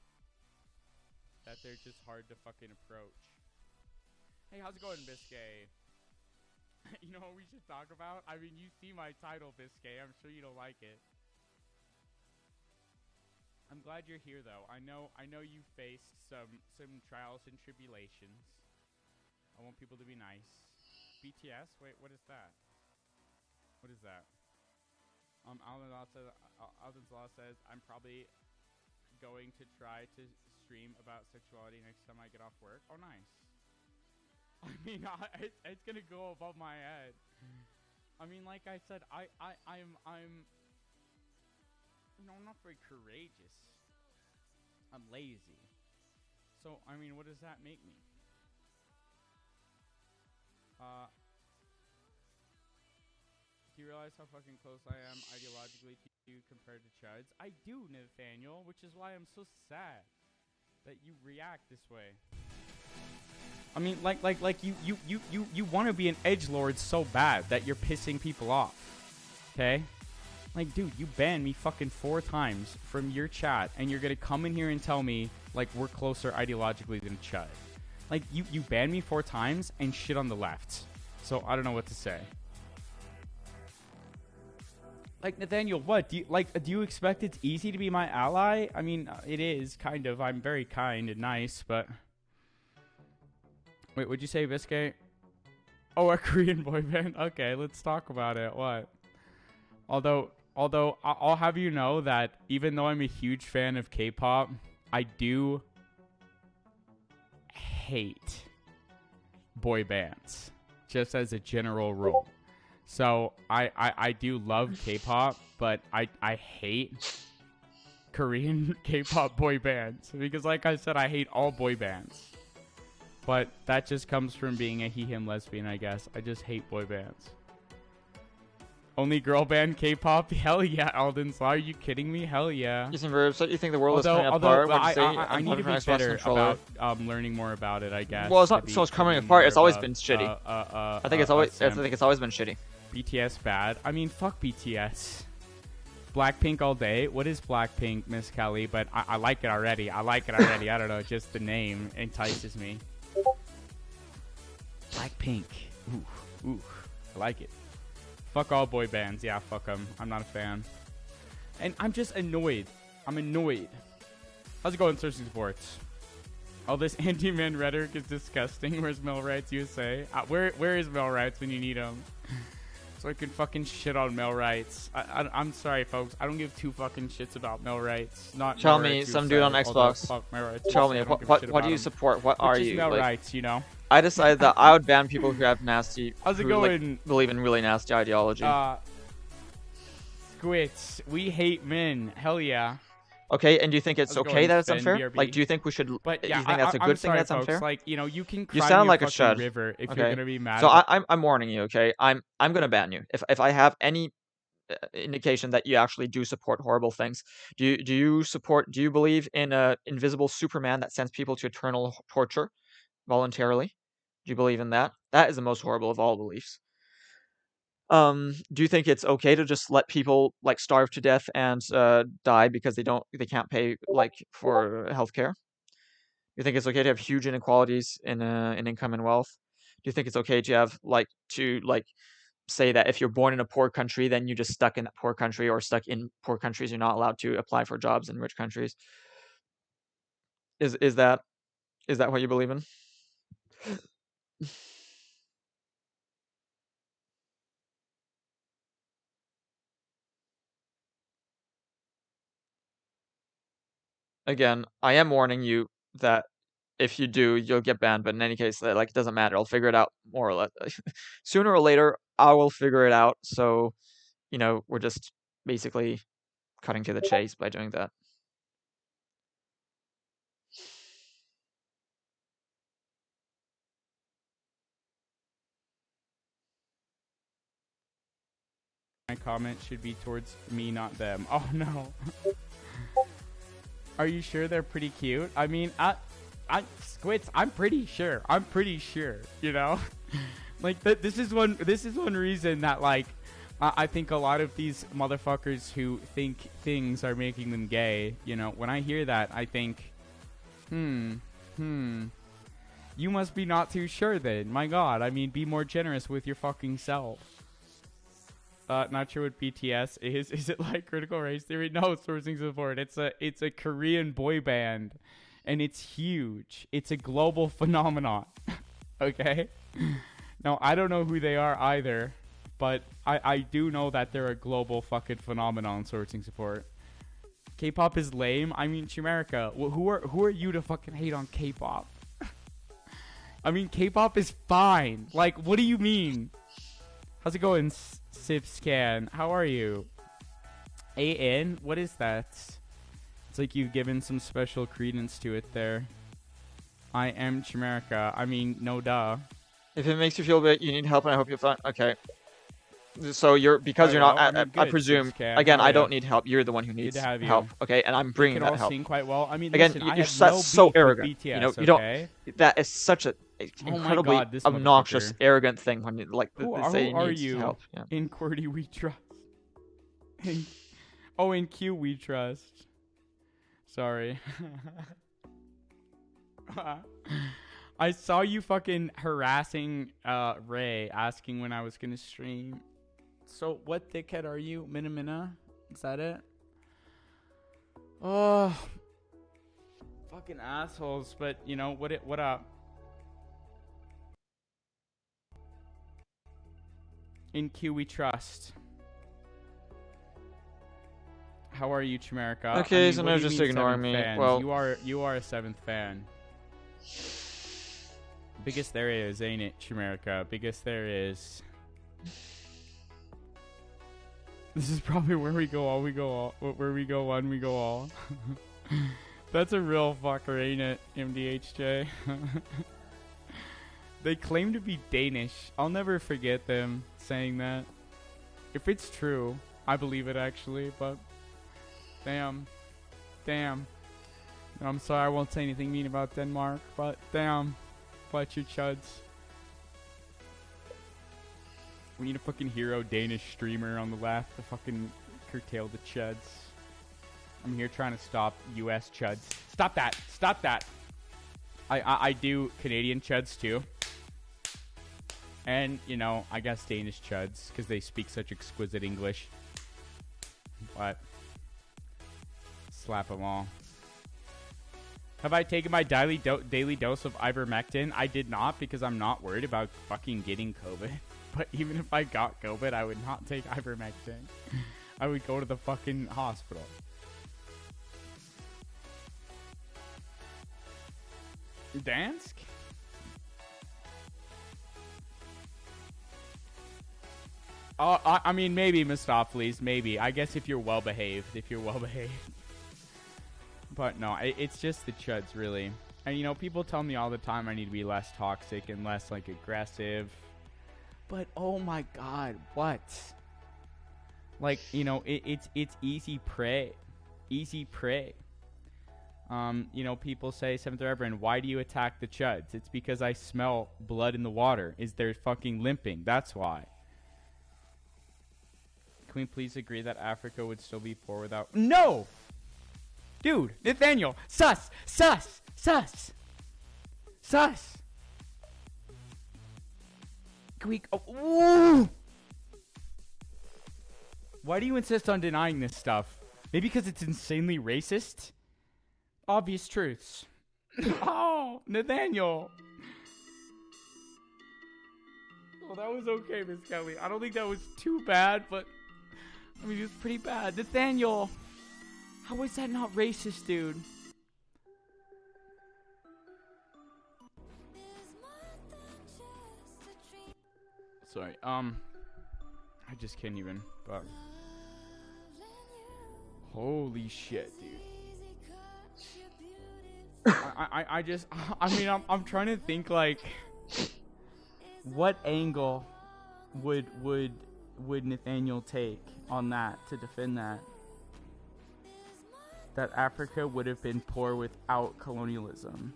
that they're just hard to fucking approach. Hey, how's it going, Biscay? You know what we should talk about? I mean, you see my title, Biscay. I'm sure you don't like it. I'm glad you're here, though. I know you faced some trials and tribulations. I want people to be nice. BTS? Wait, what is that? What is that? Alden's Law says I'm probably going to try to stream about sexuality next time I get off work. Oh, nice. I mean, it's gonna go above my head. I mean, like I said, I'm not very courageous. I'm lazy. So, I mean, what does that make me? Do you realize how fucking close I am ideologically to you compared to Chuds? I do, Nathaniel, which is why I'm so sad that you react this way. I mean, like you want to be an edgelord so bad that you're pissing people off. Okay? Like, dude, you banned me fucking 4 times from your chat, and you're gonna come in here and tell me, like, we're closer ideologically than Chud. Like, you banned me 4 times and shit on the left. So, I don't know what to say. Like, Nathaniel, what? Do you expect it's easy to be my ally? I mean, it is, kind of. I'm very kind and nice, but... Wait, what'd you say, Biscay? Oh, a Korean boy band? Okay, let's talk about it. What? Although I'll have you know that even though I'm a huge fan of K-pop, I do hate boy bands, just as a general rule. So I do love K-pop, but I hate Korean K-pop boy bands because, like I said, I hate all boy bands. But that just comes from being a he/him lesbian, I guess. I just hate boy bands. Only girl band K-pop? Hell yeah, Alden's Law. Are you kidding me? Hell yeah. You think the world is coming apart? I need to be better about learning more about it, I guess. Well, it's not so it's coming apart. It's always been shitty. I think it's always been shitty. BTS bad. I mean, fuck BTS. Blackpink all day. What is Blackpink, Miss Kelly? But I like it already. I don't know. Just the name entices me. Blackpink. Ooh. I like it. Fuck all boy bands. Yeah, fuck them. I'm not a fan. And I'm just annoyed. I'm annoyed. How's it going, Cersei Sports? All this anti-man rhetoric is disgusting. Where's Male Rights USA? Where is Male Rights when you need them? So I can fucking shit on male rights. I'm sorry, folks. I don't give two fucking shits about male rights. Not Tell Male me, Rights some USA, dude on although Xbox. fuck male rights Tell USA, me, I don't give a what shit do about you 'em. support? What Which are is you? male Like, rights, you know? I decided that I would ban people who have nasty, How's it who, like, going? believe in really nasty ideology. Squits, we hate men. Hell yeah. Okay, and do you think it's How's it okay going, that it's Finn, unfair? BRB? Like, do you think we should? But Do yeah, you think that's a I'm good thing sorry, that's folks. unfair? Like, you know, you can cry You me sound a like a fucking shud. river if Okay. you're gonna be mad. So about- I'm warning you. Okay, I'm gonna ban you if I have any indication that you actually do support horrible things. Do you believe in a invisible Superman that sends people to eternal torture voluntarily? Do you believe in that? That is the most horrible of all beliefs. Do you think it's okay to just let people like starve to death and die because they can't pay like for healthcare? You think it's okay to have huge inequalities in income and wealth? Do you think it's okay to have like say that if you're born in a poor country, then you're just stuck in that poor country, or stuck in poor countries, you're not allowed to apply for jobs in rich countries? Is that what you believe in? Again, I am warning you that if you do, you'll get banned. But in any case, like, it doesn't matter. I'll figure it out more or less. Sooner or later, I will figure it out. So, we're just basically cutting to the chase by doing that. My comment should be towards me, not them. Oh no. Are you sure they're pretty cute? I mean, Squits, I'm pretty sure. You know, like this is one reason that like I think a lot of these motherfuckers who think things are making them gay. You know, when I hear that, I think, you must be not too sure then. My God, I mean, be more generous with your fucking self. Not sure what BTS is. Is it like Critical Race Theory? No, sourcing support. It's a Korean boy band, and it's huge. It's a global phenomenon. Okay? Now, I don't know who they are either, but I do know that they're a global fucking phenomenon, sourcing support. K-pop is lame. I mean, Chimerica, who are you to fucking hate on K-pop? I mean, K-pop is fine. Like, what do you mean? How's it going, Sipscan? How are you? AN? What is that? It's like you've given some special credence to it there. I am Chimerica. I mean, no duh. If it makes you feel bad, you need help, and I hope you're fine. Okay. So you're not. I good, presume Sipscan. again. How are I ya? don't need help. You're the one who Good needs to have you. help. Okay, and I'm bringing You can that all help. sing quite well. I mean, again, listen, you're I have so no so beef with arrogant. BTS, You okay? don't. That is such a Oh my incredibly God, this obnoxious, motherfucker. arrogant thing when you Who they say are needs you? help. Yeah. In QWERTY we trust. In Q we trust. Sorry. I saw you fucking harassing Ray, asking when I was gonna stream. So what dickhead are you? Minamina? Is that it? Oh, fucking assholes. But you know what up? In Q we trust. How are you, Chimerica? Okay, I mean, so what now do you just mean ignore 7th me. fans? Well- you are a 7th fan. Biggest there is, ain't it, Chimerica? Biggest there is. This is probably where we go all. Where we go one, we go all. That's a real fucker, ain't it, MDHJ? They claim to be Danish. I'll never forget them saying that. If it's true, I believe it actually, but damn. I'm sorry, I won't say anything mean about Denmark, but damn. Watch your chuds. We need a fucking hero Danish streamer on the left to fucking curtail the chuds. I'm here trying to stop US chuds. Stop that! Stop that! I do Canadian chuds too. And, you know, I guess Danish chuds, because they speak such exquisite English. But slap them all. Have I taken my daily dose of ivermectin? I did not, because I'm not worried about fucking getting COVID. But even if I got COVID, I would not take ivermectin. I would go to the fucking hospital. Dansk? I mean, maybe, Mistopheles, maybe. I guess if you're well-behaved. But no, it's just the chuds, really. And, you know, people tell me all the time I need to be less toxic and less, like, aggressive. But, oh my god, what? Like, you know, it's easy prey. Easy prey. You know, people say, Seventh Reverend, why do you attack the chuds? It's because I smell blood in the water. Is there fucking limping? That's why. Can we please agree that Africa would still be poor without... No! Dude, Nathaniel, sus! Can we... Oh, ooh! Why do you insist on denying this stuff? Maybe because it's insanely racist? Obvious truths. Oh, Nathaniel! Oh, that was okay, Miss Kelly. I don't think that was too bad, but... I mean, it was pretty bad. Nathaniel! How is that not racist, dude? Sorry, I just can't even, but... Holy shit, dude. I'm trying to think, like... What angle would Nathaniel take on that to defend that? That Africa would have been poor without colonialism.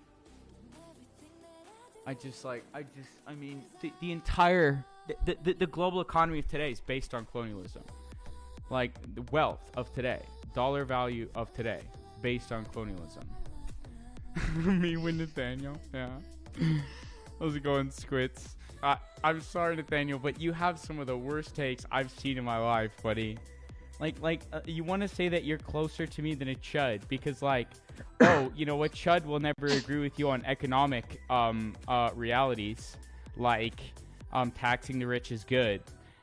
I mean, the entire, the global economy of today is based on colonialism. Like, the wealth of today, dollar value of today, based on colonialism. Me with Nathaniel, yeah. How's it going, Squits? I'm sorry, Nathaniel, but you have some of the worst takes I've seen in my life, buddy. Like, you want to say that you're closer to me than a chud because, like, oh, you know what, chud will never agree with you on economic realities, like taxing the rich is good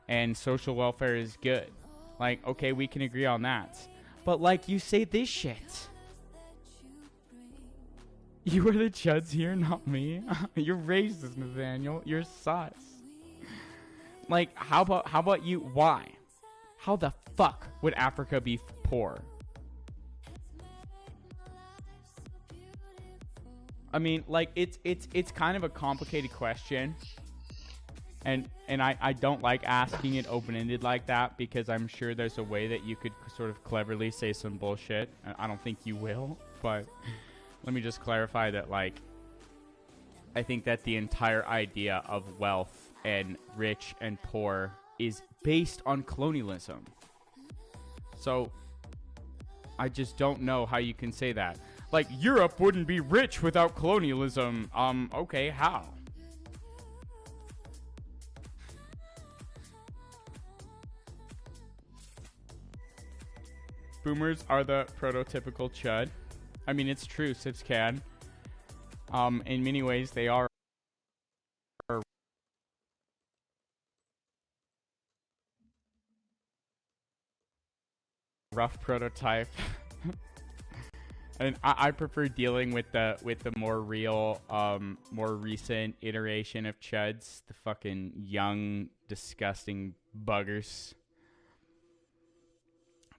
and social welfare is good. Like, okay, we can agree on that. But, like, you say this shit. You are the chuds here, not me. You're racist, Nathaniel. You're sus. Like, how about you? Why? How the fuck would Africa be poor? I mean, like, it's kind of a complicated question. And I don't like asking it open-ended like that because I'm sure there's a way that you could sort of cleverly say some bullshit. I don't think you will, but let me just clarify that, like, I think that the entire idea of wealth and rich and poor is based on colonialism. So I just don't know how you can say that. Like, Europe wouldn't be rich without colonialism. Okay, how? Boomers are the prototypical chud. I mean, it's true, Sips can. In many ways, they are rough prototype. And I prefer dealing with the more real, more recent iteration of chuds, the fucking young, disgusting buggers.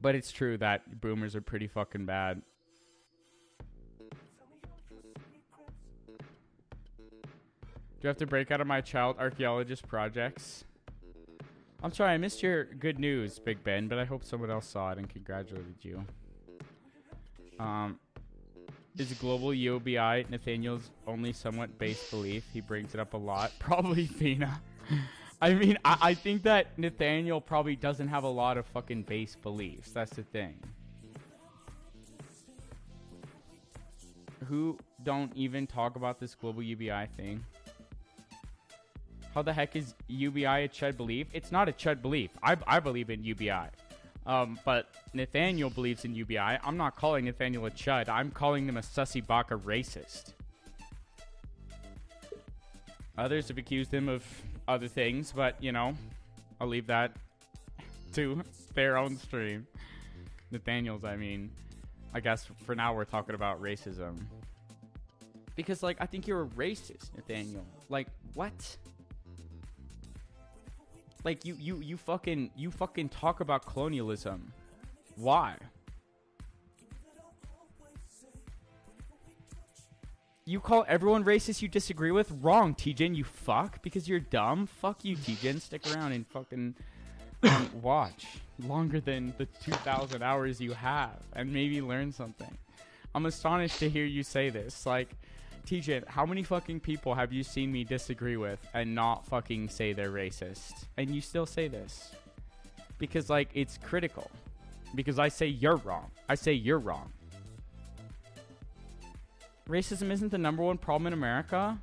But it's true that boomers are pretty fucking bad. Do I have to break out of my child archaeologist projects? I'm sorry, I missed your good news, Big Ben, but I hope someone else saw it and congratulated you. Is global UBI Nathaniel's only somewhat base belief? He brings it up a lot. Probably Fina. I mean, I think that Nathaniel probably doesn't have a lot of fucking base beliefs. That's the thing. Who don't even talk about this global UBI thing? How the heck is UBI a chud belief? It's not a chud belief. I believe in UBI. But Nathaniel believes in UBI. I'm not calling Nathaniel a chud. I'm calling them a sussy baka racist. Others have accused him of other things, but, you know, I'll leave that to their own stream. Nathaniel's, I mean, I guess for now we're talking about racism. Because, like, I think you're a racist, Nathaniel. Like, what? Like, you fucking talk about colonialism. Why? You call everyone racist you disagree with? Wrong, T-Gen, you fuck. Because you're dumb? Fuck you, T-Gen. Stick around and fucking watch. Longer than the 2,000 hours you have. And maybe learn something. I'm astonished to hear you say this. Like, T-Gen, how many fucking people have you seen me disagree with and not fucking say they're racist? And you still say this. Because, like, it's critical. Because I say you're wrong. I say you're wrong. Racism isn't the #1 problem in America.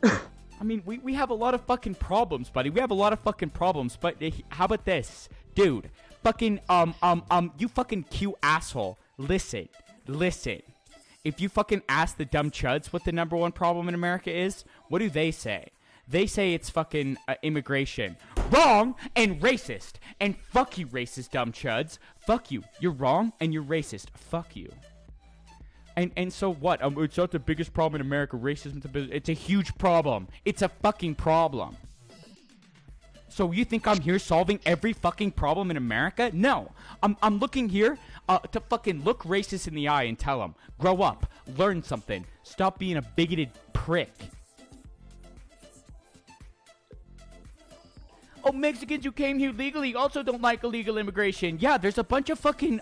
I mean, we have a lot of fucking problems, buddy. We have a lot of fucking problems. But how about this? Dude, fucking, you fucking cute asshole. Listen. If you fucking ask the dumb chuds what the #1 problem in America is, what do they say? They say it's fucking immigration. Wrong and racist. And fuck you, racist dumb chuds. Fuck you. You're wrong and you're racist. Fuck you. And so what? It's not the biggest problem in America. Racism, it's a huge problem. It's a fucking problem. So you think I'm here solving every fucking problem in America? No. I'm looking here to fucking look racist in the eye and tell them, grow up, learn something, stop being a bigoted prick. Oh, Mexicans who came here legally also don't like illegal immigration. Yeah, there's a bunch of fucking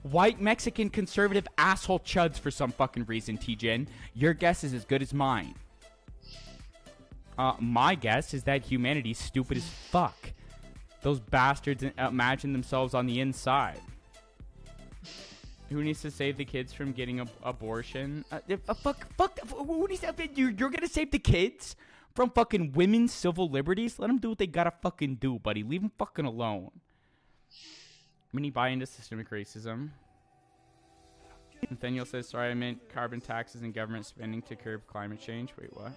white Mexican conservative asshole chuds for some fucking reason, T-Gen. Your guess is as good as mine. My guess is that humanity's stupid as fuck. Those bastards imagine themselves on the inside. Who needs to save the kids from getting an abortion? Fuck. Who needs to, you're gonna save the kids from fucking women's civil liberties? Let them do what they gotta fucking do, buddy. Leave them fucking alone. Many buy into systemic racism. Nathaniel says, sorry, I meant carbon taxes and government spending to curb climate change. Wait, what?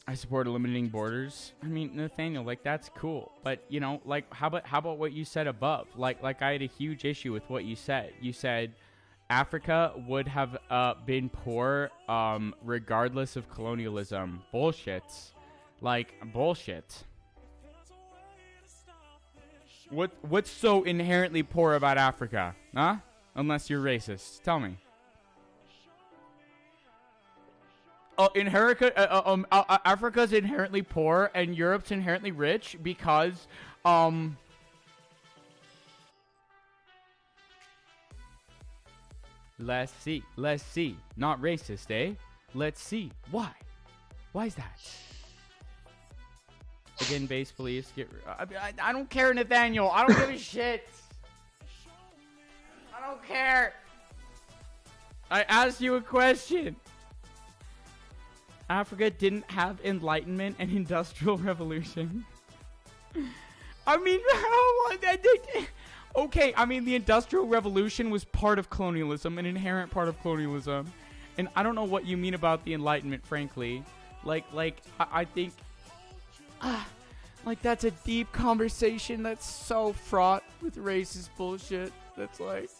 I support eliminating borders. I mean, Nathaniel, like, that's cool. But, you know, like, how about what you said above? Like I had a huge issue with what you said. You said Africa would have been poor regardless of colonialism. Bullshit. Like, bullshit. What's so inherently poor about Africa? Huh? Unless you're racist. Tell me. Africa's inherently poor and Europe's inherently rich because let's see. Not racist, eh? Let's see. Why is that? Again, base beliefs get I don't care, Nathaniel. I don't give a shit. I don't care. I asked you a question. Africa didn't have enlightenment and industrial revolution. I mean, okay, I mean, the industrial revolution was part of colonialism, an inherent part of colonialism. And I don't know what you mean about the enlightenment, frankly. I think, like, that's a deep conversation that's so fraught with racist bullshit. That's like,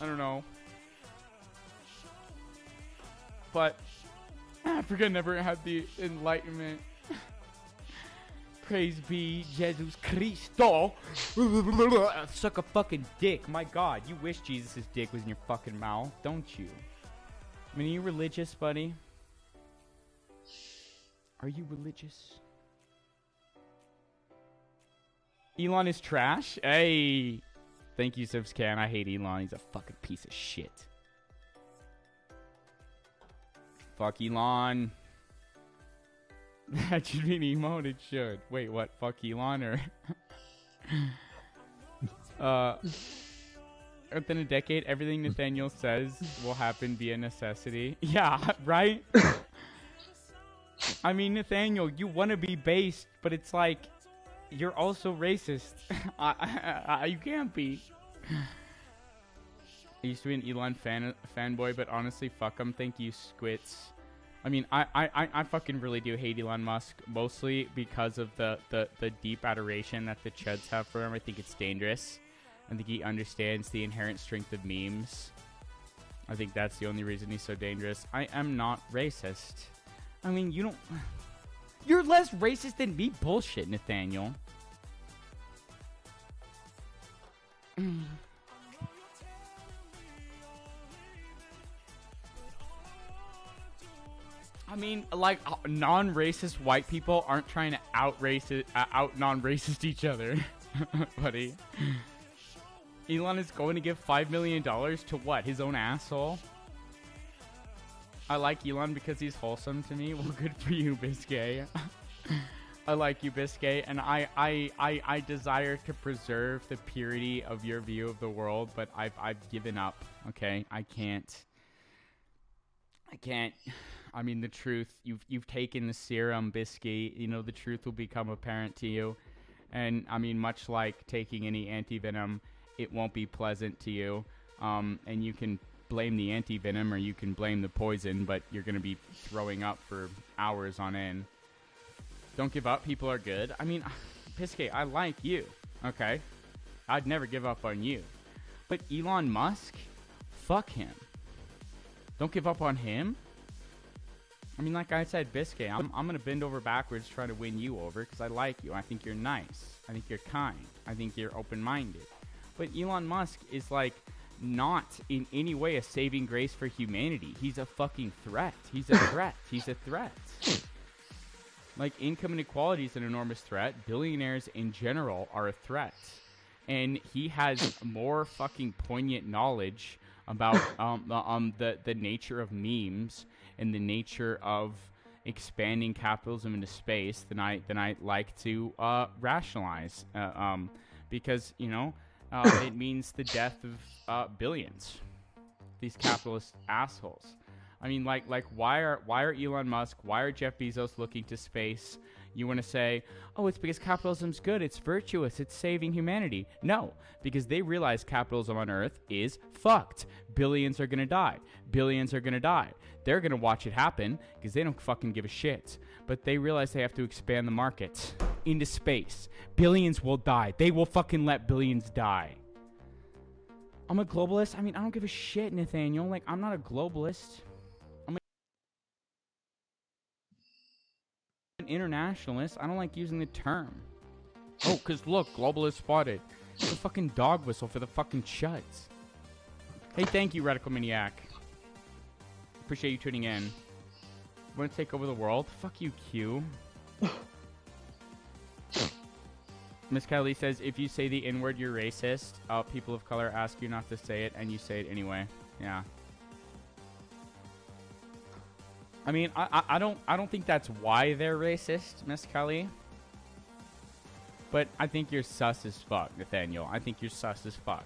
I don't know. But Africa never had the enlightenment. Praise be Jesus Cristo. Suck a fucking dick. My God, you wish Jesus' dick was in your fucking mouth, don't you? I mean, are you religious, buddy? Are you religious? Elon is trash? Hey. Thank you, Sibscan. I hate Elon. He's a fucking piece of shit. Fuck Elon. That should be an emote. It should. Wait, what? Fuck Elon or within a decade, everything Nathaniel says will happen via necessity. Yeah, right? I mean, Nathaniel, you want to be based, but it's like you're also racist. You can't be. I used to be an Elon fanboy, but honestly, fuck him. Thank you, Squits. I mean, I fucking really do hate Elon Musk, mostly because of the deep adoration that the Chuds have for him. I think it's dangerous. I think he understands the inherent strength of memes. I think that's the only reason he's so dangerous. I am not racist. I mean, you don't... You're less racist than me? Bullshit, Nathaniel. I mean, like, non-racist white people aren't trying to out non-racist each other, buddy. Elon is going to give $5 million to what? His own asshole? I like Elon because he's wholesome to me. Well, good for you, Biscay. I like you, Biscay, and I desire to preserve the purity of your view of the world, but I've given up. Okay, I can't. I mean, the truth. You've taken the serum, Biscay. You know, the truth will become apparent to you, and I mean, much like taking any anti-venom, it won't be pleasant to you. And you can blame the anti-venom or you can blame the poison, but you're gonna be throwing up for hours on end. Don't give up. People are good. I mean, Biscay, I like you. Okay, I'd never give up on you. But Elon Musk, fuck him. Don't give up on him. I mean, like I said, Biscay, I'm gonna bend over backwards trying to win you over because I like you. I think you're nice. I think you're kind. I think you're open-minded. But Elon Musk is like not in any way a saving grace for humanity. He's a fucking threat. He's a threat. He's a threat. Like, income inequality is an enormous threat. Billionaires in general are a threat. And he has more fucking poignant knowledge about the nature of memes and the nature of expanding capitalism into space than I like to rationalize. Because, you know, it means the death of billions. These capitalist assholes. I mean, like why are Elon Musk, why are Jeff Bezos looking to space? You want to say, oh, it's because capitalism's good, it's virtuous, it's saving humanity. No, because they realize capitalism on Earth is fucked. Billions are gonna die. Billions are gonna die. They're gonna watch it happen because they don't fucking give a shit. But they realize they have to expand the market into space. Billions will die. They will fucking let billions die. I'm a globalist. I mean, I don't give a shit, Nathaniel. Like, I'm not a globalist. I'm an internationalist. I don't like using the term. Oh, because look, globalist spotted. It's a fucking dog whistle for the fucking chuds. Hey, thank you, Radical Maniac. Appreciate you tuning in. Want to take over the world? Fuck you, Q. Miss Kelly says, if you say the N-word, you're racist. People of color ask you not to say it, and you say it anyway. Yeah. I mean, I don't think that's why they're racist, Miss Kelly. But I think you're sus as fuck, Nathaniel. I think you're sus as fuck.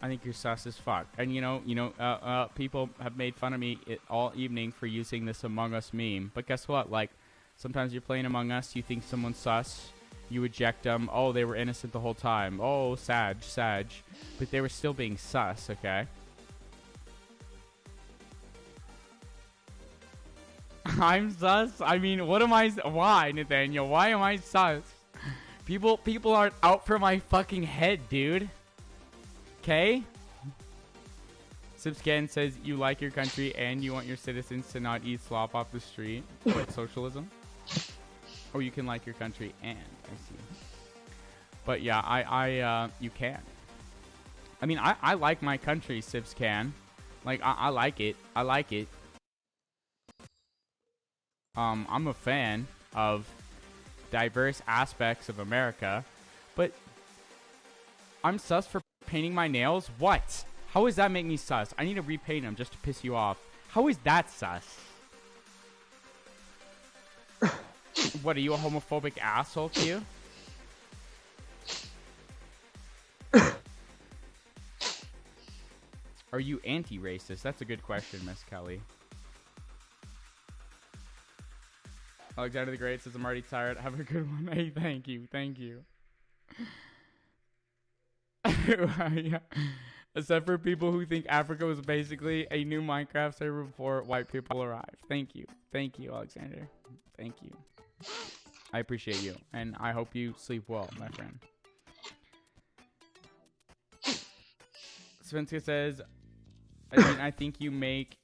I think you're sus as fuck. And you know, people have made fun of me all evening for using this Among Us meme. But guess what? Like, sometimes you're playing Among Us, you think someone's sus, you eject them. Oh, they were innocent the whole time. Oh, Sag. But they were still being sus, okay? I'm sus? I mean, what am I? Why, Nathaniel? Why am I sus? People aren't out for my fucking head, dude. Okay? Sibscan says you like your country and you want your citizens to not eat slop off the street. Like socialism? Or you can like your country and, I see. But yeah, you can. I mean, I like my country, Sibscan. Like, I like it. I like it. I'm a fan of diverse aspects of America, but I'm sus for painting my nails? What? How does that make me sus? I need to repaint them just to piss you off. How is that sus? What, are you a homophobic asshole, Q? Are you anti-racist? That's a good question, Miss Kelly. Alexander the Great says, I'm already tired. Have a good one. Hey, thank you. Thank you. Yeah. Except for people who think Africa was basically a new Minecraft server before white people arrived. Thank you. Thank you, Alexander. Thank you. I appreciate you. And I hope you sleep well, my friend. Svenska says, I think you make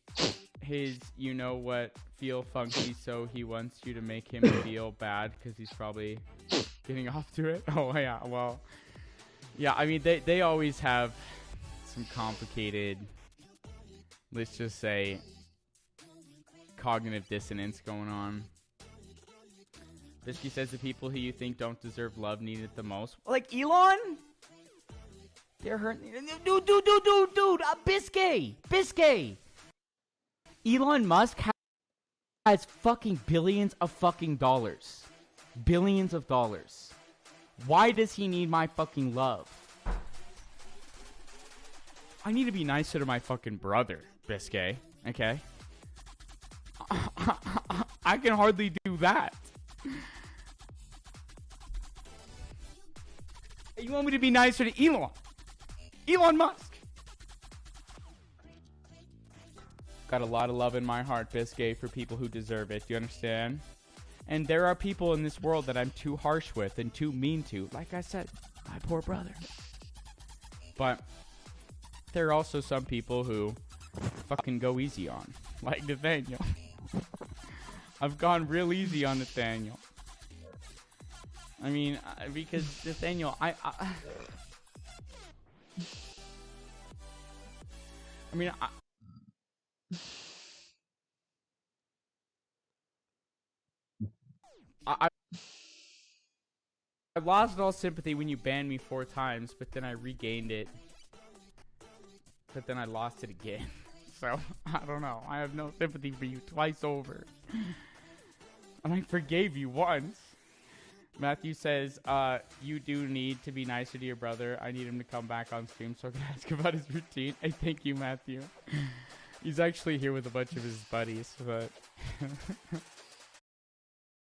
his you-know-what feel funky, so he wants you to make him feel bad because he's probably getting off to it. Oh, yeah, well, yeah, I mean, they always have some complicated, let's just say, cognitive dissonance going on. Bisky says the people who you think don't deserve love need it the most. Like Elon? They're hurting. Dude. Bisky. Elon Musk has fucking billions of fucking dollars. Billions of dollars. Why does he need my fucking love? I need to be nicer to my fucking brother, Biscay. Okay? I can hardly do that. You want me to be nicer to Elon? Elon Musk. Got a lot of love in my heart, Biscay, for people who deserve it. Do you understand? And there are people in this world that I'm too harsh with and too mean to. Like I said, my poor brother. But there are also some people who fucking go easy on. Like Nathaniel. I've gone real easy on Nathaniel. I mean, because Nathaniel, I lost all sympathy when you banned me 4 times, but then I regained it. But then I lost it again. So, I don't know. I have no sympathy for you twice over. And I forgave you once. Matthew says, you do need to be nicer to your brother. I need him to come back on stream so I can ask about his routine. Hey, thank you, Matthew. He's actually here with a bunch of his buddies, but...